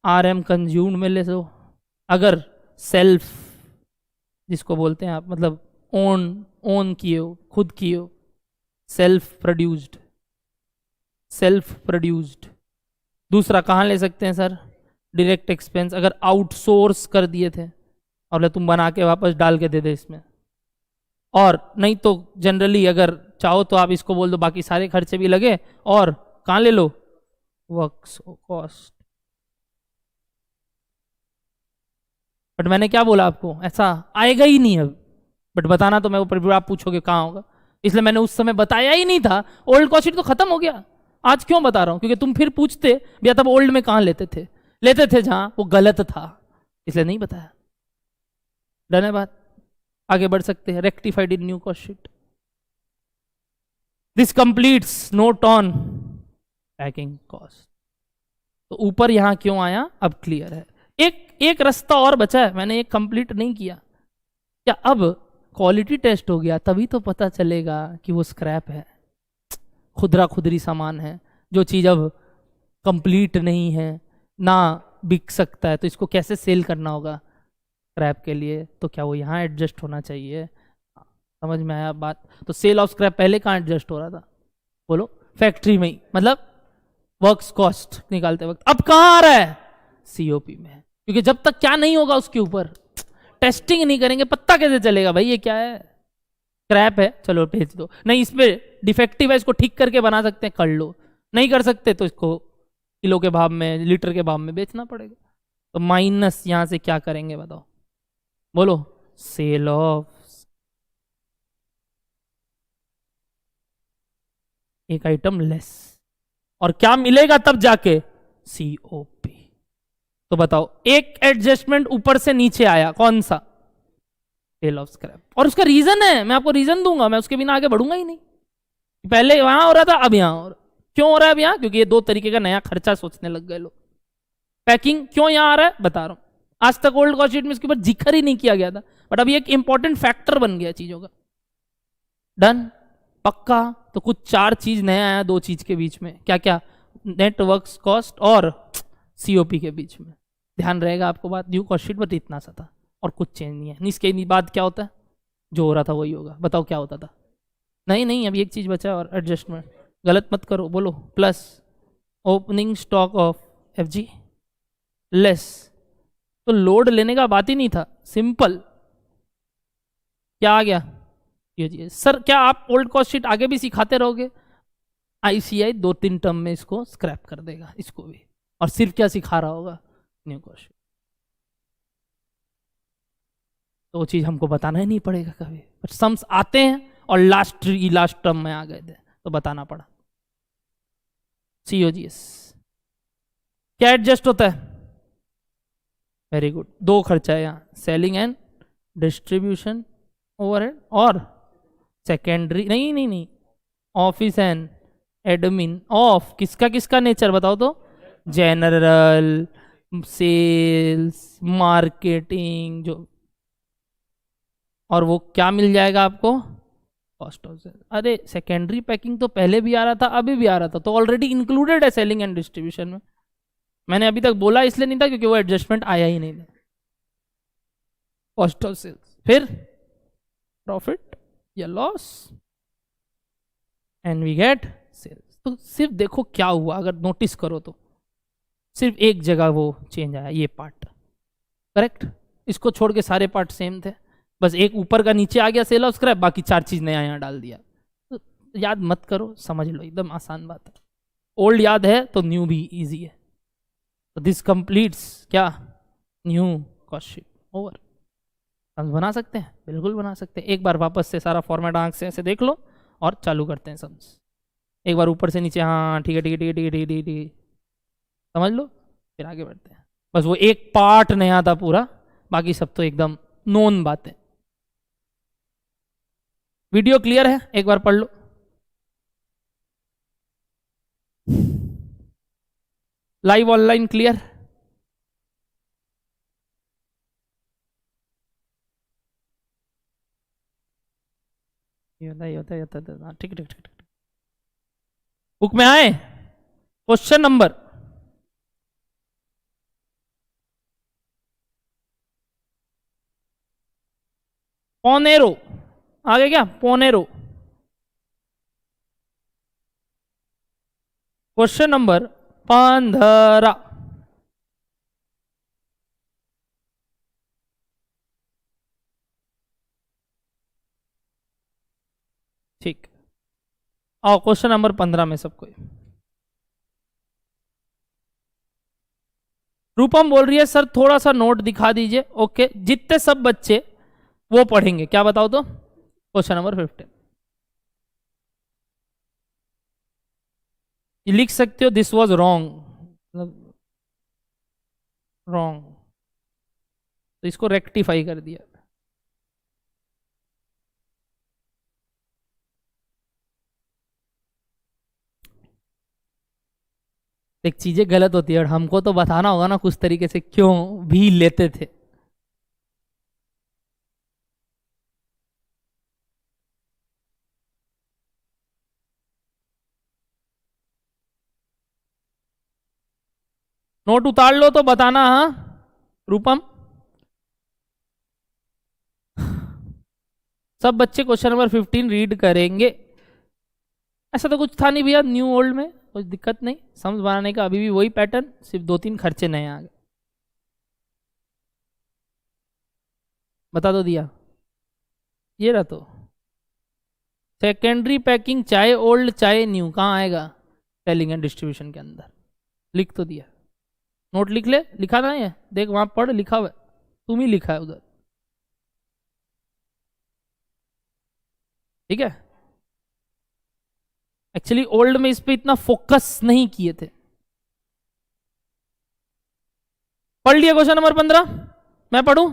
RM कंज्यूम्ड में ले लो। अगर सेल्फ जिसको बोलते हैं आप, मतलब ओन किए हो, खुद किए हो, सेल्फ प्रोड्यूस्ड। दूसरा कहाँ ले सकते हैं सर? डायरेक्ट एक्सपेंस, अगर आउटसोर्स कर दिए थे और तुम बना के वापस डाल के दे दे इसमें। और नहीं तो जनरली अगर चाहो तो आप इसको बोल दो बाकी सारे खर्चे भी लगे, और कहाँ ले लो? Works cost. बट मैंने क्या बोला आपको? ऐसा आएगा ही नहीं अब। बट बताना तो मैं ऊपर, आप पूछोगे कहाँ होगा, इसलिए मैंने उस समय बताया ही नहीं था। ओल्ड कॉस्ट शीट तो खत्म हो गया। आज क्यों बता रहा हूं? क्योंकि तुम फिर पूछते भैया तब ओल्ड में कहाँ लेते थे जहां वो गलत था, इसलिए नहीं बताया। डन है बात? आगे बढ़ सकते हैं। Rectified in new cost sheet. This completes note on packing cost. तो ऊपर यहां क्यों आया अब क्लियर है। एक रास्ता और बचा है, मैंने एक कंप्लीट नहीं किया। क्या अब क्वालिटी टेस्ट हो गया तभी तो पता चलेगा कि वो स्क्रैप है? खुदरा खुदरी सामान है, जो चीज़ अब कंप्लीट नहीं है, ना बिक सकता है, तो इसको कैसे सेल करना होगा स्क्रैप के लिए, तो क्या वो यहाँ एडजस्ट होना चाहिए? समझ में आया बात? तो सेल ऑफ स्क्रैप पहले कहाँ एडजस्ट हो रहा था? बोलो, फैक्ट्री में ही, मतलब वर्क्स कॉस्ट निकालते वक्त। अब कहाँ आ रहा है? सीओपी में। क्योंकि जब तक क्या नहीं होगा उसके ऊपर टेस्टिंग नहीं करेंगे, पता कैसे चलेगा भाई ये क्या है? स्क्रैप है, चलो भेज दो। नहीं, इसमें डिफेक्टिव है, इसको ठीक करके बना सकते हैं, कर लो। नहीं कर सकते तो इसको किलो के भाव में, लीटर के भाव में बेचना पड़ेगा। तो माइनस यहां से क्या करेंगे बताओ? बोलो, सेल ऑफ, एक आइटम लेस, और क्या मिलेगा तब जाके? सीओपी। तो बताओ, एक एडजस्टमेंट ऊपर से नीचे आया, कौन सा? Sale of scrap. और उसका रीजन है, मैं आपको रीजन दूंगा, मैं उसके बिना आगे बढ़ूंगा ही नहीं। पहले वहां हो रहा था, अब यहां हो रहा। क्यों हो रहा है अब यहां? क्योंकि ये दो तरीके का नया खर्चा सोचने लग गए लोग। पैकिंग क्यों यहां आ रहा है बता रहा हूं। आज तक ओल्ड कॉस्ट शीट में इसके ऊपर जिक्र ही नहीं किया गया था, बट अभी एक इंपॉर्टेंट फैक्टर बन गया चीजों का। डन, पक्का। तो कुछ चार चीज नया आया दो चीज के बीच में, क्या क्या? नेटवर्क कॉस्ट और सीओपी के बीच में। ध्यान रहेगा आपको बात, न्यू कॉस्ट शीट बट इतना सा था और कुछ चेंज नहीं है। इसके बाद क्या होता है? जो हो रहा था वही होगा। बताओ क्या होता था? नहीं नहीं, अभी एक चीज बचा और एडजस्टमेंट, गलत मत करो, बोलो plus opening stock of FG less. तो लोड लेने का बात ही नहीं था, सिंपल। क्या आ गया? ये जी सर, क्या आप ओल्ड कॉस्ट शीट आगे भी सिखाते रहोगे? आईसीआई 2-3 टर्म में इसको स्क्रैप कर देगा, इसको भी। और सिर्फ क्या सिखा रहा होगा? New cost sheet. तो वो चीज हमको बताना ही नहीं पड़ेगा कभी, बट सम्स आते हैं और लास्ट टर्म में आ गए थे तो बताना पड़ा। सीओजीएस क्या एडजस्ट होता है? वेरी गुड, दो खर्चा है यहाँ, सेलिंग एंड डिस्ट्रीब्यूशन ओवरहेड, और सेकेंडरी नहीं नहीं नहीं, ऑफिस एंड एडमिन ऑफ किसका किसका नेचर बताओ तो? जनरल, सेल्स, मार्केटिंग, जो। और वो क्या मिल जाएगा आपको? Cost of sale. अरे सेकेंडरी पैकिंग तो पहले भी आ रहा था, अभी भी आ रहा था, तो ऑलरेडी इंक्लूडेड है सेलिंग एंड डिस्ट्रीब्यूशन में। मैंने अभी तक बोला इसलिए नहीं था क्योंकि वो एडजस्टमेंट आया ही नहीं था। कॉस्ट ऑफ सेल्स, फिर प्रॉफिट या loss, and we get sales. तो सिर्फ देखो क्या हुआ, अगर नोटिस करो तो सिर्फ एक जगह वो चेंज आया, ये पार्ट। करेक्ट? इसको छोड़ के सारे पार्ट सेम थे, बस एक ऊपर का नीचे आ गया सेल ऑफ स्क्रैप, बाकी चार चीज नया यहाँ डाल दिया। तो याद मत करो, समझ लो, एकदम आसान बात है। ओल्ड याद है तो न्यू भी इजी है। तो दिस कंप्लीट्स क्या? New cost sheet over. Sums बना सकते हैं, बिल्कुल बना सकते हैं। एक बार वापस से सारा फॉर्मेट आंख से ऐसे देख लो और चालू करते हैं सम्स। एक बार ऊपर से नीचे, हाँ ठीक है ठीक है ठीक है ठीक है ठीक है ठीक है, समझ लो, फिर आगे बढ़ते हैं। बस वो एक पार्ट नया था पूरा, बाकी सब तो एकदम नोन बातें। वीडियो क्लियर है? एक बार पढ़ लो। Live online clear? ये होता है, ठीक ठीक ठीक। बुक में आए क्वेश्चन नंबर पोनेरो, आगे क्या? पोनेरो। Question number 15। ठीक, आओ क्वेश्चन नंबर 15 में सबको। रूपम बोल रही है सर थोड़ा सा नोट दिखा दीजिए। ओके, जितने सब बच्चे वो पढ़ेंगे, क्या बताओ तो? क्वेश्चन नंबर 15 लिख सकते हो, दिस वॉज रॉन्ग, मतलब रॉन्ग, तो इसको रेक्टिफाई कर दिया। एक चीजें गलत होती है और हमको तो बताना होगा ना कुछ तरीके से क्यों भी लेते थे। नोट उतार लो तो बताना। हाँ रूपम, सब बच्चे क्वेश्चन नंबर 15 रीड करेंगे। ऐसा तो कुछ था नहीं भैया न्यू ओल्ड में, कुछ दिक्कत नहीं, समझ बनाने का अभी भी वही पैटर्न, सिर्फ 2-3 खर्चे नए आ गए। बता दो दिया, ये रहा। तो सेकेंडरी पैकिंग चाहे ओल्ड चाहे न्यू कहाँ आएगा? सेलिंग एंड डिस्ट्रीब्यूशन के अंदर। लिख तो दिया, नोट लिख ले, लिखा था ये, देख वहां पढ़, लिखा हुआ है, तुम ही लिखा है उधर, ठीक है। एक्चुअली ओल्ड में इस पे इतना फोकस नहीं किए थे। पढ़ लिया क्वेश्चन नंबर 15, मैं पढ़ूं।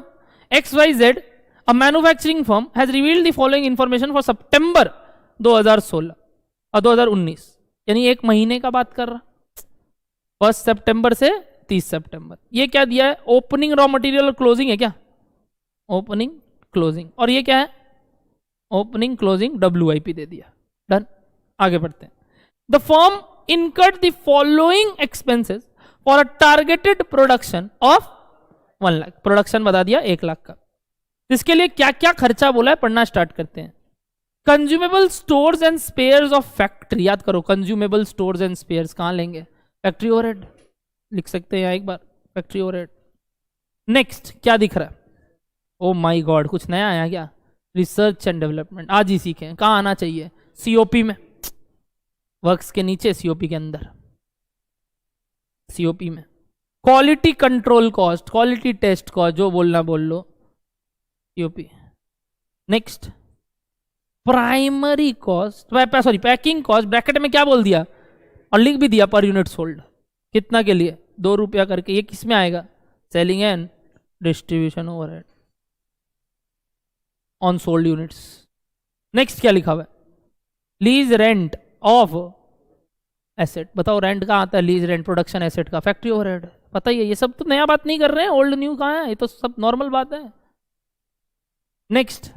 XYZ, a manufacturing firm has revealed the following information for September 2016 और 2019, यानी एक महीने का बात कर रहा, 1 सितंबर से 30 सितंबर। ये क्या दिया है? ओपनिंग रॉ मटेरियल और क्लोजिंग है क्या? ओपनिंग क्लोजिंग, और ये क्या है? ओपनिंग क्लोजिंग WIP दे दिया। डन, आगे बढ़ते हैं। The firm incurred the following expenses for a targeted production of 1 lakh. Production बता दिया 1 लाख का। इसके लिए क्या क्या खर्चा बोला है, पढ़ना स्टार्ट करते हैं। Consumable stores and spares of factory, याद करो कंज्यूमेबल स्टोर्स एंड स्पेयर्स कहां लेंगे? फैक्ट्री ओवरहेड लिख सकते हैं यहाँ एक बार, फैक्ट्री ओवरहेड। नेक्स्ट क्या दिख रहा है? ओ माय गॉड, कुछ नया आया क्या? रिसर्च एंड डेवलपमेंट, आज ही सीखे। कहाँ आना चाहिए? COP में, वर्क्स के नीचे, COP के अंदर, COP में। Quality control cost, quality test cost, जो बोलना बोल लो, COP। Next primary cost, sorry packing cost, bracket में क्या बोल दिया और लिख भी दिया, पर यूनिट सोल्ड कितना के लिए? 2 रुपया करके। ये किस में आएगा? Selling and distribution overhead on sold units. Next क्या लिखा हुआ है? लीज रेंट ऑफ एसेट, बताओ रेंट कहाँ आता है? लीज रेंट प्रोडक्शन एसेट का, फैक्ट्री ओवरहेड। पता ही है, ये सब तो नया बात नहीं कर रहे हैं, ओल्ड न्यू कहाँ है, ये तो सब नॉर्मल बात है। नेक्स्ट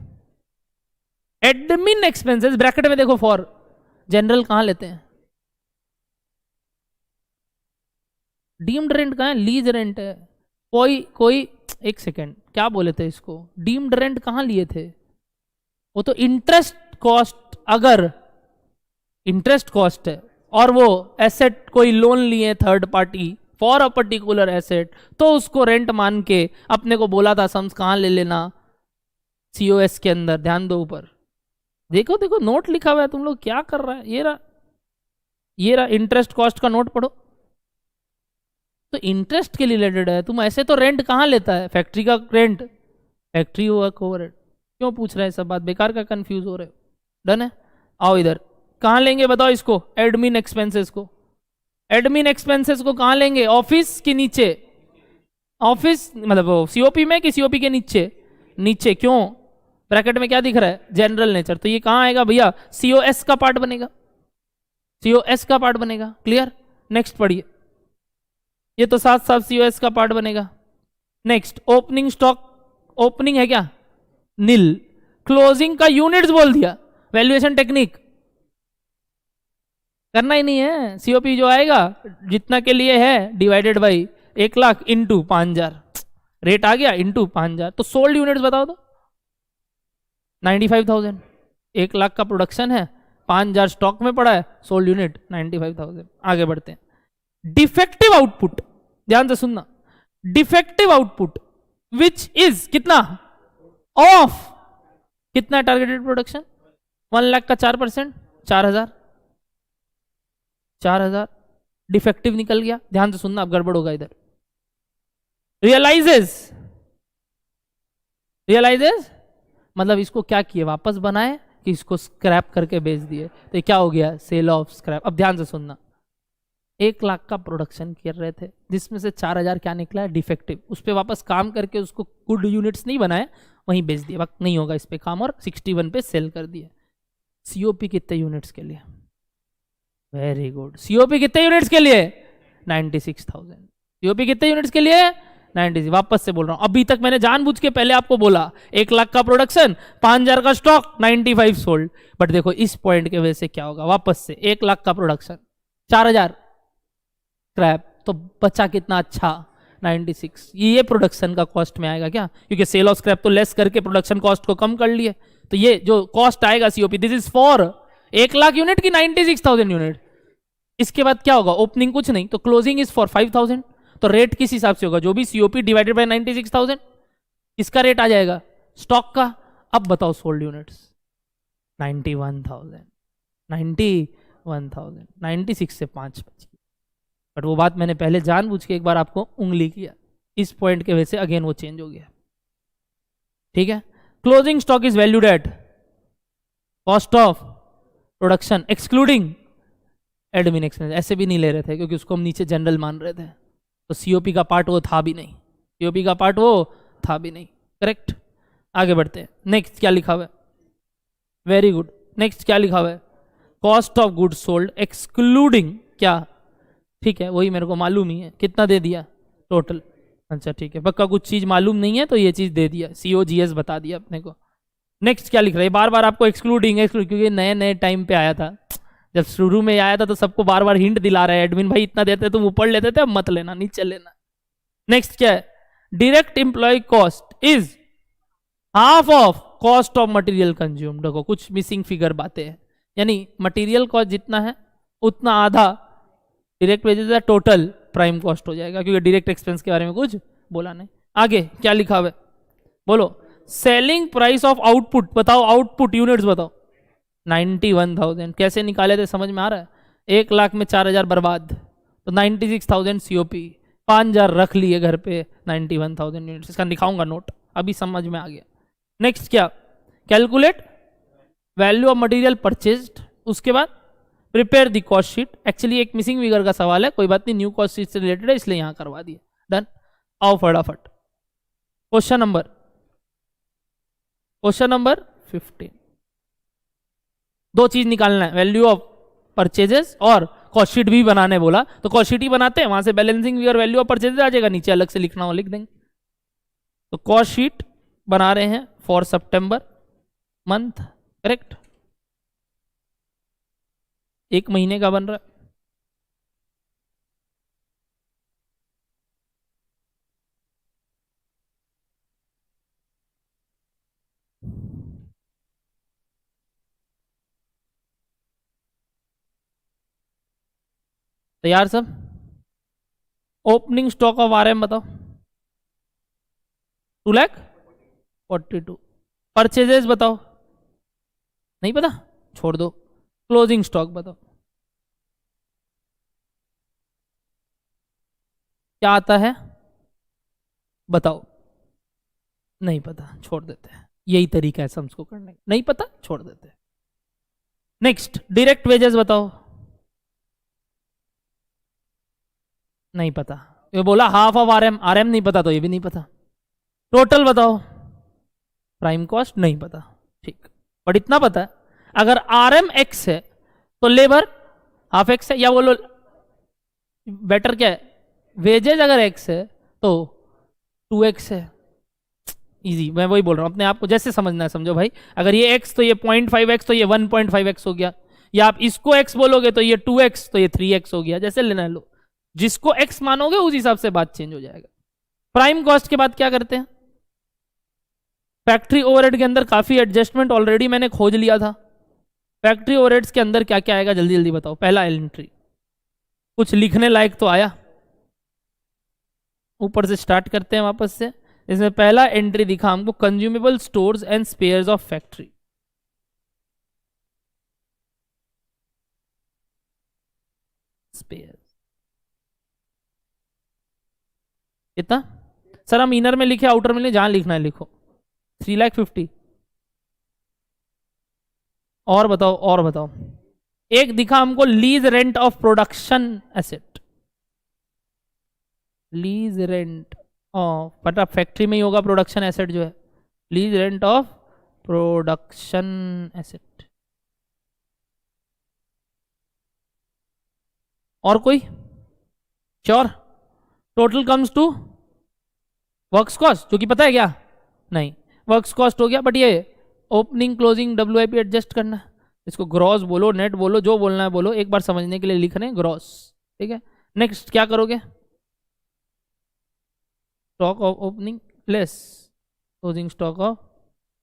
एडमिन एक्सपेंसेस, ब्रैकेट में देखो फॉर, जनरल कहाँ लेते हैं? डीम्ड रेंट कहाँ है? लीज रेंट है। कोई एक सेकेंड, क्या बोले थे इसको? डीम्ड रेंट कहाँ लिए थे? वो तो इंटरेस्ट कॉस्ट, अगर इंटरेस्ट कॉस्ट है और वो एसेट कोई लोन लिए third party for a particular asset, तो उसको रेंट मान के अपने को बोला था सम्स कहाँ ले लेना? COS के अंदर। ध्यान दो ऊपर, देखो देखो नोट लिखा हुआ है, तुम लोग क्या कर रहा है? ये रहा इंटरेस्ट कॉस्ट का नोट पढ़ो, तो इंटरेस्ट के रिलेटेड है। तुम ऐसे तो रेंट कहाँ लेता है? फैक्ट्री का रेंट, फैक्ट्री वर्क ओवरहेड। क्यों पूछ रहे हैं सब बात, बेकार का कंफ्यूज हो रहे हो। डन है, आओ इधर, कहाँ लेंगे बताओ इसको? एडमिन एक्सपेंसेस को। एडमिन एक्सपेंसेस को कहाँ लेंगे? ऑफिस के नीचे, ऑफिस मतलब COP में कि COP के नीचे? नीचे। क्यों? ब्रैकेट में क्या दिख रहा है? General nature. तो ये कहाँ आएगा भैया? COS का पार्ट बनेगा, COS का पार्ट बनेगा। क्लियर? नेक्स्ट पढ़िए, ये तो साथ साथ COS का पार्ट बनेगा। नेक्स्ट ओपनिंग स्टॉक, ओपनिंग है क्या? नील। क्लोजिंग का यूनिट्स बोल दिया, वैल्यूएशन टेक्निक करना ही नहीं है। COP जो आएगा जितना के लिए है divided by 1 lakh into 5000, rate आ गया इंटू 5000। तो सोल्ड यूनिट्स बताओ तो 95,000। 1 लाख का प्रोडक्शन है, 5000 स्टॉक में पड़ा है, सोल्ड यूनिट 95,000। आगे बढ़ते हैं। डिफेक्टिव आउटपुट, ध्यान से सुनना, डिफेक्टिव आउटपुट विच इज कितना? ऑफ कितना टारगेटेड प्रोडक्शन? 1 लाख का 4%, 4000। 4000 डिफेक्टिव निकल गया। ध्यान से सुनना, अब गड़बड़ होगा इधर। रियलाइजेस, रियलाइजेस मतलब इसको क्या किए? वापस बनाए कि इसको स्क्रैप करके बेच दिए? तो ये क्या हो गया? Sale of scrap. अब ध्यान से सुनना, 1 लाख का प्रोडक्शन कर रहे थे, जिसमें से 4000 क्या निकला है? डिफेक्टिव। उस पर वापस काम करके उसको गुड यूनिट्स नहीं बनाए, वहीं बेच दिए, वक्त नहीं होगा इस पे काम, और 61 पे सेल कर दिए। COP कितने यूनिट्स के लिए? Very good. COP कितने यूनिट्स के लिए? 96,000। COP कितने यूनिट्स के लिए? 96। वापस से बोल रहा हूं, अभी तक मैंने जानबूझ के पहले आपको बोला 1 लाख का प्रोडक्शन, 5000 का स्टॉक, 95 सोल्ड। बट देखो इस पॉइंट के वजह से क्या होगा? वापस से 1 लाख का प्रोडक्शन, 4000 स्क्रैप, तो बचा कितना अच्छा 96। ये प्रोडक्शन का कॉस्ट में आएगा क्या, क्योंकि सेल ऑफ स्क्रैप तो लेस करके प्रोडक्शन कॉस्ट को कम कर लिए, तो ये जो कॉस्ट आएगा COP, this is for 1,00,000 unit की 96,000 यूनिट। इसके बाद क्या होगा, ओपनिंग कुछ नहीं, तो क्लोजिंग इज फॉर 5,000, तो रेट किस हिसाब से होगा, जो भी सीओपी डिवाइडेड बाय 96,000, इसका रेट आ जाएगा स्टॉक का। अब बताओ सोल्ड यूनिट्स 91,000, 91,000, 96 से 5 बची। बट वो बात मैंने पहले जानबूझ के एक बार आपको उंगली किया, इस पॉइंट के वजह से अगेन वो चेंज हो गया। ठीक है, closing stock is valued at cost of production excluding admin expense. ऐसे भी नहीं ले रहे थे क्योंकि उसको हम नीचे जनरल मान रहे थे, तो सीओपी का पार्ट वो था भी नहीं, सीओपी का पार्ट वो था भी नहीं। करेक्ट, आगे बढ़ते हैं। नेक्स्ट क्या लिखा हुआ है, वेरी गुड। नेक्स्ट क्या लिखा हुआ है, cost of goods sold excluding क्या, ठीक है वही मेरे को मालूम ही है, कितना दे दिया टोटल। अच्छा ठीक है, पक्का कुछ चीज मालूम नहीं है तो ये चीज दे दिया, COGS बता दिया अपने को। नेक्स्ट क्या लिख रहा है, बार बार आपको एक्सक्लूडिंग क्योंकि नए नए टाइम पे आया था, जब शुरू में आया था तो सबको बार बार हिंट दिला रहा है एडमिन भाई इतना देते तुम ऊपर लेते थे, अब मत लेना नीचे लेना। नेक्स्ट क्या है, direct employ cost is half of cost of material consume. देखो कुछ मिसिंग फिगर बातें हैं, यानी मटेरियल कॉस्ट जितना है उतना आधा डायरेक्ट वेजेस का टोटल प्राइम कॉस्ट हो जाएगा, क्योंकि डायरेक्ट एक्सपेंस के बारे में कुछ बोला नहीं। आगे क्या लिखा हुआ है बोलो, सेलिंग प्राइस ऑफ आउटपुट, बताओ आउटपुट यूनिट्स बताओ 91,000। कैसे निकाले थे समझ में आ रहा है, 1,00,000 में 4,000 बर्बाद, तो 96,000 COP, 5,000 रख लिए घर पे, 91,000 यूनिट्स। इसका दिखाऊंगा नोट, अभी समझ में आ गया। नेक्स्ट क्या, calculate value of material purchased, उसके बाद prepare the cost sheet. Actually एक मिसिंग फिगर का सवाल है, कोई बात नहीं, न्यू कॉस्ट शीट से रिलेटेड है इसलिए यहां करवा दिया। डन, आओ फटाफट क्वेश्चन नंबर 15। दो चीज निकालना है, वैल्यू ऑफ परचेजेस और कॉस्ट शीट भी बनाने बोला, तो कॉस्ट शीट ही बनाते हैं, वहां से balancing figure value of purchases आ जाएगा, नीचे अलग से लिखना हो लिख देंगे। तो कॉस्ट शीट बना रहे हैं फॉर सितंबर मंथ, करेक्ट, 1 महीने का बन रहा है। तैयार सब, ओपनिंग स्टॉक ऑफ RM बताओ 2,42,000। परचेजेस बताओ, नहीं पता छोड़ दो। क्लोजिंग स्टॉक बताओ क्या आता है, बताओ, नहीं पता छोड़ देते हैं, यही तरीका है सम्स को करने का, नहीं पता छोड़ देते हैं। नेक्स्ट डायरेक्ट वेजेस बताओ, नहीं पता, ये बोला हाफ ऑफ RM नहीं पता तो ये भी नहीं पता। टोटल बताओ, प्राइम कॉस्ट नहीं पता, ठीक, बट इतना पता है अगर RM X है तो लेबर हाफ X है, या बोलो बेटर क्या है, वेजेज अगर X है तो 2X है। इजी, मैं वही बोल रहा हूं, अपने आप को जैसे समझना है समझो भाई, अगर ये X तो ये 0.5X तो ये 1.5X हो गया, या आप इसको X बोलोगे तो ये 2X तो ये 3X हो गया, जैसे लेना है लो, जिसको X मानोगे उस हिसाब से बात चेंज हो जाएगा। प्राइम कॉस्ट के बाद क्या करते हैं, फैक्ट्री ओवरहेड के अंदर काफी एडजस्टमेंट ऑलरेडी मैंने खोज लिया था। फैक्ट्री ओवरहेड्स के अंदर क्या क्या आएगा जल्दी जल्दी बताओ। पहला एंट्री, कुछ लिखने लायक तो आया, ऊपर से स्टार्ट करते हैं वापस से। इसमें पहला एंट्री दिखा हमको, consumable stores and spares of factory. Spares कितना सर, हम इनर में लिखे आउटर में लिखे, जहां लिखना है लिखो, 3,50,000। और बताओ, एक दिखा हमको lease rent of production asset, lease rent of, पता फैक्ट्री में ही होगा प्रोडक्शन एसेट जो है, lease rent of production asset. और कोई sure, total comes to works cost, जो कि पता है क्या, नहीं वर्क्स कॉस्ट हो गया, बट ये ओपनिंग क्लोजिंग WIP एडजस्ट करना है, इसको ग्रॉस बोलो नेट बोलो जो बोलना है बोलो, एक बार समझने के लिए लिख रहे हैं ग्रॉस, ठीक है। नेक्स्ट क्या करोगे, stock of opening less closing stock of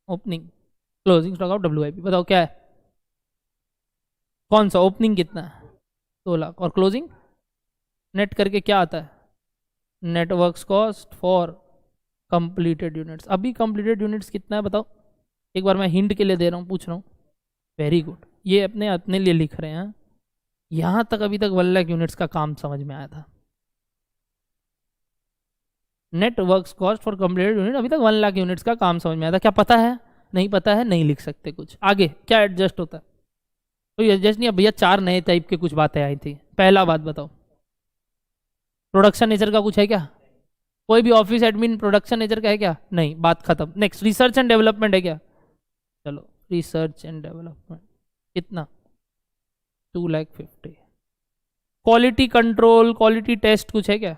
opening closing stock of WIP। बताओ क्या है, कौन सा? ओपनिंग कितना है 2 लाख और क्लोजिंग नेट करके क्या आता है? Networks cost for completed units. अभी कंप्लीटेड यूनिट्स कितना है बताओ, एक बार मैं हिंट के लिए दे रहा हूँ, पूछ रहा हूँ। वेरी गुड, ये अपने लिए लिख रहे हैं। यहां तक अभी तक 1 लाख यूनिट्स का काम समझ में आया था। Networks cost for completed unit, अभी तक 1 लाख यूनिट्स का काम समझ में आया था। क्या पता है? नहीं पता है, नहीं लिख सकते कुछ। आगे क्या एडजस्ट होता है? तो ये एडजस्ट नहीं, भैया 4 नए टाइप के कुछ बातें आई थी। पहला बात बताओ, प्रोडक्शन नेचर का कुछ है क्या? कोई भी ऑफिस एडमिन प्रोडक्शन नेचर का है क्या? नहीं, बात खत्म। नेक्स्ट, रिसर्च एंड डेवलपमेंट है क्या? चलो, रिसर्च एंड डेवलपमेंट कितना? 2,50,000। क्वालिटी कंट्रोल, क्वालिटी टेस्ट कुछ है क्या?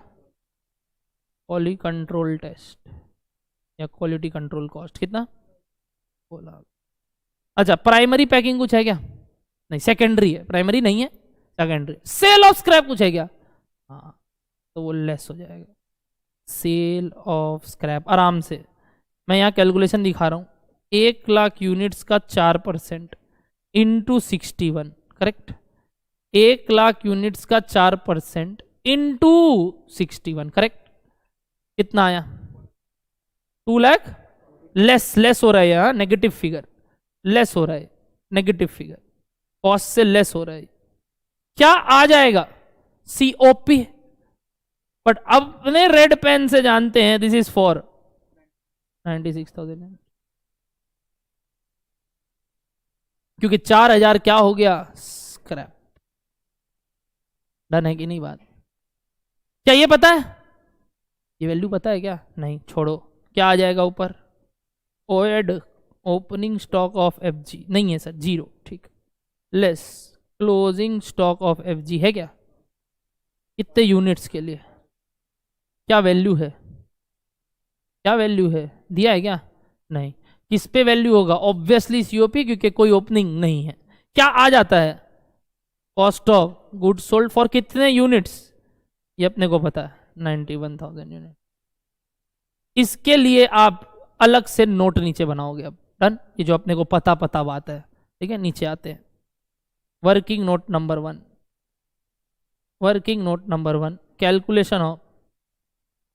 क्वालिटी कंट्रोल टेस्ट या क्वालिटी कंट्रोल कॉस्ट कितना? 2 लाख। अच्छा, प्राइमरी पैकिंग कुछ है क्या? नहीं, सेकेंडरी है, प्राइमरी नहीं है, सेकेंडरी। सेल ऑफ स्क्रैप कुछ है क्या? हाँ, तो वो लेस हो जाएगा। सेल ऑफ स्क्रैप आराम से मैं यहाँ कैलकुलेशन दिखा रहा हूँ। 1 लाख यूनिट्स का 4% इंटू 61, करेक्ट? 1 लाख यूनिट्स का 4% इंटू 61, करेक्ट? कितना आया? 2 लाख। लेस हो रहा है यहाँ, नेगेटिव फिगर लेस हो रहा है, नेगेटिव फिगर कॉस्ट से लेस हो रहा है। क्या आ जाएगा? COP। बट अपने रेड पेन से जानते हैं दिस इज फॉर 96,000, क्योंकि 4,000 क्या हो गया? स्क्रैप। डन है कि नहीं बात? क्या ये पता है? ये वैल्यू पता है क्या? नहीं, छोड़ो। क्या आ जाएगा ऊपर? ओएड ओपनिंग स्टॉक ऑफ FG नहीं है सर, 0, ठीक। Less closing stock of FG है क्या? कितने यूनिट्स के लिए? क्या वैल्यू है? क्या वैल्यू है? दिया है क्या? नहीं। किस पे वैल्यू होगा? ऑब्वियसली COP, क्योंकि कोई ओपनिंग नहीं है। क्या आ जाता है? Cost of goods sold for कितने यूनिट्स? ये अपने को पता है, 91,000 यूनिट। इसके लिए आप अलग से नोट नीचे बनाओगे। अब डन, ये जो अपने को पता बात है, ठीक है? नीचे आते हैं। Working note number 1, working note number 1, calculation of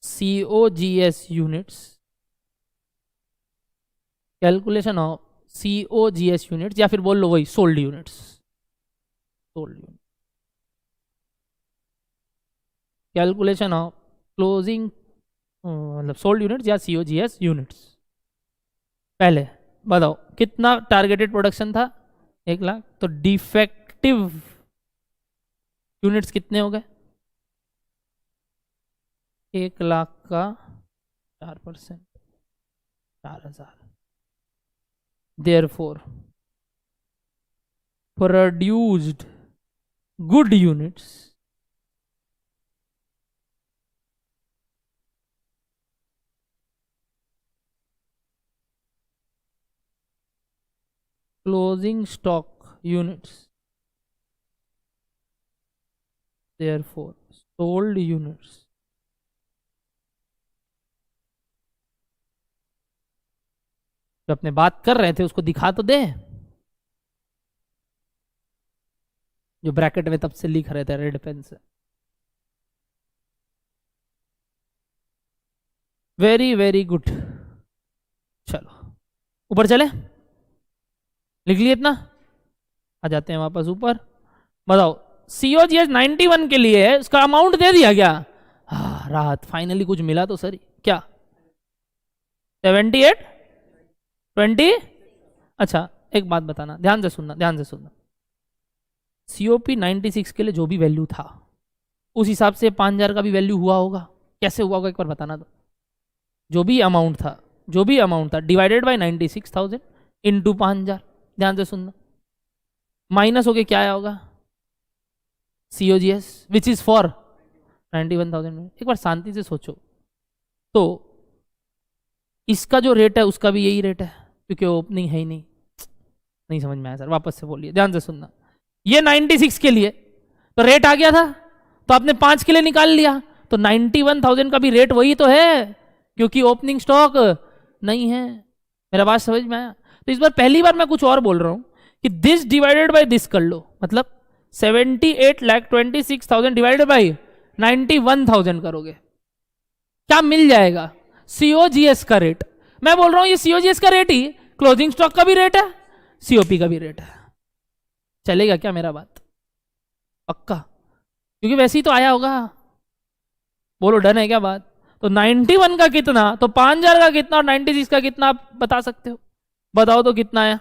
COGS units, calculation of COGS units, या फिर बोल लो वही sold units, sold unit. Calculation of closing मतलब सोल्ड यूनिट्स या COGS यूनिट्स। पहले बताओ कितना टारगेटेड प्रोडक्शन था? 1 लाख। तो डिफेक्टिव यूनिट्स कितने हो गए? 1 लाख का 4%, 4,000। Therefore, produced good units closing stock units, therefore sold units जो अपने बात कर रहे थे उसको दिखा तो दे, जो ब्रैकेट में तब से लिख रहे थे रेड पेन से। Very very good. चलो ऊपर चले, लिख लिए इतना, आ जाते हैं वापस ऊपर। बताओ COGS 91 के लिए है, उसका अमाउंट दे दिया क्या? हाँ, राहत, फाइनली कुछ मिला तो सर। क्या 78 20? अच्छा एक बात बताना, ध्यान से सुनना, ध्यान से सुनना। COP 96 के लिए जो भी वैल्यू था उस हिसाब से 5,000 का भी वैल्यू हुआ होगा। कैसे हुआ होगा एक बार बताना दो। जो भी अमाउंट था डिवाइडेड बाय 96,000 इंटू 5,000। ध्यान से सुनना, माइनस होके क्या आया होगा? COGS which is for 91,000। एक बार शांति से सोचो, तो इसका जो रेट है उसका भी यही रेट है, क्योंकि ओपनिंग है ही नहीं समझ में आया सर, वापस से बोलिए, ध्यान से सुनना। ये 96 के लिए तो रेट आ गया था, तो आपने 5 के लिए निकाल लिया, तो 91,000 का भी रेट वही तो है। क्योंकि ओपनिंग स्टॉक नहीं है। मेरा बात समझ में आया? तो इस बार पहली बार मैं कुछ और बोल रहा हूं कि दिस डिवाइडेड बाय दिस कर लो, मतलब 78,26,000 डिवाइडेड बाय 91,000 करोगे, क्या मिल जाएगा? सीओजीएस का रेट। मैं बोल रहा हूं ये सीओजीएस का रेट ही क्लोजिंग स्टॉक का भी रेट है, सीओपी का भी रेट है। चलेगा क्या मेरा बात? पक्का? क्योंकि वैसे ही तो आया होगा। बोलो डन है क्या बात? तो 91 का कितना, तो 5,000 का कितना और 96 का कितना आप बता सकते हो? बताओ तो कितना आया?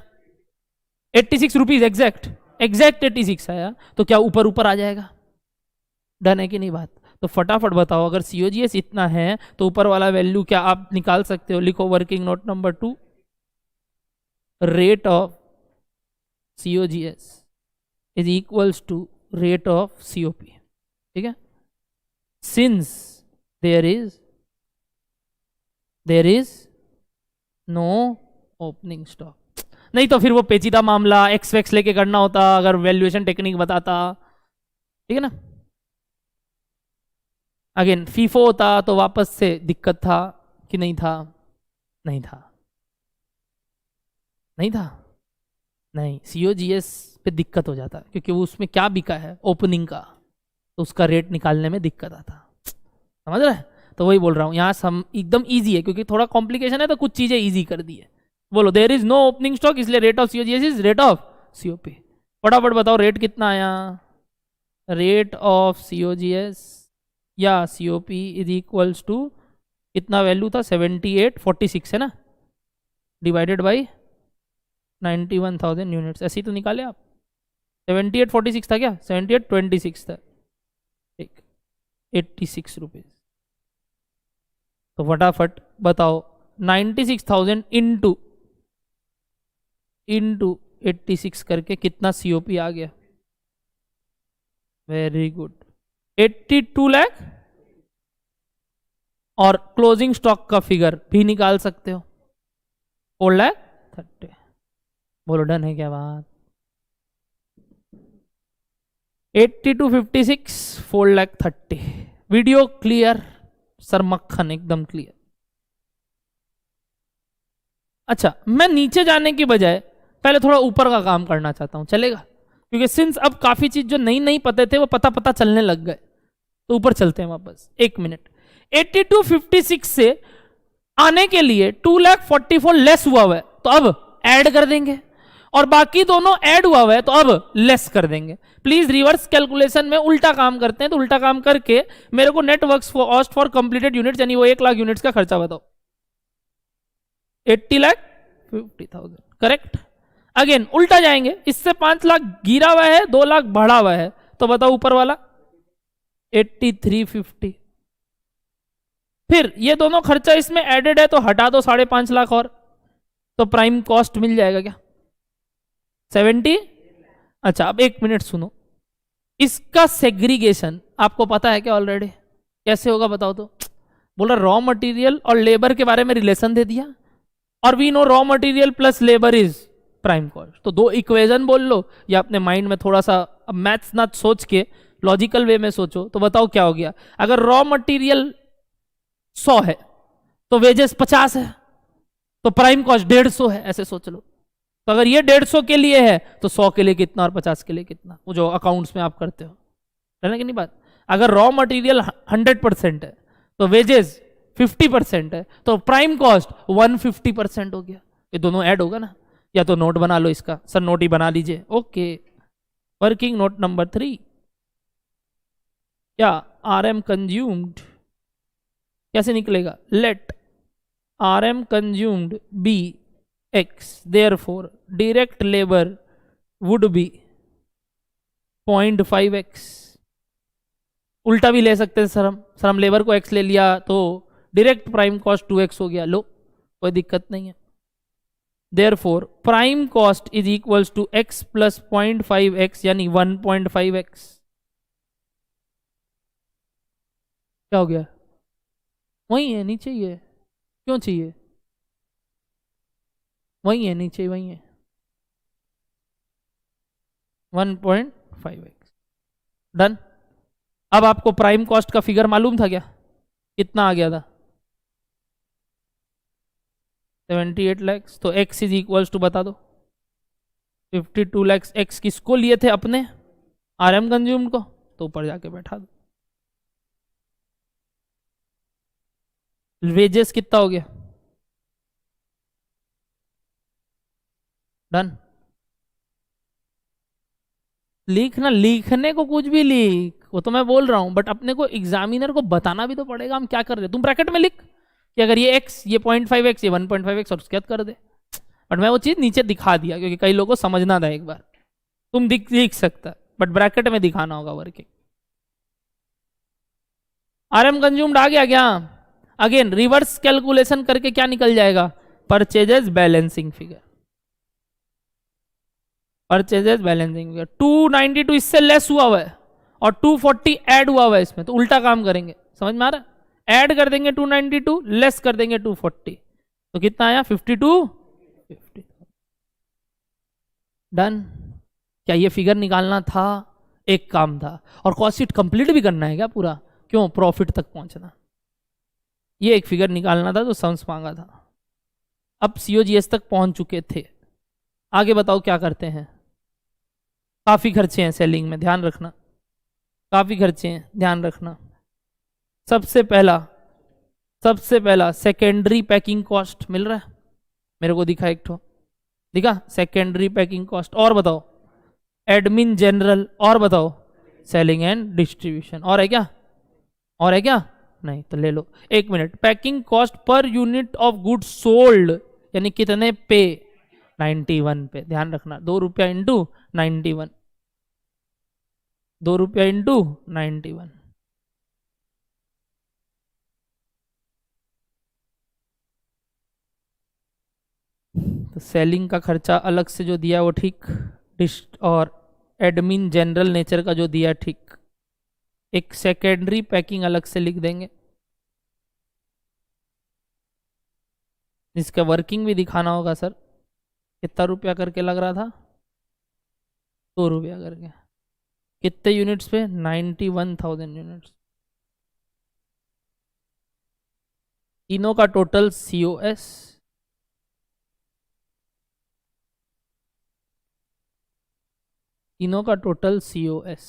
86 रुपीज एग्जैक्ट 86 आया। तो क्या ऊपर ऊपर आ जाएगा? डन है कि नहीं बात? तो फटाफट बताओ, अगर सीओजीएस इतना है तो ऊपर वाला वैल्यू क्या आप निकाल सकते हो? लिखो working note number 2, rate of COGS is equals to rate of COP. ठीक है, since there is no opening stock. नहीं तो फिर वो पेचीदा मामला एक्स वैक्स लेके करना होता अगर वैल्यूएशन टेक्निक बताता। ठीक है ना? अगेन फीफो होता तो वापस से दिक्कत था कि नहीं था? नहीं था, नहीं था, नहीं। सीओजीएस पे दिक्कत हो जाता क्योंकि वो उसमें क्या बिका है ओपनिंग का, तो उसका रेट निकालने में दिक्कत आता। समझ रहे? तो वही बोल रहा हूँ, यहाँ सम एकदम इजी है क्योंकि थोड़ा कॉम्प्लिकेशन है तो कुछ चीजें इजी कर दी है। बोलो there is no opening stock, इसलिए rate of COGS is rate of COP. फटाफट बताओ रेट कितना आया? रेट ऑफ सीओजीएस या सीओपी इज इक्वल्स टू कितना वैल्यू था? 7846 है ना, डिवाइडेड बाई 91,000 यूनिट्स। ऐसे ही तो निकाले आप। 7846 था क्या? 7826 था। ठीक, 86 रुपीज। तो फटाफट बताओ 96,000 इंटू 86 करके कितना सीओपी आ गया? Very good, 82 lakh. और क्लोजिंग स्टॉक का फिगर भी निकाल सकते हो, 4,30,000। बोलो डन है क्या बात? 80 to 56, 4,30,000। Video clear sir? मक्खन एकदम क्लियर। अच्छा, मैं नीचे जाने की बजाय पहले थोड़ा ऊपर का काम करना चाहता हूं, चलेगा? क्योंकि सिंस अब काफी चीज जो नहीं नहीं पते थे वो पता चलने लग गए, तो ऊपर चलते हैं वापस। एक मिनट, 8256 से आने के लिए 2,44,000 लेस हुआ है तो अब ऐड कर देंगे, और बाकी दोनों ऐड हुआ है तो अब लेस कर देंगे। प्लीज रिवर्स कैलकुलेशन में उल्टा काम करते हैं, तो उल्टा काम करके मेरे को net works cost for completed units यानी वो 1 लाख यूनिट्स का खर्चा बताओ। 80,50,000 करेक्ट। अगेन उल्टा जाएंगे, इससे 5 लाख गिरा हुआ है, 2 लाख बढ़ा हुआ है, तो बताओ ऊपर वाला 8350। फिर ये दोनों खर्चा इसमें एडेड है तो हटा दो 5.5 लाख और, तो प्राइम कॉस्ट मिल जाएगा क्या? 70। अच्छा अब एक मिनट सुनो, इसका सेग्रीगेशन आपको पता है क्या ऑलरेडी? कैसे होगा बताओ तो? बोला रॉ मटेरियल और लेबर के बारे में रिलेशन दे दिया, और we know raw material plus labour is prime cost. तो दो इक्वेशन बोल लो, या अपने माइंड में थोड़ा सा मैथ्स ना सोच के लॉजिकल वे में सोचो, तो बताओ क्या हो गया? अगर रॉ मटेरियल 100 है तो वेजेस 50 है, तो प्राइम कॉस्ट 150 है, ऐसे सोच लो। तो अगर ये 150 के लिए है तो 100 के लिए कितना और 50 के लिए कितना, वो जो अकाउंट्स में आप करते हो, है ना कि नहीं बात? अगर रॉ मटेरियल 100% है तो वेजेस 50% है, तो प्राइम कॉस्ट 150% हो गया। ये दोनों ऐड होगा ना? या तो नोट बना लो इसका, सर नोट ही बना लीजिए। ओके, वर्किंग नोट नंबर 3, क्या आर एम कंज्यूम्ड कैसे निकलेगा? Let R M consumed be x, therefore direct labour would be 0.5x। उल्टा भी ले सकते हैं सर हम लेबर को x ले लिया तो डायरेक्ट प्राइम कॉस्ट 2x हो गया। लो कोई दिक्कत नहीं है। Therefore prime cost is equals to x plus 0.5x यानी 1.5x। क्या हो गया? वही है, नीचे ही है। क्यों चाहिए? वही है, नीचे वही है, 1.5x। डन। अब आपको प्राइम कॉस्ट का फिगर मालूम था क्या? कितना आ गया था? 78 lakhs, तो x इज इक्वल्स टू बता दो 52 lakhs। x किसको लिए थे अपने, RM कंज्यूम्ड को, तो ऊपर जाके बैठा दो। वेजेस कितना हो गया, डन। लिखना, लिखने को कुछ भी लिख, वो तो मैं बोल रहा हूं, बट अपने को एग्जामिनर को बताना भी तो पड़ेगा हम क्या कर रहे हैं। तुम ब्रैकेट में लिख कि अगर ये x, ये 0.5x, ये 1.5x, और उसके बाद कर दे। बट मैं वो चीज नीचे दिखा दिया क्योंकि कई लोगों को समझना था एक बार। तुम लिख सकता, बट ब्रैकेट में दिखाना होगा वर्किंग। RM कंज्यूम्ड आ गया क्या, अगेन रिवर्स कैलकुलेशन करके क्या निकल जाएगा, purchases balancing figure, purchases balancing figure. 292 इससे लेस हुआ है और 240 ऐड हुआ है इसमें, तो उल्टा काम करेंगे, समझ में आ रहा है। ऐड कर देंगे 292, लेस कर देंगे 240, तो कितना आया 52, 50। डन। क्या ये फिगर निकालना था, एक काम था, और कॉस्ट शीट कंप्लीट भी करना है क्या पूरा, क्यों, प्रॉफिट तक पहुंचना। ये एक फिगर निकालना था जो सम्स मांगा था। अब COGS तक पहुंच चुके थे, आगे बताओ क्या करते हैं। काफी खर्चे हैं सेलिंग में, ध्यान रखना, काफी खर्चे हैं, ध्यान रखना। सबसे पहला सेकेंडरी पैकिंग कॉस्ट मिल रहा है मेरे को, दिखा एक ठो, दिखा सेकेंडरी पैकिंग कॉस्ट। और बताओ एडमिन जनरल, और बताओ सेलिंग एंड डिस्ट्रीब्यूशन। और है क्या, और है क्या, नहीं तो ले लो। एक minute, packing cost per unit of goods sold यानी कितने पे, 91 पे। ध्यान रखना, 2 रुपया इंटू 91, 2 रुपया इंटू 91। तो सेलिंग का खर्चा अलग से जो दिया वो ठीक, और एडमिन जनरल नेचर का जो दिया ठीक। एक सेकेंडरी पैकिंग अलग से लिख देंगे, जिसका वर्किंग भी दिखाना होगा। सर कितना रुपया करके लग रहा था, 2 रुपया करके, कितने यूनिट्स पे, 91,000 यूनिट्स। तीनों का टोटल COS, तीनों का टोटल COS।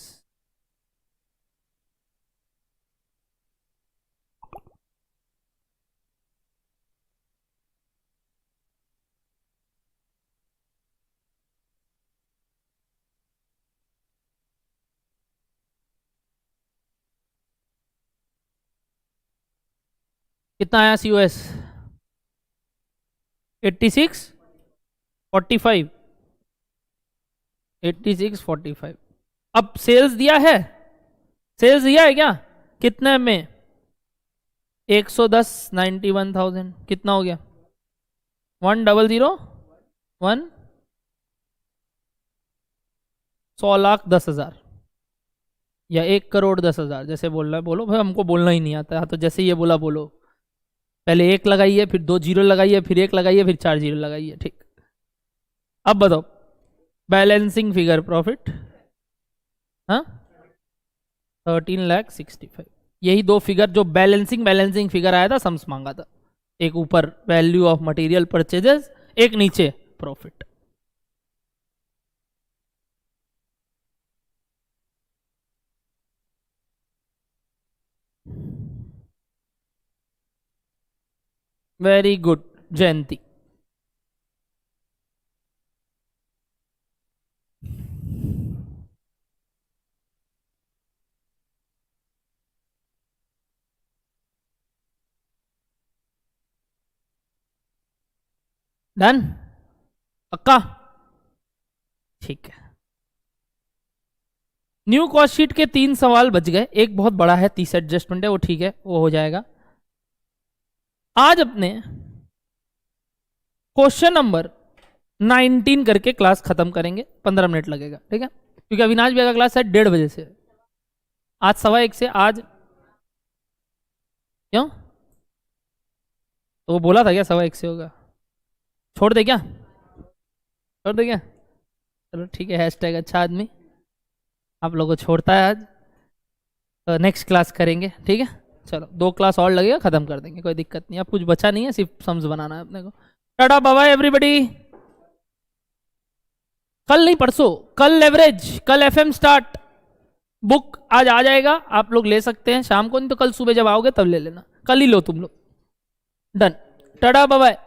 कितना आया COS, 86, 45, 86, 45। अब सेल्स दिया है, सेल्स दिया है क्या, कितने में, 110, 91,000, कितना हो गया, 1,001, 100,10,000 या 1,10,00,000, जैसे बोलना है बोलो भाई, हमको बोलना ही नहीं आता है तो जैसे ये बोला बोलो। पहले 1 लगाइए, फिर 2 जीरो लगाइए, फिर 1 लगाइए, फिर 4 जीरो लगाइए, ठीक। अब बताओ बैलेंसिंग फिगर प्रॉफिट, हाँ 13,65,000। यही 2 फिगर जो बैलेंसिंग फिगर आया था, सम्स मांगा था। एक ऊपर वैल्यू ऑफ मटेरियल परचेजेस, एक नीचे प्रॉफिट। वेरी गुड जयंती। डन, पक्का, ठीक है। न्यू कॉस्ट शीट के 3 सवाल बच गए, एक बहुत बड़ा है, 30 एडजस्टमेंट है, वो ठीक है, वो हो जाएगा। आज अपने क्वेश्चन नंबर 19 करके क्लास खत्म करेंगे, 15 मिनट लगेगा, ठीक है, क्योंकि अविनाश भैया का क्लास है 1:30 बजे से, आज 1:15 से। आज क्यों, तो वो बोला था क्या 1:15 से होगा, छोड़ दे क्या, छोड़ दे क्या, चलो ठीक है, हैशटैग अच्छा आदमी आप लोगों को छोड़ता है आज, तो नेक्स्ट क्लास करेंगे, ठीक है। चलो 2 क्लास और लगेगा, खत्म कर देंगे, कोई दिक्कत नहीं। अब कुछ बचा नहीं है, सिर्फ सम्स बनाना है अपने को। Tata bye bye everybody. कल नहीं परसों, कल लेवरेज, कल एफएम स्टार्ट बुक आज आ जाएगा, आप लोग ले सकते हैं शाम को, नहीं तो कल सुबह जब आओगे तब ले लेना, कल ही लो तुम लोग। Done, tata bye bye.